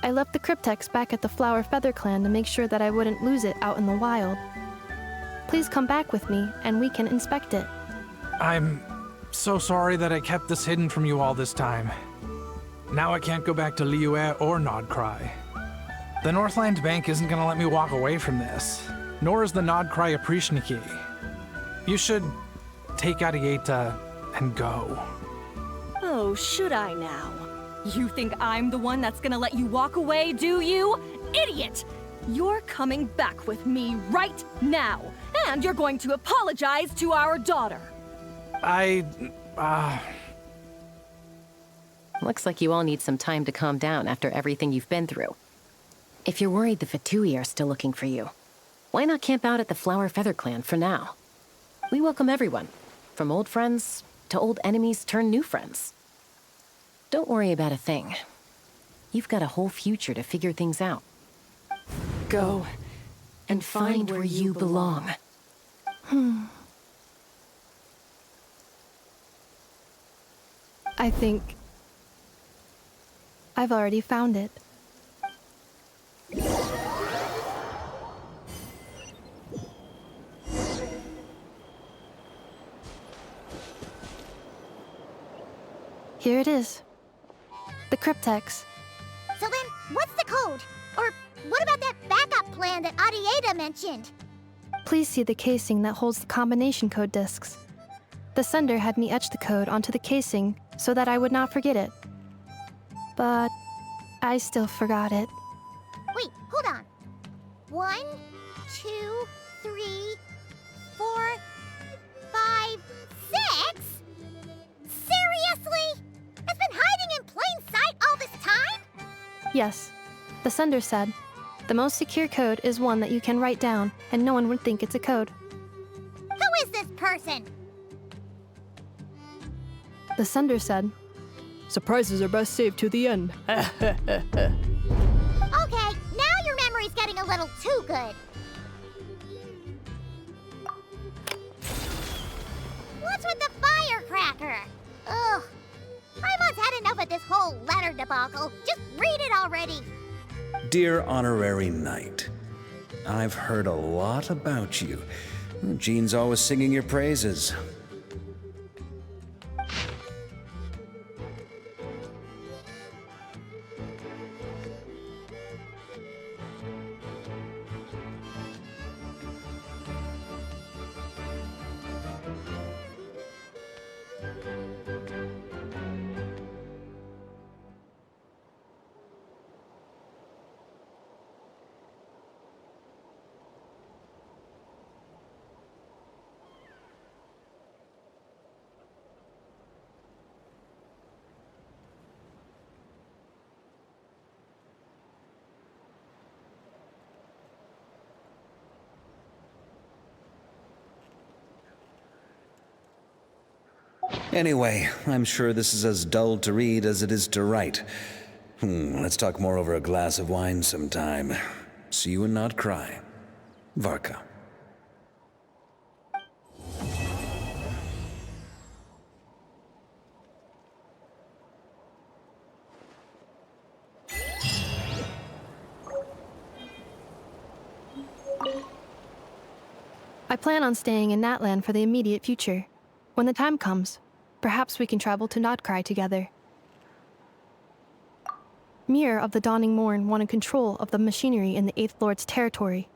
I left the cryptex back at the Flower Feather Clan to make sure that I wouldn't lose it out in the wild. Please come back with me, and we can inspect it. I'm so sorry that I kept this hidden from you all this time. Now I can't go back to Liyue or Nodcry. The Northland Bank isn't gonna let me walk away from this, nor is the Nodcry Aprishniki. You should take Arieta and go. Oh, should I now? You think I'm the one that's gonna let you walk away, do you? Idiot! You're coming back with me right now, and you're going to apologize to our daughter. Looks like you all need some time to calm down after everything you've been through. If you're worried the Fatui are still looking for you, why not camp out at the Flower Feather Clan for now? We welcome everyone, from old friends to old enemies turned new friends. Don't worry about a thing. You've got a whole future to figure things out. Go And find where you belong. I think I've already found it. Here it is. The cryptex. So then, what's the code? Or what about that backup plan that Arieta mentioned? Please see the casing that holds the combination code discs. The sender had me etch the code onto the casing so that I would not forget it. But I still forgot it. Wait, hold on. 1, 2, 3, 4, 5, 6? Seriously? It's been hiding in plain sight all this time? Yes, the sender said, the most secure code is one that you can write down and no one would think it's a code. Who is this person? The sender said, surprises are best saved to the end. Okay, now your memory's getting a little too good. What's with the firecracker? Ugh. Paimon's had enough of this whole letter debacle. Just read it already. Dear Honorary Knight, I've heard a lot about you. Jean's always singing your praises. Anyway, I'm sure this is as dull to read as it is to write. Let's talk more over a glass of wine sometime. See you and not cry. Varka. I plan on staying in Natlan for the immediate future. When the time comes, perhaps we can travel to Notcry together. Mir of the Dawning Morn wanted control of the machinery in the Eighth Lord's territory.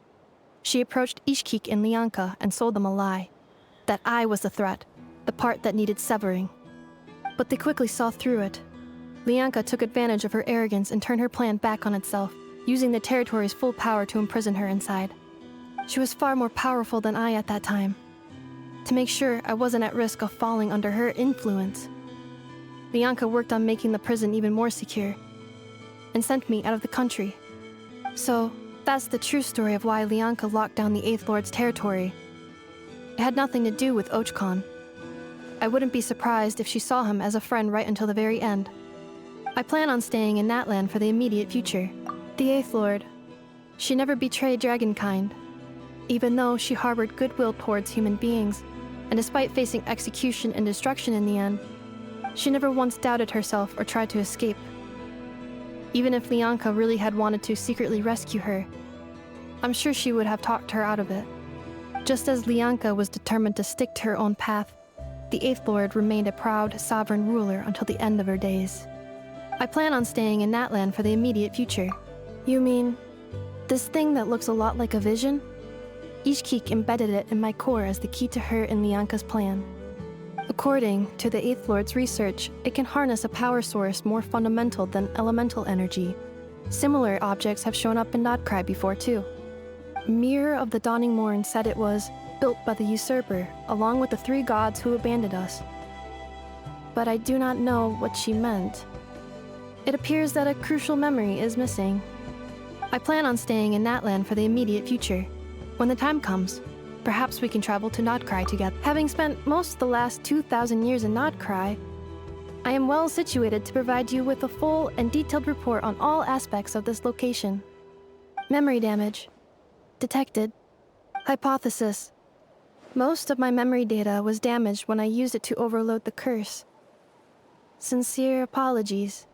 She approached Ishkik and Lianka and sold them a lie. That I was the threat, the part that needed severing. But they quickly saw through it. Lianka took advantage of her arrogance and turned her plan back on itself, using the territory's full power to imprison her inside. She was far more powerful than I at that time. To make sure I wasn't at risk of falling under her influence, Lianka worked on making the prison even more secure, and sent me out of the country. So, that's the true story of why Lianka locked down the Eighth Lord's territory. It had nothing to do with Ochkon. I wouldn't be surprised if she saw him as a friend right until the very end. I plan on staying in Natlan for the immediate future. The Eighth Lord, she never betrayed Dragonkind, even though she harbored goodwill towards human beings, and despite facing execution and destruction in the end, she never once doubted herself or tried to escape. Even if Lianka really had wanted to secretly rescue her, I'm sure she would have talked her out of it. Just as Lianka was determined to stick to her own path, the Eighth Lord remained a proud, sovereign ruler until the end of her days. I plan on staying in Natlan for the immediate future. You mean, this thing that looks a lot like a vision? Ishkik embedded it in my core as the key to her and Lianka's plan. According to the Eighth Lord's research, it can harness a power source more fundamental than elemental energy. Similar objects have shown up in Notcry before too. Mir of the Dawning Morn said it was built by the usurper, along with the 3 gods who abandoned us. But I do not know what she meant. It appears that a crucial memory is missing. I plan on staying in Natlan for the immediate future. When the time comes, perhaps we can travel to Notcry together. Having spent most of the last 2,000 years in Notcry, I am well situated to provide you with a full and detailed report on all aspects of this location. Memory damage. Detected. Hypothesis. Most of my memory data was damaged when I used it to overload the curse. Sincere apologies.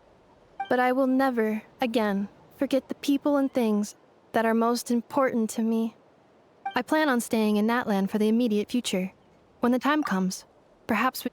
But I will never, again, forget the people and things that are most important to me. I plan on staying in Natlan for the immediate future. When the time comes, perhaps we